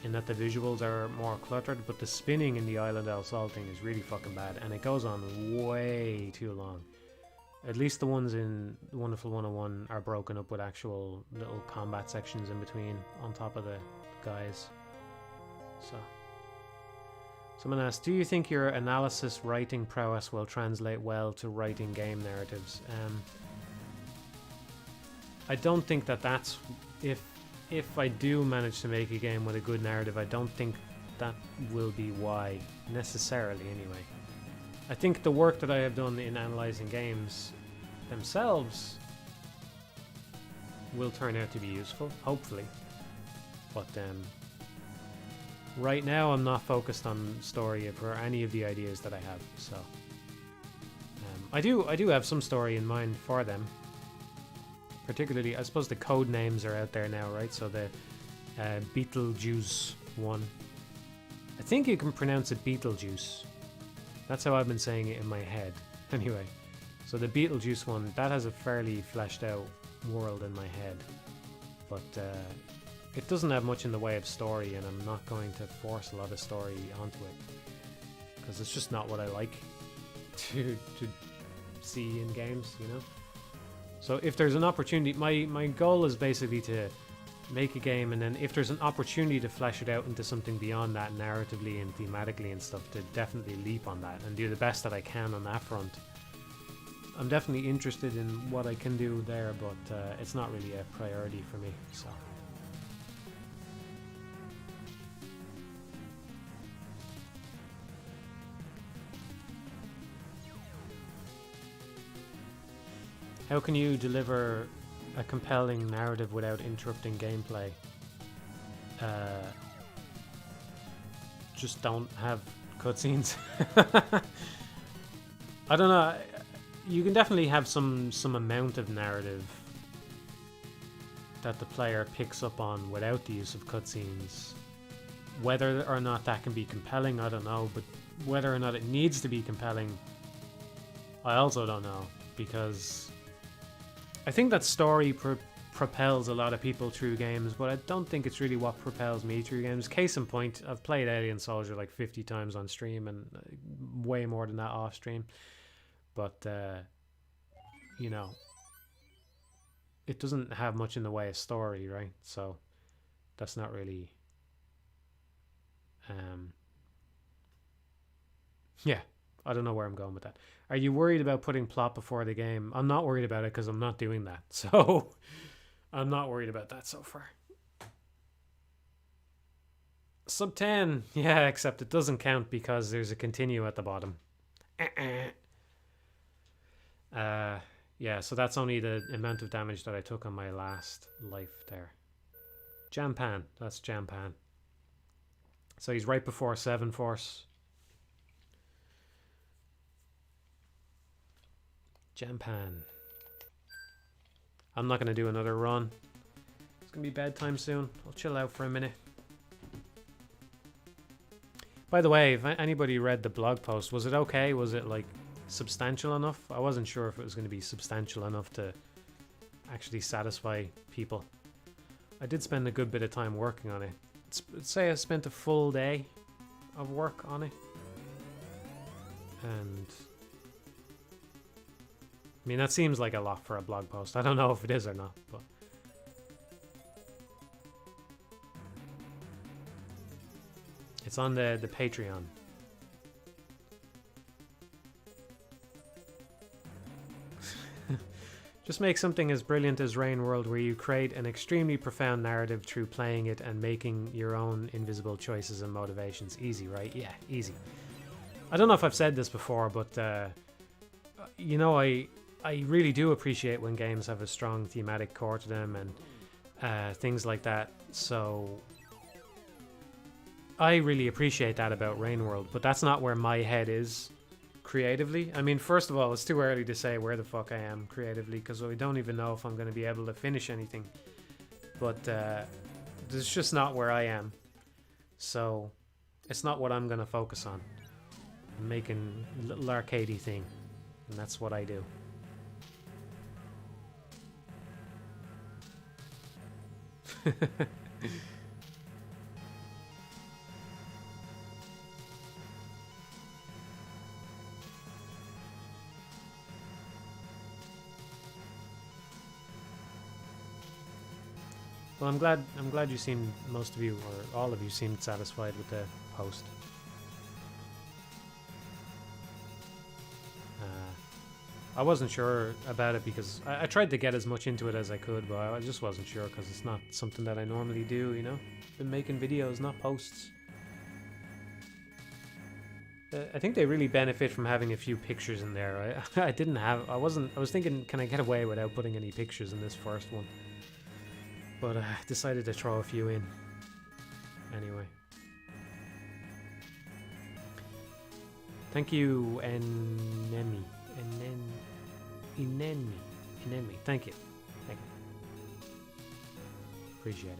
in that the visuals are more cluttered, but the spinning in the Isla del Sol thing is really fucking bad, and it goes on way too long. At least the ones in Wonderful 101 are broken up with actual little combat sections in between on top of the guys. So, someone asked, do you think your analysis writing prowess will translate well to writing game narratives? I don't think that's... If I do manage to make a game with a good narrative, I don't think that will be why, necessarily anyway. I think the work that I have done in analysing games themselves will turn out to be useful, hopefully. But right now I'm not focused on story for any of the ideas that I have, so I do have some story in mind for them. Particularly, I suppose the code names are out there now, right? So the Beetlejuice one. I think you can pronounce it Beetlejuice. That's how I've been saying it in my head. Anyway, so the Beetlejuice one, that has a fairly fleshed out world in my head. But it doesn't have much in the way of story, and I'm not going to force a lot of story onto it. Because it's just not what I like to see in games, you know? So if there's an opportunity, my goal is basically to make a game, and then if there's an opportunity to flesh it out into something beyond that narratively and thematically and stuff, to definitely leap on that and do the best that I can on that front. I'm definitely interested in what I can do there, but it's not really a priority for me. So. How can you deliver a compelling narrative without interrupting gameplay? Just don't have cutscenes. I don't know. You can definitely have some amount of narrative that the player picks up on without the use of cutscenes. Whether or not that can be compelling, I don't know. But whether or not it needs to be compelling, I also don't know. Because I think that story propels a lot of people through games, but I don't think it's really what propels me through games. Case in point, I've played Alien Soldier like 50 times on stream and way more than that off stream. But, you know, it doesn't have much in the way of story, right? So that's not really... yeah, I don't know where I'm going with that. Are you worried about putting plot before the game? I'm not worried about it because I'm not doing that. So I'm not worried about that so far. Sub 10. Yeah, except it doesn't count because there's a continue at the bottom. Yeah, so that's only the amount of damage that I took on my last life there. Jampan. That's Jampan. So he's right before 7 Force. Jampan. I'm not going to do another run. It's going to be bedtime soon. I'll chill out for a minute. By the way, if anybody read the blog post, was it okay? Was it like substantial enough? I wasn't sure if it was going to be substantial enough to actually satisfy people. I did spend a good bit of time working on it. Say I spent a full day of work on it. And I mean, that seems like a lot for a blog post. I don't know if it is or not, but it's on the Patreon. Just make something as brilliant as Rain World where you create an extremely profound narrative through playing it and making your own invisible choices and motivations. Easy, right? Yeah, easy. I don't know if I've said this before, but you know, I really do appreciate when games have a strong thematic core to them and things like that. So I really appreciate that about Rain World, but that's not where my head is creatively. I mean, first of all, it's too early to say where the fuck I am creatively because I don't even know if I'm going to be able to finish anything. But it's just not where I am. So it's not what I'm going to focus on. I'm making a little arcadey thing, and that's what I do. Well, I'm glad you seemed, most of you or all of you seemed satisfied with the post. I wasn't sure about it because I tried to get as much into it as I could, but I just wasn't sure because it's not something that I normally do, you know? Been making videos, not posts. I think they really benefit from having a few pictures in there. I was thinking, can I get away without putting any pictures in this first one? But I decided to throw a few in. Anyway. Thank you, Enemy. Enemy. Thank you. Appreciate it.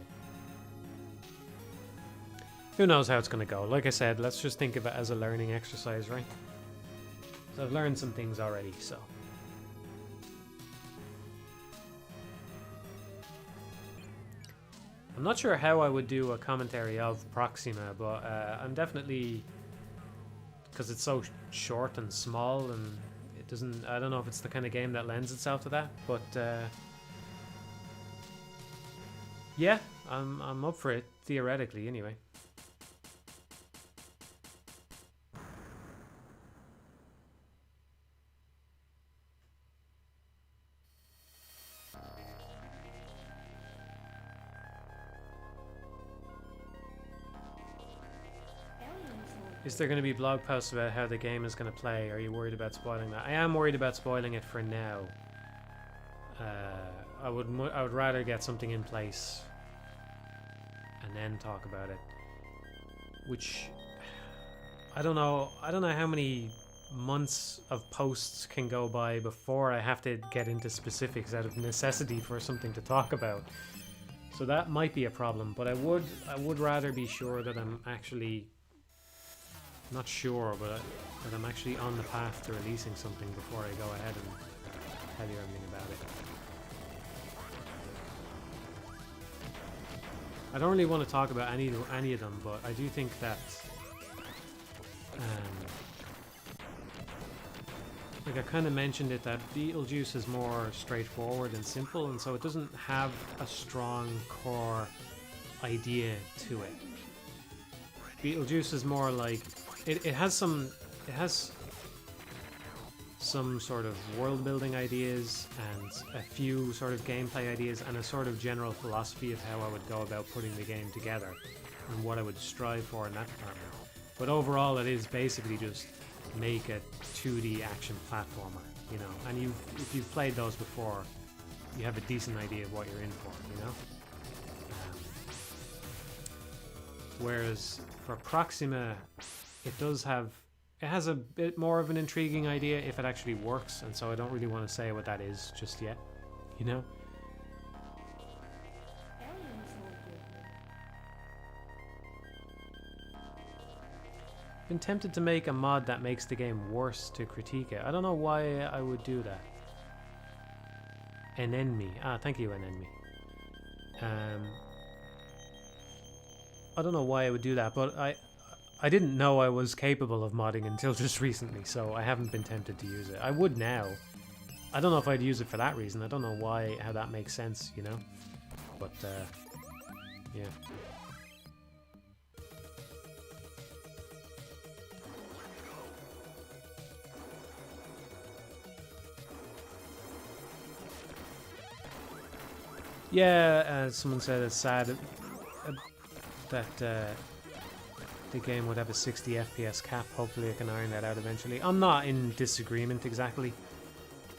Who knows how it's going to go? Like I said, let's just think of it as a learning exercise, right? So I've learned some things already, so. I'm not sure how I would do a commentary of Proxima, but I'm definitely, because it's so short and small and it doesn't, I don't know if it's the kind of game that lends itself to that, but yeah, I'm up for it, theoretically anyway. Is there going to be blog posts about how the game is going to play? Are you worried about spoiling that? I am worried about spoiling it for now. I would rather get something in place and then talk about it. Which I don't know how many months of posts can go by before I have to get into specifics out of necessity for something to talk about. So that might be a problem, but I would rather be sure that I'm actually not sure, but that I'm actually on the path to releasing something before I go ahead and tell you everything about it. I don't really want to talk about any of them, but I do think that like I kind of mentioned it, that Beetlejuice is more straightforward and simple, and so it doesn't have a strong core idea to it. Beetlejuice is more like it has some sort of world building ideas and a few sort of gameplay ideas and a sort of general philosophy of how I would go about putting the game together and what I would strive for in that department. But overall, it is basically just make a 2D action platformer, you know. And if you've played those before, you have a decent idea of what you're in for, you know. Whereas for Proxima, it has a bit more of an intriguing idea if it actually works, and so I don't really want to say what that is just yet, you know. Been tempted to make a mod that makes the game worse to critique it. I don't know why I would do that. Enenmi. Thank you, Enenmi. I don't know why I would do that, but I didn't know I was capable of modding until just recently, so I haven't been tempted to use it. I would now. I don't know if I'd use it for that reason. I don't know how that makes sense, you know? But, yeah. Yeah, as someone said, it's sad that the game would have a 60 FPS cap. Hopefully I can iron that out eventually. I'm not in disagreement exactly.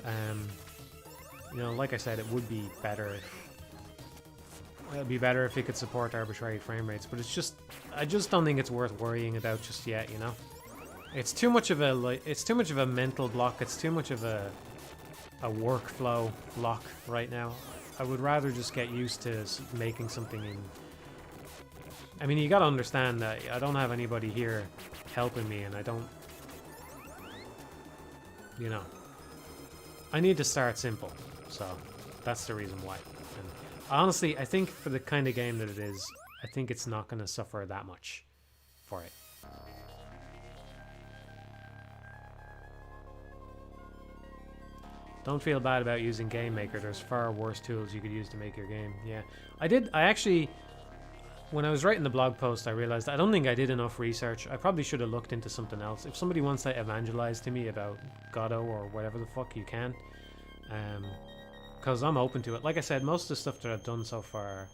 You know, like I said, it would be better. It'd be better if it could support arbitrary frame rates, but I just don't think it's worth worrying about just yet, you know? It's too much of a mental block. It's too much of a workflow block right now. I would rather just get used to making something in... I mean, you gotta understand that I don't have anybody here helping me, and I don't... You know. I need to start simple, so that's the reason why. And honestly, I think for the kind of game that it is, I think it's not gonna suffer that much for it. Don't feel bad about using Game Maker. There's far worse tools you could use to make your game. Yeah, I actually, when I was writing the blog post, I realized I don't think I did enough research. I probably should have looked into something else. If somebody wants to evangelize to me about Godot or whatever the fuck, you can. Because I'm open to it. Like I said, most of the stuff that I've done so far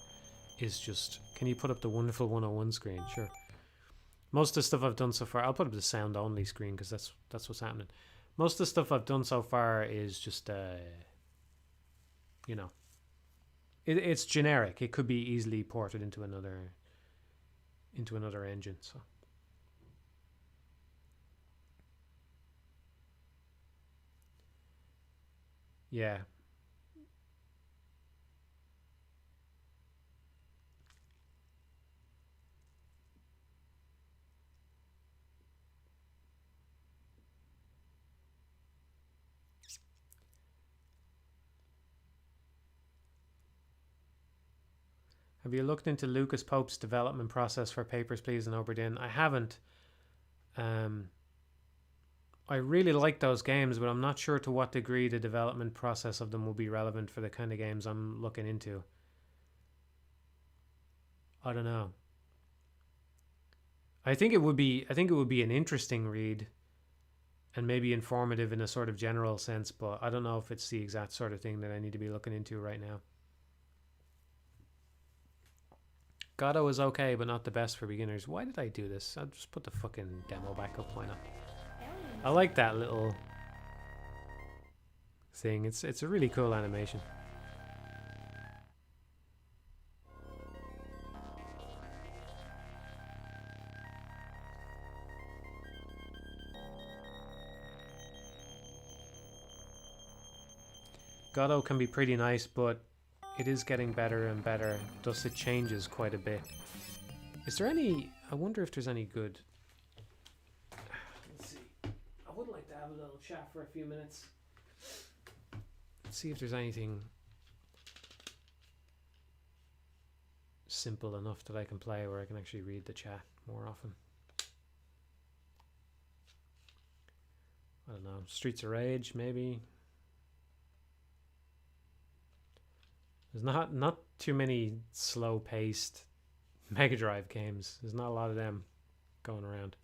is just... Can you put up the Wonderful 101 screen? Sure. Most of the stuff I've done so far... I'll put up the sound only screen because that's what's happening. Most of the stuff I've done so far is just, you know, it's generic. It could be easily ported into another engine. So, yeah. Have you looked into Lucas Pope's development process for Papers, Please and Obra Dinn? I haven't. I really like those games, but I'm not sure to what degree the development process of them will be relevant for the kind of games I'm looking into. I don't know. I think it would be an interesting read and maybe informative in a sort of general sense, but I don't know if it's the exact sort of thing that I need to be looking into right now. Godot is okay, but not the best for beginners. Why did I do this? I'll just put the fucking demo back up. Why not? I like that little thing. It's a really cool animation. Godot can be pretty nice, but it is getting better and better. Thus it changes quite a bit. Is there any... I wonder if there's any good... Let's see. I would like to have a little chat for a few minutes. Let's see if there's anything simple enough that I can play where I can actually read the chat more often. I don't know. Streets of Rage, maybe. There's not too many slow-paced Mega Drive games. There's not a lot of them going around.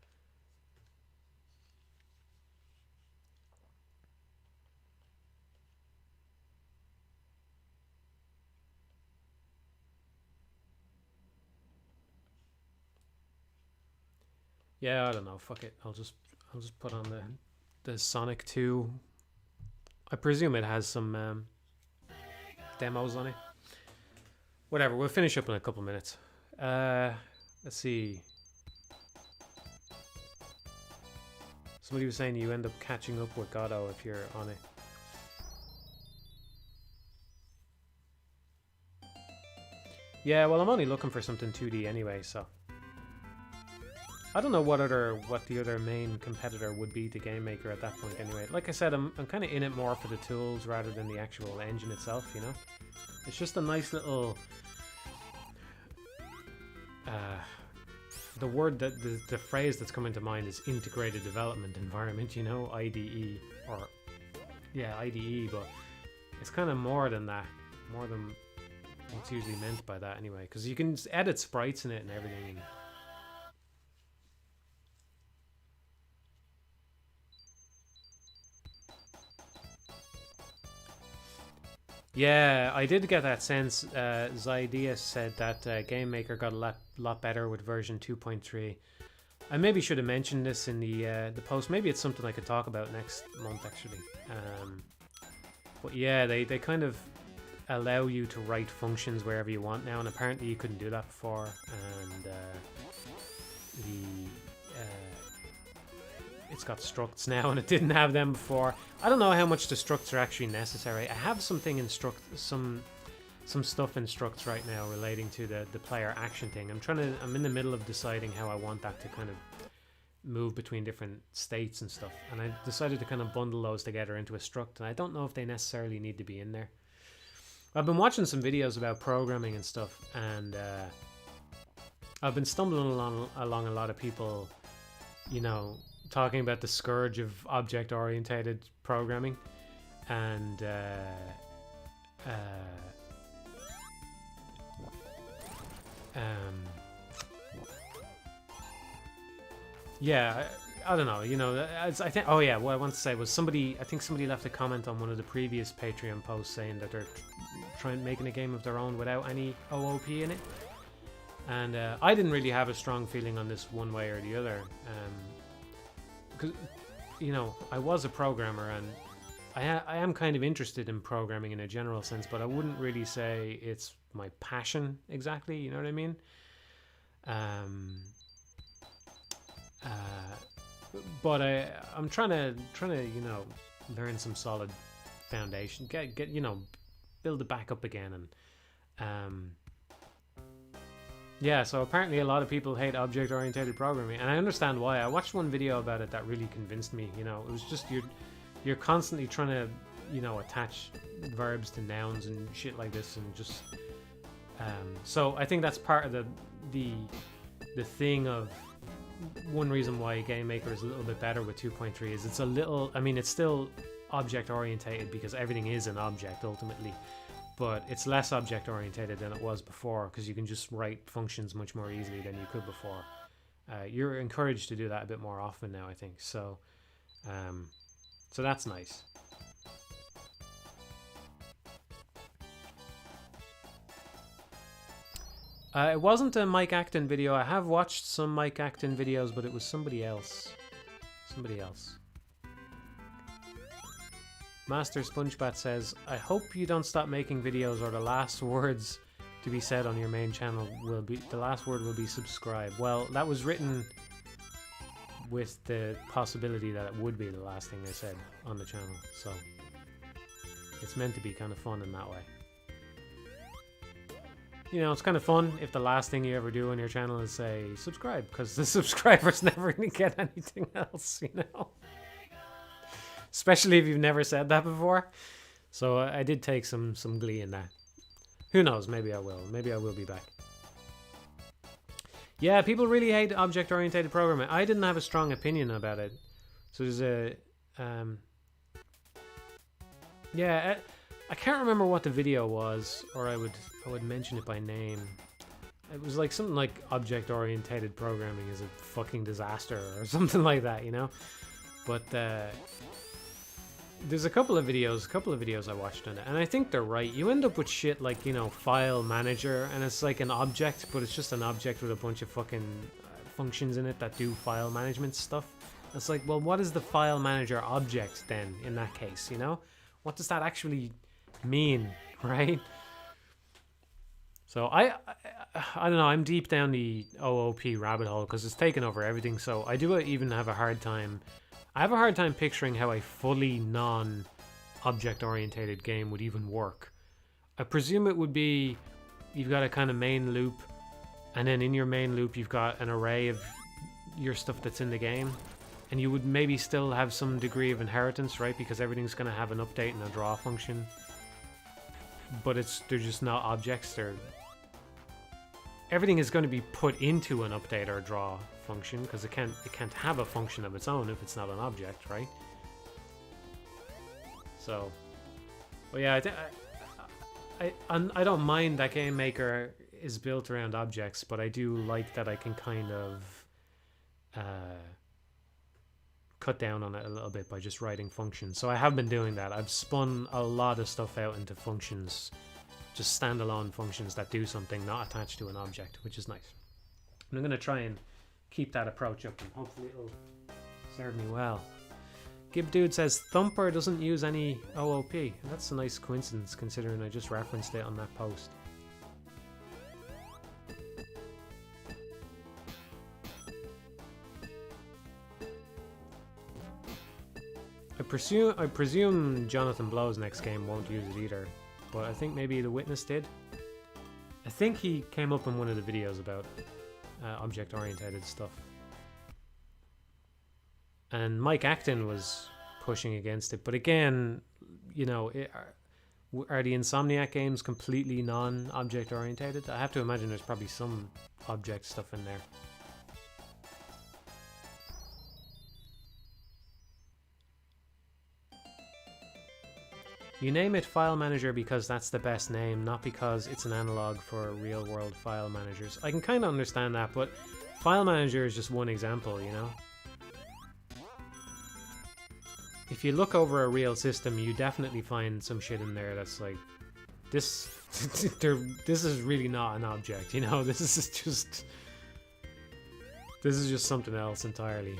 Yeah, I don't know. Fuck it. I'll just put on the Sonic 2. I presume it has some demos on it. Whatever, we'll finish up in a couple minutes. Let's see. Somebody was saying you end up catching up with Godot if you're on it. Yeah, well, I'm only looking for something 2D anyway, so I don't know what the other main competitor would be to Game Maker at that point anyway. Like I said, I'm kind of in it more for the tools rather than the actual engine itself, you know? It's just a nice little... the word that... the phrase that's coming to mind is integrated development environment, you know? IDE, or... yeah, IDE, but it's kind of more than that. More than what's usually meant by that anyway. Because you can edit sprites in it and everything. And yeah, I did get that sense. Zydias said that Game Maker got a lot better with version 2.3. I maybe should have mentioned this in the post. Maybe it's something I could talk about next month, actually. But yeah, they kind of allow you to write functions wherever you want now, and apparently you couldn't do that before. And it's got structs now, and it didn't have them before. I don't know how much the structs are actually necessary. I have something in some stuff in structs right now relating to the player action thing. I'm in the middle of deciding how I want that to kind of move between different states and stuff, and I decided to kind of bundle those together into a struct, and I don't know if they necessarily need to be in there. I've been watching some videos about programming and stuff, and I've been stumbling along a lot of people, you know, talking about the scourge of object-oriented programming, and yeah, I don't know, you know, I think, oh yeah, what I want to say was I think somebody left a comment on one of the previous Patreon posts saying that they're making a game of their own without any OOP in it, and I didn't really have a strong feeling on this one way or the other, because, you know, I was a programmer, and I am kind of interested in programming in a general sense, but I wouldn't really say it's my passion exactly, you know what I mean? But I'm trying to you know, learn some solid foundation, get you know, build it back up again, and yeah, so apparently a lot of people hate object-oriented programming, and I understand why. I watched one video about it that really convinced me, you know. It was just you're constantly trying to, you know, attach verbs to nouns and shit like this, and just so I think that's part of the thing of one reason why Game Maker is a little bit better with 2.3 is it's a little, I mean, it's still object-oriented because everything is an object ultimately, but it's less object-oriented than it was before because you can just write functions much more easily than you could before. You're encouraged to do that a bit more often now, I think. So, so that's nice. It wasn't a Mike Acton video. I have watched some Mike Acton videos, but it was somebody else. Somebody else. Master SpongeBat says, I hope you don't stop making videos or the last words to be said on your main channel will be, the last word will be subscribe. Well, that was written with the possibility that it would be the last thing I said on the channel, so it's meant to be kind of fun in that way. You know, it's kind of fun if the last thing you ever do on your channel is say subscribe, because the subscribers never really get anything else, you know? Especially if you've never said that before. So I did take some glee in that. Who knows, maybe I will. Maybe I will be back. Yeah, people really hate object-oriented programming. I didn't have a strong opinion about it. So there's a... yeah, I can't remember what the video was, or I would mention it by name. It was like something like object-oriented programming is a fucking disaster or something like that, you know? But there's a couple of videos I watched on it, and I think they're right. You end up with shit like, you know, file manager, and it's like an object, but it's just an object with a bunch of fucking functions in it that do file management stuff. It's like, well, what is the file manager object then in that case, you know? What does that actually mean, right? So I don't know, I'm deep down the OOP rabbit hole because it's taken over everything, so I do even have a hard time. I have a hard time picturing how a fully non-object oriented game would even work. I presume it would be, you've got a kind of main loop, and then in your main loop you've got an array of your stuff that's in the game, and you would maybe still have some degree of inheritance, right? Because everything's going to have an update and a draw function. But they're just not objects. Everything is going to be put into an update or draw function, because it can't have a function of its own if it's not an object, right? So, well, yeah, I don't mind that Game Maker is built around objects, but I do like that I can kind of cut down on it a little bit by just writing functions. So I have been doing that. I've spun a lot of stuff out into functions, just standalone functions that do something not attached to an object, which is nice. And I'm going to try and keep that approach up, and hopefully it'll serve me well. Gib Dude says Thumper doesn't use any OOP. That's a nice coincidence considering I just referenced it on that post. I presume Jonathan Blow's next game won't use it either, but I think maybe The Witness did. I think he came up in one of the videos about object-oriented stuff. And Mike Acton was pushing against it, but again, you know, are the Insomniac games completely non-object-oriented? I have to imagine there's probably some object stuff in there. You name it File Manager because that's the best name, not because it's an analog for real-world file managers. I can kind of understand that, but File Manager is just one example, you know? If you look over a real system, you definitely find some shit in there that's like, this is really not an object, you know? This is just something else entirely.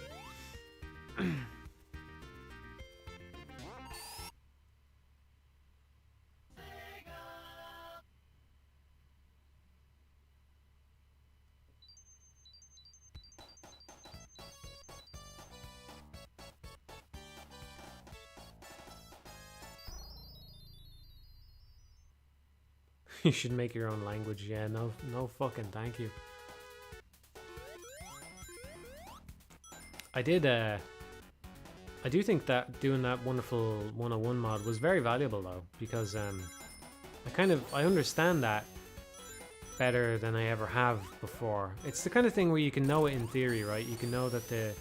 You should make your own language. Yeah, no fucking thank you. I do think that doing that wonderful 101 mod was very valuable though, because I understand that better than I ever have before. It's the kind of thing where you can know it in theory, right? You can know that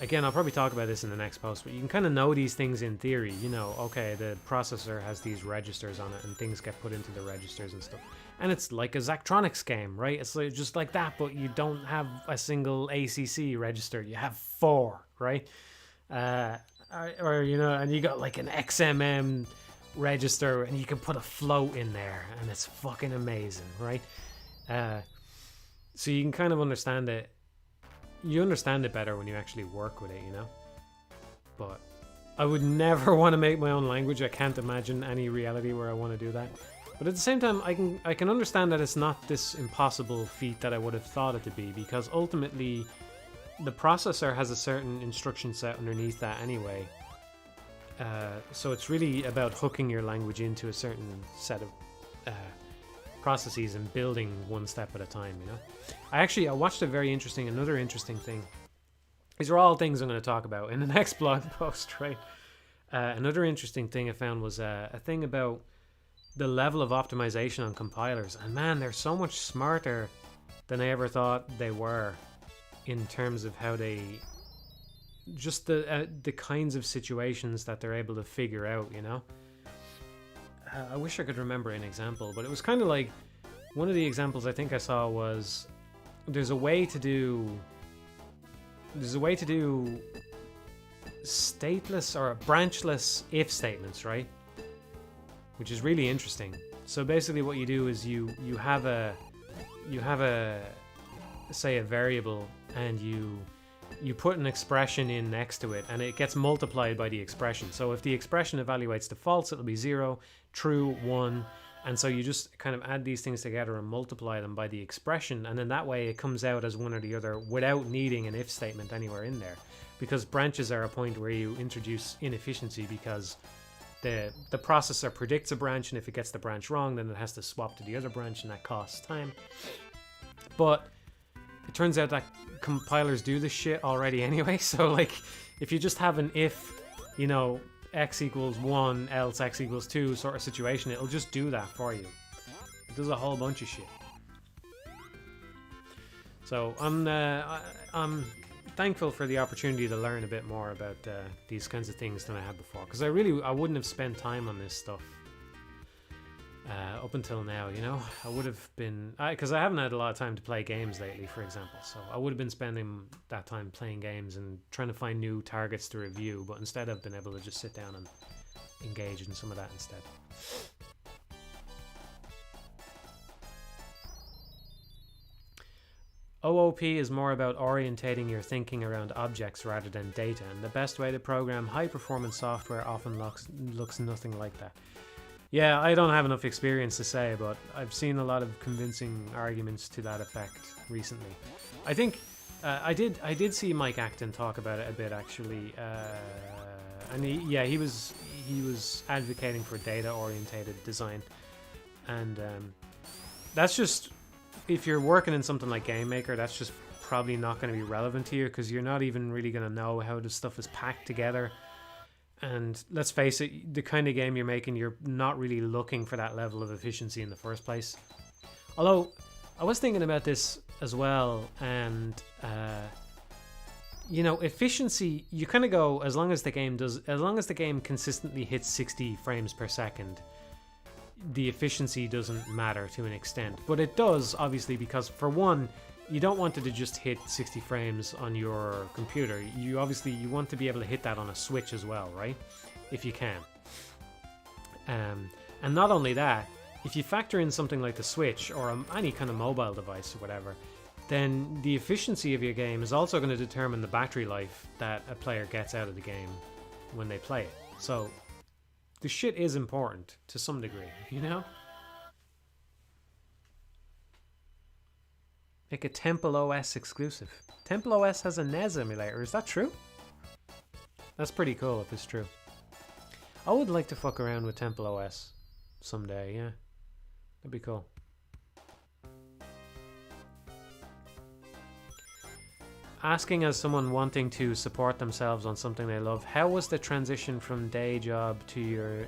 again, I'll probably talk about this in the next post, but you can kind of know these things in theory. You know, okay, the processor has these registers on it and things get put into the registers and stuff. And it's like a Zachtronics game, right? It's like, just like that, but you don't have a single ACC register. You have 4, right? Or, you know, and you got like an XMM register and you can put a float in there and it's fucking amazing, right? Uh, so you can kind of understand it. You understand it better when you actually work with it, you know? But I would never want to make my own language. I can't imagine any reality where I want to do that. But at the same time, I can understand that it's not this impossible feat that I would have thought it to be, because ultimately the processor has a certain instruction set underneath that anyway. So it's really about hooking your language into a certain set of processes and building one step at a time, you know? I watched another interesting thing. These are all things I'm going to talk about in the next blog post, right? Another interesting thing I found was a thing about the level of optimization on compilers. And man, they're so much smarter than I ever thought they were in terms of how they... just the kinds of situations that they're able to figure out, you know? I wish I could remember an example, but it was kind of like... one of the examples I think I saw was... there's a way to do stateless or branchless if statements, right? Which is really interesting. So basically what you do is you have a say a variable, and you put an expression in next to it, and it gets multiplied by the expression. So if the expression evaluates to false, it'll be 0, true, 1, and so you just kind of add these things together and multiply them by the expression, and then that way it comes out as one or the other without needing an if statement anywhere in there. Because branches are a point where you introduce inefficiency, because the processor predicts a branch, and if it gets the branch wrong, then it has to swap to the other branch, and that costs time. But it turns out that compilers do this shit already anyway. So like, if you just have an if, you know, x equals 1 else x equals 2 sort of situation, it'll just do that for you. It does a whole bunch of shit. So I'm thankful for the opportunity to learn a bit more about these kinds of things than I had before, because I wouldn't have spent time on this stuff up until now, you know. I would have been, because I haven't had a lot of time to play games lately, for example, so I would have been spending that time playing games and trying to find new targets to review, but instead I've been able to just sit down and engage in some of that instead. OOP is more about orientating your thinking around objects rather than data, and the best way to program high-performance software often looks nothing like that. Yeah, I don't have enough experience to say, but I've seen a lot of convincing arguments to that effect recently. I think I did see Mike Acton talk about it a bit, actually, and he was advocating for data-orientated design, and that's just, if you're working in something like Game Maker, that's just probably not going to be relevant to you, because you're not even really going to know how this stuff is packed together. And let's face it, the kind of game you're making, you're not really looking for that level of efficiency in the first place. Although, I was thinking about this as well, and you know, efficiency, you kind of go, as long as the game consistently hits 60 frames per second, the efficiency doesn't matter to an extent. But it does, obviously, because for one, you don't want it to just hit 60 frames on your computer. You want to be able to hit that on a Switch as well, right? If you can. And not only that, if you factor in something like the Switch or any kind of mobile device or whatever, then the efficiency of your game is also going to determine the battery life that a player gets out of the game when they play it. So the shit is important to some degree, you know? Make a Temple OS exclusive. Temple OS has a NES emulator, is that true? That's pretty cool if it's true. I would like to fuck around with Temple OS someday, yeah. That'd be cool. Asking as someone wanting to support themselves on something they love, how was the transition from day job to your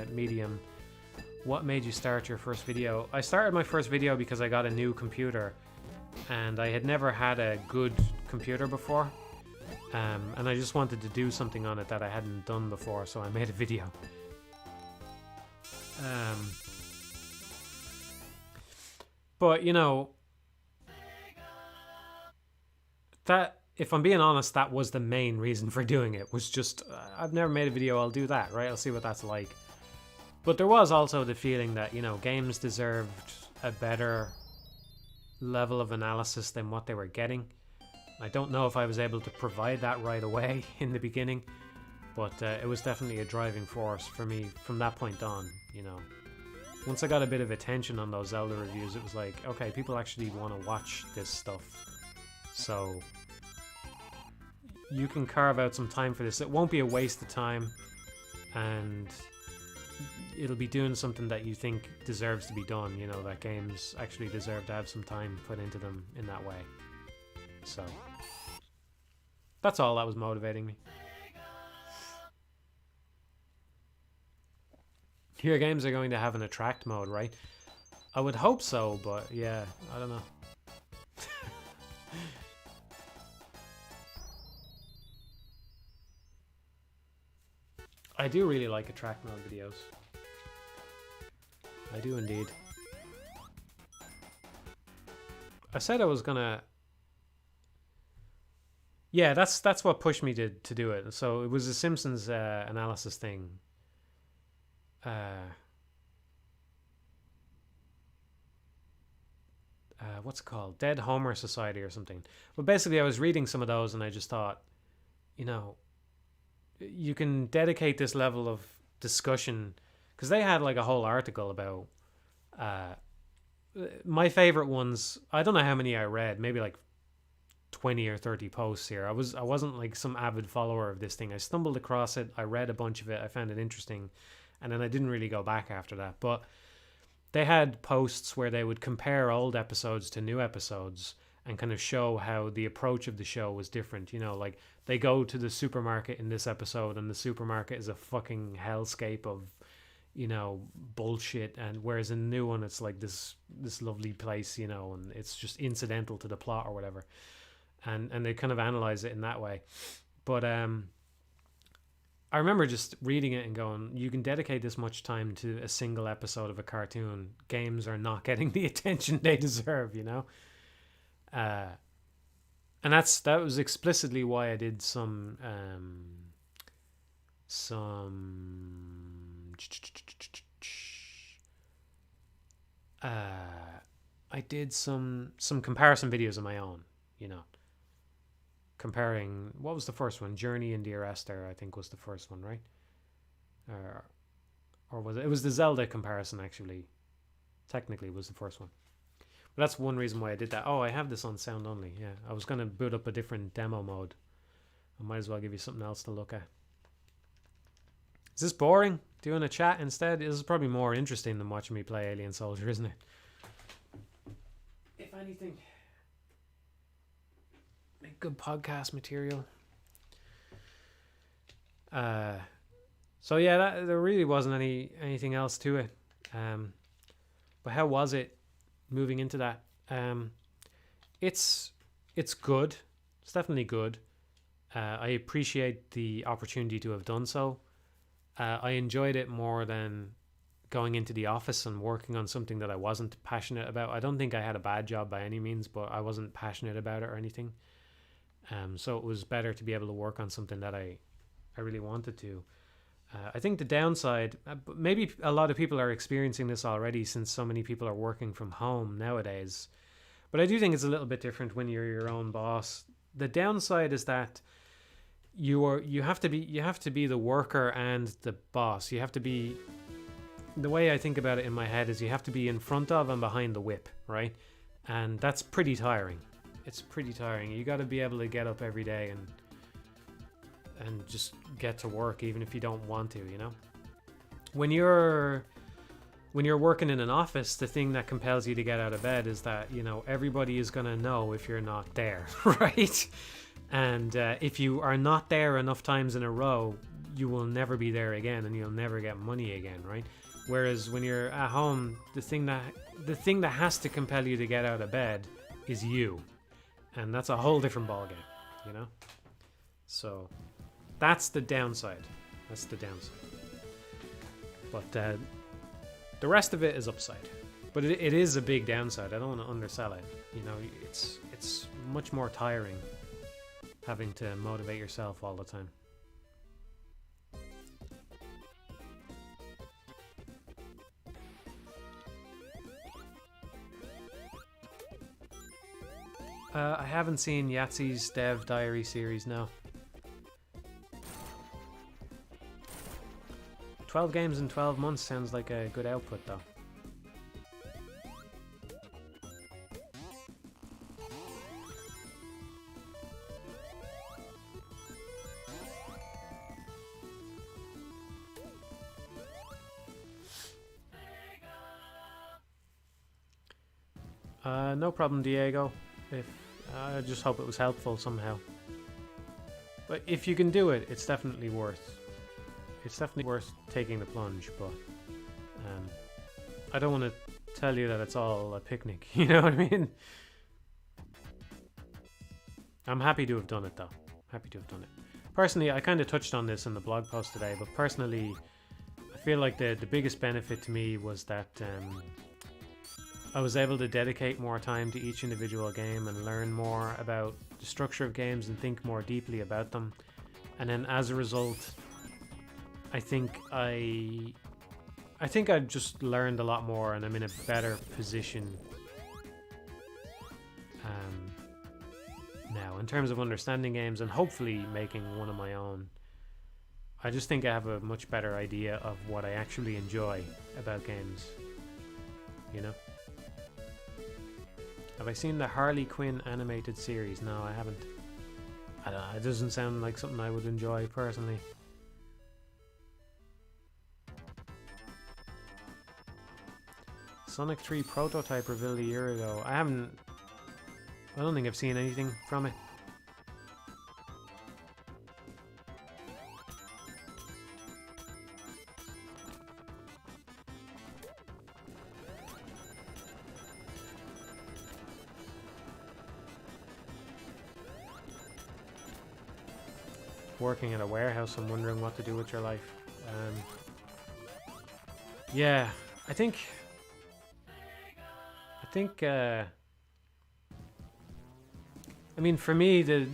medium? What made you start your first video? I started my first video because I got a new computer, and I had never had a good computer before, and I just wanted to do something on it that I hadn't done before, so I made a video. But you know, that, if I'm being honest, that was the main reason for doing it, was just, I've never made a video, I'll do that, right? I'll see what that's like. But there was also the feeling that, you know, games deserved a better level of analysis than what they were getting. I don't know if I was able to provide that right away in the beginning, but it was definitely a driving force for me from that point on, you know. Once I got a bit of attention on those Zelda reviews, it was like, okay, people actually want to watch this stuff. So you can carve out some time for this. It won't be a waste of time, and it'll be doing something that you think deserves to be done, you know, that games actually deserve to have some time put into them in that way. So that's all that was motivating me. Your games are going to have an attract mode, right? I would hope so, but yeah, I don't know. I do really like attract mode videos. I do indeed. I said I was gonna... Yeah, that's what pushed me to do it. So it was a Simpsons analysis thing. What's it called? Dead Homer Society or something. But basically I was reading some of those and I just thought, you know, you can dedicate this level of discussion, because they had like a whole article about my favorite ones. I don't know how many I read, maybe like 20 or 30 posts here. I wasn't like some avid follower of this thing. I stumbled across it, I read a bunch of it, I found it interesting, and then I didn't really go back after that. But they had posts where they would compare old episodes to new episodes and kind of show how the approach of the show was different. You know, like they go to the supermarket in this episode and the supermarket is a fucking hellscape of, you know, bullshit, and whereas in the new one it's like this lovely place, you know, and it's just incidental to the plot or whatever. And they kind of analyze it in that way. But I remember just reading it and going, you can dedicate this much time to a single episode of a cartoon. Games are not getting the attention they deserve, you know? And that was explicitly why I did some I did some comparison videos of my own, you know, comparing, what was the first one? Journey and Dear Esther, I think, was the first one, right? Or was it? It was the Zelda comparison, actually. Technically, was the first one. But that's one reason why I did that. Oh, I have this on sound only. Yeah, I was going to boot up a different demo mode. I might as well give you something else to look at. Is this boring? Doing a chat instead? This is probably more interesting than watching me play Alien Soldier, isn't it? If anything. Make good podcast material. So yeah, there really wasn't anything else to it. But how was it moving into that? It's good. It's definitely good. I appreciate the opportunity to have done so. I enjoyed it more than going into the office and working on something that I wasn't passionate about. I don't think I had a bad job by any means, but I wasn't passionate about it or anything. So it was better to be able to work on something that I really wanted to. I think the downside, maybe a lot of people are experiencing this already since so many people are working from home nowadays, but I do think it's a little bit different when you're your own boss. The downside is that you have to be the worker and the boss. You have to be, the way I think about it in my head is you have to be in front of and behind the whip, right? And that's pretty tiring. It's pretty tiring. You got to be able to get up every day and just get to work even if you don't want to, you know? When you're working in an office, the thing that compels you to get out of bed is that, you know, everybody is going to know if you're not there, right? And if you are not there enough times in a row, you will never be there again and you'll never get money again, right? Whereas when you're at home, the thing that has to compel you to get out of bed is you. And that's a whole different ballgame, you know? So that's the downside. But the rest of it is upside. But it is a big downside. I don't want to undersell it. You know, it's much more tiring having to motivate yourself all the time. I haven't seen Yahtzee's Dev Diary series, no. 12 games in 12 months sounds like a good output, though. No problem, Diego. I just hope it was helpful somehow. But if you can do it, it's definitely worth. It's definitely worth taking the plunge. But I don't want to tell you that it's all a picnic. You know what I mean? I'm happy to have done it, though. Happy to have done it. Personally, I kind of touched on this in the blog post today, but personally, I feel like the biggest benefit to me was that I was able to dedicate more time to each individual game and learn more about the structure of games and think more deeply about them. And then as a result, I think I've just learned a lot more and I'm in a better position now in terms of understanding games and hopefully making one of my own. I just think I have a much better idea of what I actually enjoy about games, you know? Have I seen the Harley Quinn animated series? No, I haven't. I don't know, it doesn't sound like something I would enjoy personally. Sonic 3 prototype revealed a year ago. I don't think I've seen anything from it. Working at a warehouse, I'm wondering what to do with your life. Yeah, I think I mean, for me, the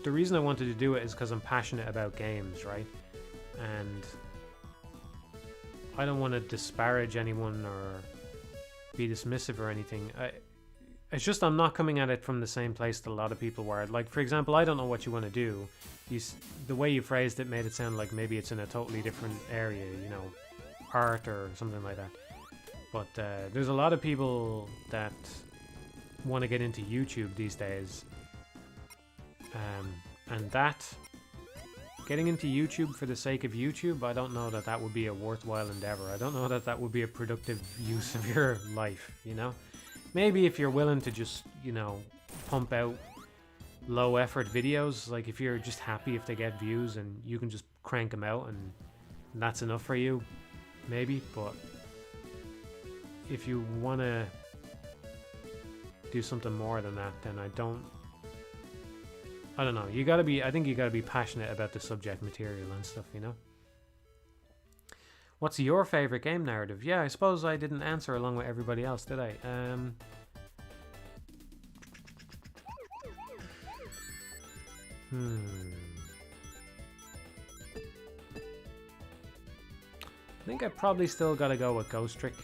reason I wanted to do it is because I'm passionate about games, right? And I don't want to disparage anyone or be dismissive or anything. It's just I'm not coming at it from the same place that a lot of people were. Like, for example, I don't know what you want to do. The way you phrased it made it sound like maybe it's in a totally different area, you know, art or something like that. But there's a lot of people that want to get into YouTube these days. And that, getting into YouTube for the sake of YouTube, I don't know that that would be a worthwhile endeavor. I don't know that that would be a productive use of your life, you know? Maybe if you're willing to just, you know, pump out low effort videos, like if you're just happy if they get views and you can just crank them out and that's enough for you, maybe. But if you want to do something more than that, then I don't know. I think you gotta be passionate about the subject material and stuff, you know? What's your favorite game narrative? Yeah, I suppose I didn't answer along with everybody else, did I? I think I probably still gotta go with Ghost Trick.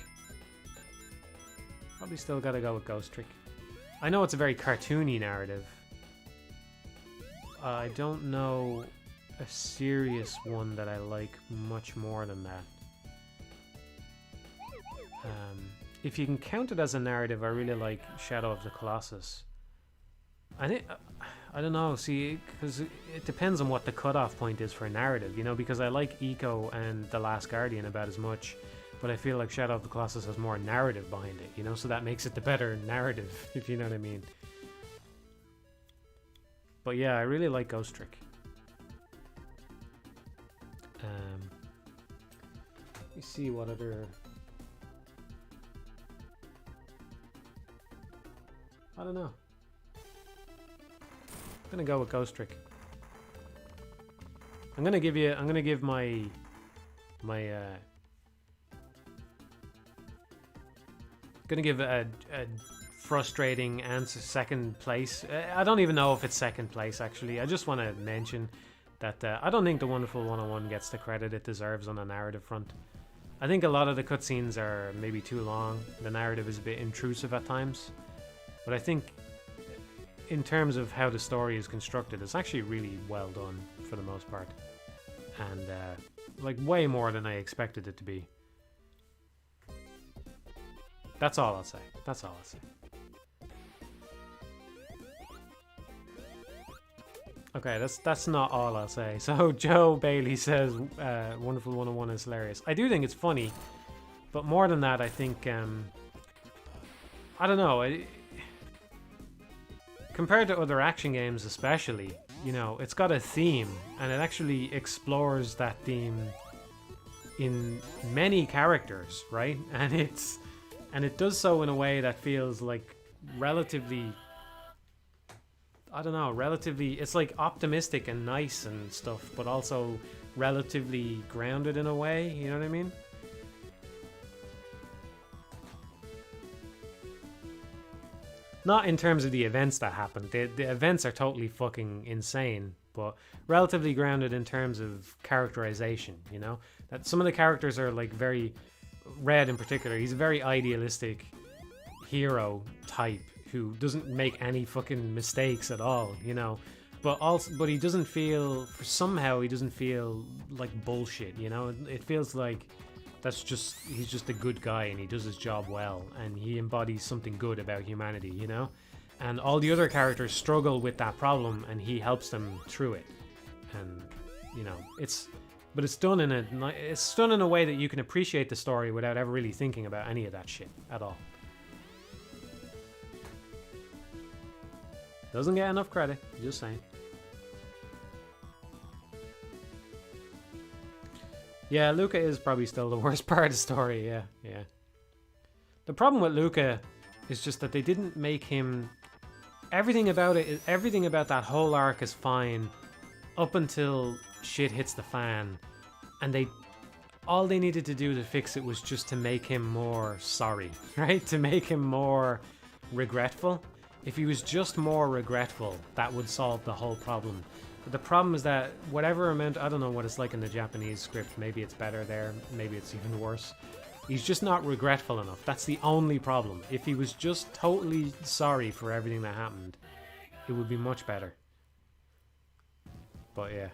I know it's a very cartoony narrative. I don't know a serious one that I like much more than that. If you can count it as a narrative, I really like Shadow of the Colossus. I don't know, see, because it depends on what the cutoff point is for a narrative, you know, because I like Eco and The Last Guardian about as much, but I feel like Shadow of the Colossus has more narrative behind it, you know, so that makes it the better narrative, if you know what I mean. But yeah, I really like Ghost Trick. Let me see what other... I don't know. I'm gonna go with Ghost Trick. I'm gonna give my gonna give a frustrating answer, second place. I don't even know if it's second place, actually. I just want to mention that I don't think The Wonderful 101 gets the credit it deserves on the narrative front. I think a lot of the cutscenes are maybe too long. The narrative is a bit intrusive at times. But I think in terms of how the story is constructed, it's actually really well done for the most part. And like way more than I expected it to be. That's all I'll say. That's all I'll say. Okay, that's not all I'll say. So Joe Bailey says Wonderful 101 is hilarious. I do think it's funny, but more than that, I think I don't know. Compared to other action games, especially, you know, it's got a theme, and it actually explores that theme in many characters, right? And it does so in a way that feels like relatively, I don't know, relatively, it's like optimistic and nice and stuff, but also relatively grounded in a way, you know what I mean? Not in terms of the events that happen. The events are totally fucking insane, but relatively grounded in terms of characterization, you know? That some of the characters are like very, Red in particular, he's a very idealistic hero type who doesn't make any fucking mistakes at all, you know? But he doesn't feel, somehow he doesn't feel like bullshit, you know? It feels like he's just a good guy and he does his job well and he embodies something good about humanity, you know? And all the other characters struggle with that problem and he helps them through it. And, you know, it's done in a way that you can appreciate the story without ever really thinking about any of that shit at all. Doesn't get enough credit, just saying. Yeah, Luca is probably still the worst part of the story, yeah. The problem with Luca is just that they didn't make him... Everything about that whole arc is fine up until shit hits the fan. And all they needed to do to fix it was just to make him more sorry, right? To make him more regretful. If he was just more regretful, that would solve the whole problem. But the problem is that whatever amount, I don't know what it's like in the Japanese script, maybe it's better there, maybe it's even worse. He's just not regretful enough. That's the only problem. If he was just totally sorry for everything that happened, it would be much better. But yeah.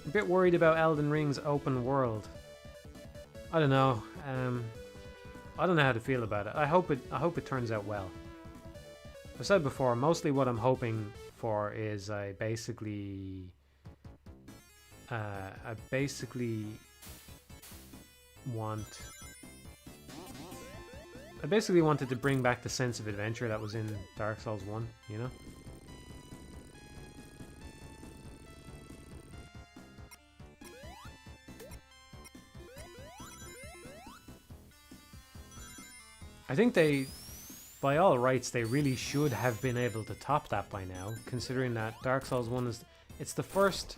A bit worried about Elden Ring's open world. I don't know. I don't know how to feel about it. I hope it turns out well. I've said before, mostly what I'm hoping for is I basically wanted to bring back the sense of adventure that was in Dark Souls 1, you know? I think by all rights, they really should have been able to top that by now, considering that Dark Souls 1 it's the first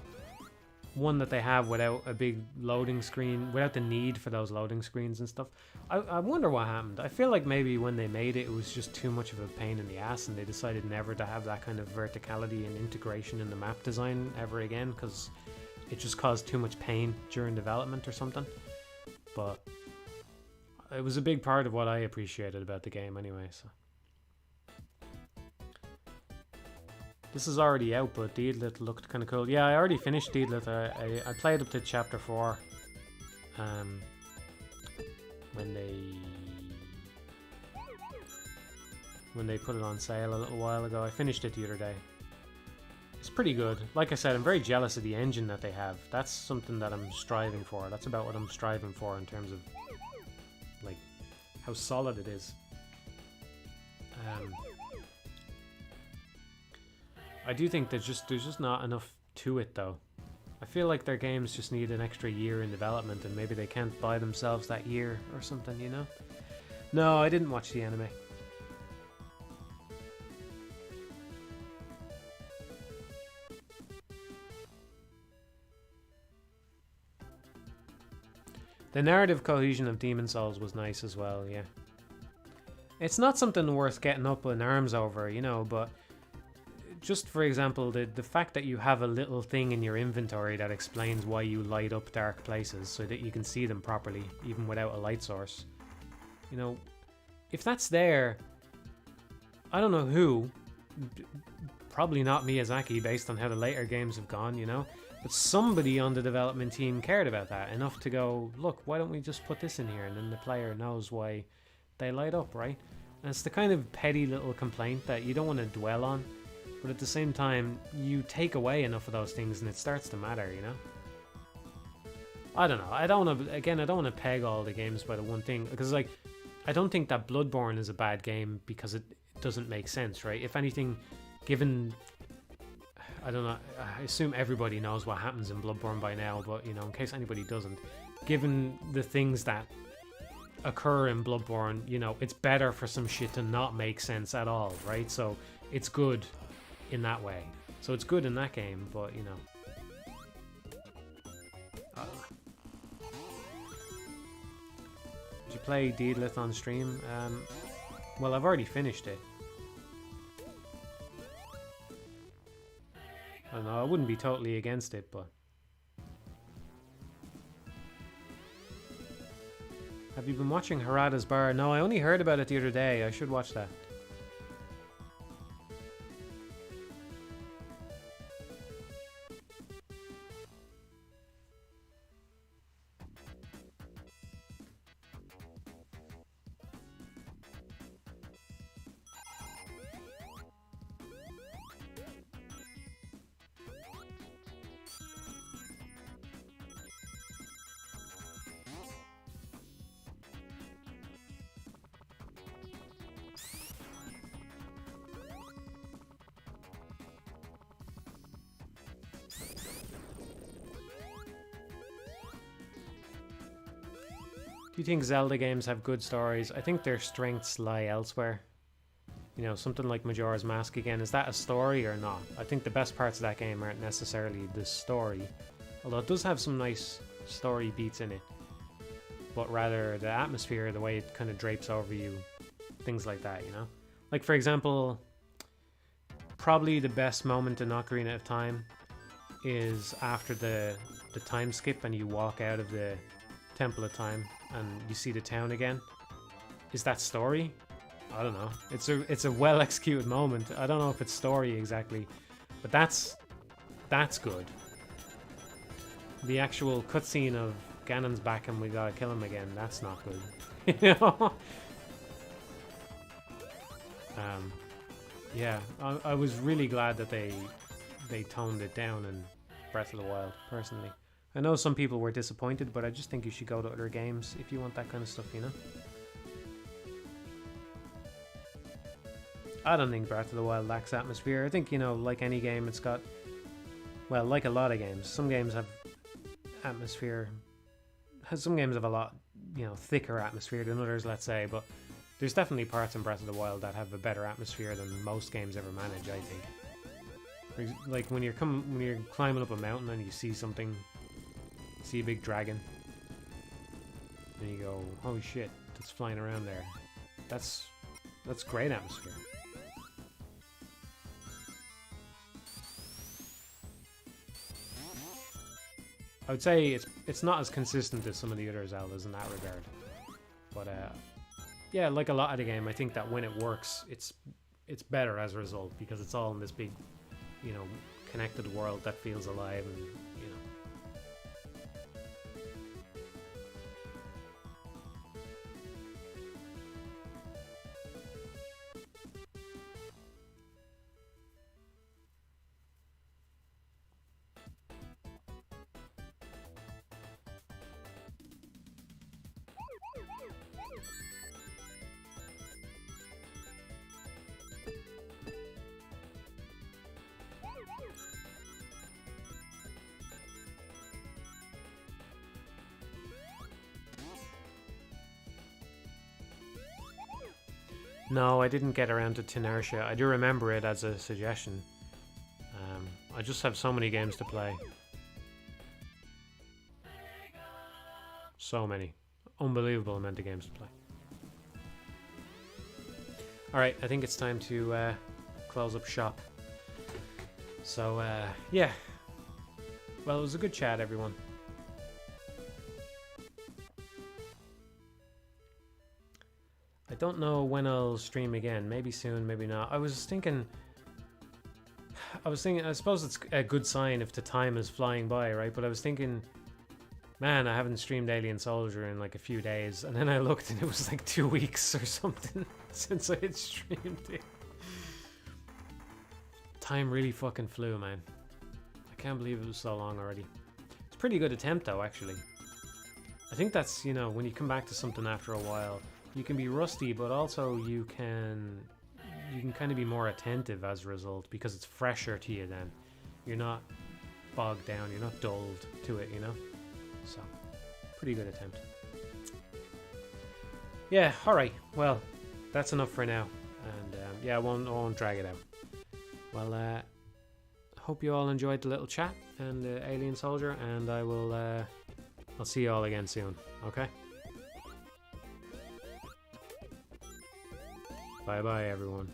one that they have without a big loading screen, without the need for those loading screens and stuff. I wonder what happened. I feel like maybe when they made it, it was just too much of a pain in the ass and they decided never to have that kind of verticality and integration in the map design ever again, because it just caused too much pain during development or something. But it was a big part of what I appreciated about the game anyway, so. This is already out, but Deedlit looked kind of cool. Yeah, I already finished Deedlit. I played up to chapter 4. When they put it on sale a little while ago. I finished it the other day. It's pretty good. Like I said, I'm very jealous of the engine that they have. That's something that I'm striving for. That's about what I'm striving for in terms of like how solid it is. I do think there's just not enough to it though. I feel like their games just need an extra year in development and maybe they can't buy themselves that year or something, you know? No, I didn't watch the anime. The narrative cohesion of Demon Souls was nice as well, yeah. It's not something worth getting up in arms over, you know, but just for example, the fact that you have a little thing in your inventory that explains why you light up dark places so that you can see them properly, even without a light source. You know, if that's there, I don't know who, probably not Miyazaki based on how the later games have gone, you know, but somebody on the development team cared about that enough to go, look, why don't we just put this in here, and then the player knows why they light up, right? And it's the kind of petty little complaint that you don't want to dwell on, but at the same time, you take away enough of those things and it starts to matter, you know? I don't know. I don't want to peg all the games by the one thing, because, like, I don't think that Bloodborne is a bad game because it doesn't make sense, right? If anything, given, I don't know, I assume everybody knows what happens in Bloodborne by now, but, you know, in case anybody doesn't, given the things that occur in Bloodborne, you know, it's better for some shit to not make sense at all, right? So it's good in that way. So it's good in that game, but, you know. Did you play Deedlith on stream? Well, I've already finished it. I don't know, I wouldn't be totally against it, but... Have you been watching Harada's Bar? No, I only heard about it the other day. I should watch that. Do you think Zelda games have good stories? I think their strengths lie elsewhere. You know, something like Majora's Mask again, is that a story or not? I think the best parts of that game aren't necessarily the story, although it does have some nice story beats in it, but rather the atmosphere, the way it kind of drapes over you, things like that, you know? Like, for example, probably the best moment in Ocarina of Time is after the time skip and you walk out of the Temple of Time and you see the town again. Is that story? I don't know. It's a well executed moment. I don't know if it's story exactly, but that's good. The actual cutscene of Ganon's back and we gotta kill him again, that's not good. You know? Yeah, I was really glad that they toned it down in Breath of the Wild, personally. I know some people were disappointed, but I just think you should go to other games if you want that kind of stuff, you know? I don't think Breath of the Wild lacks atmosphere. I think, you know, like any game, it's got... Well, like a lot of games. Some games have atmosphere... Some games have a lot, you know, thicker atmosphere than others, let's say, but there's definitely parts in Breath of the Wild that have a better atmosphere than most games ever manage, I think. Like when you're climbing up a mountain and you see something... See a big dragon, and you go, "Holy shit, that's flying around there." That's great atmosphere. I would say it's not as consistent as some of the other Zeldas in that regard, but yeah, like a lot of the game, I think that when it works, it's better as a result because it's all in this big, you know, connected world that feels alive and. No, I didn't get around to Tenertia. I do remember it as a suggestion. I just have so many games to play. So many. Unbelievable amount of games to play. Alright, I think it's time to close up shop. So, yeah. Well, it was a good chat, everyone. I don't know when I'll stream again. Maybe soon, maybe not. I suppose it's a good sign if the time is flying by, right? But I was thinking, man, I haven't streamed Alien Soldier in like a few days. And then I looked and it was like 2 weeks or something since I had streamed it. Time really fucking flew, man. I can't believe it was so long already. It's a pretty good attempt though, actually. I think that's, you know, when you come back to something after a while, you can be rusty, but also you can kind of be more attentive as a result because it's fresher to you then. You're not bogged down, you're not dulled to it, you know? So, pretty good attempt. Yeah, alright, well, that's enough for now. And yeah, I won't drag it out. Well, hope you all enjoyed the little chat and Alien Soldier, and I'll see you all again soon, okay? Bye bye, everyone.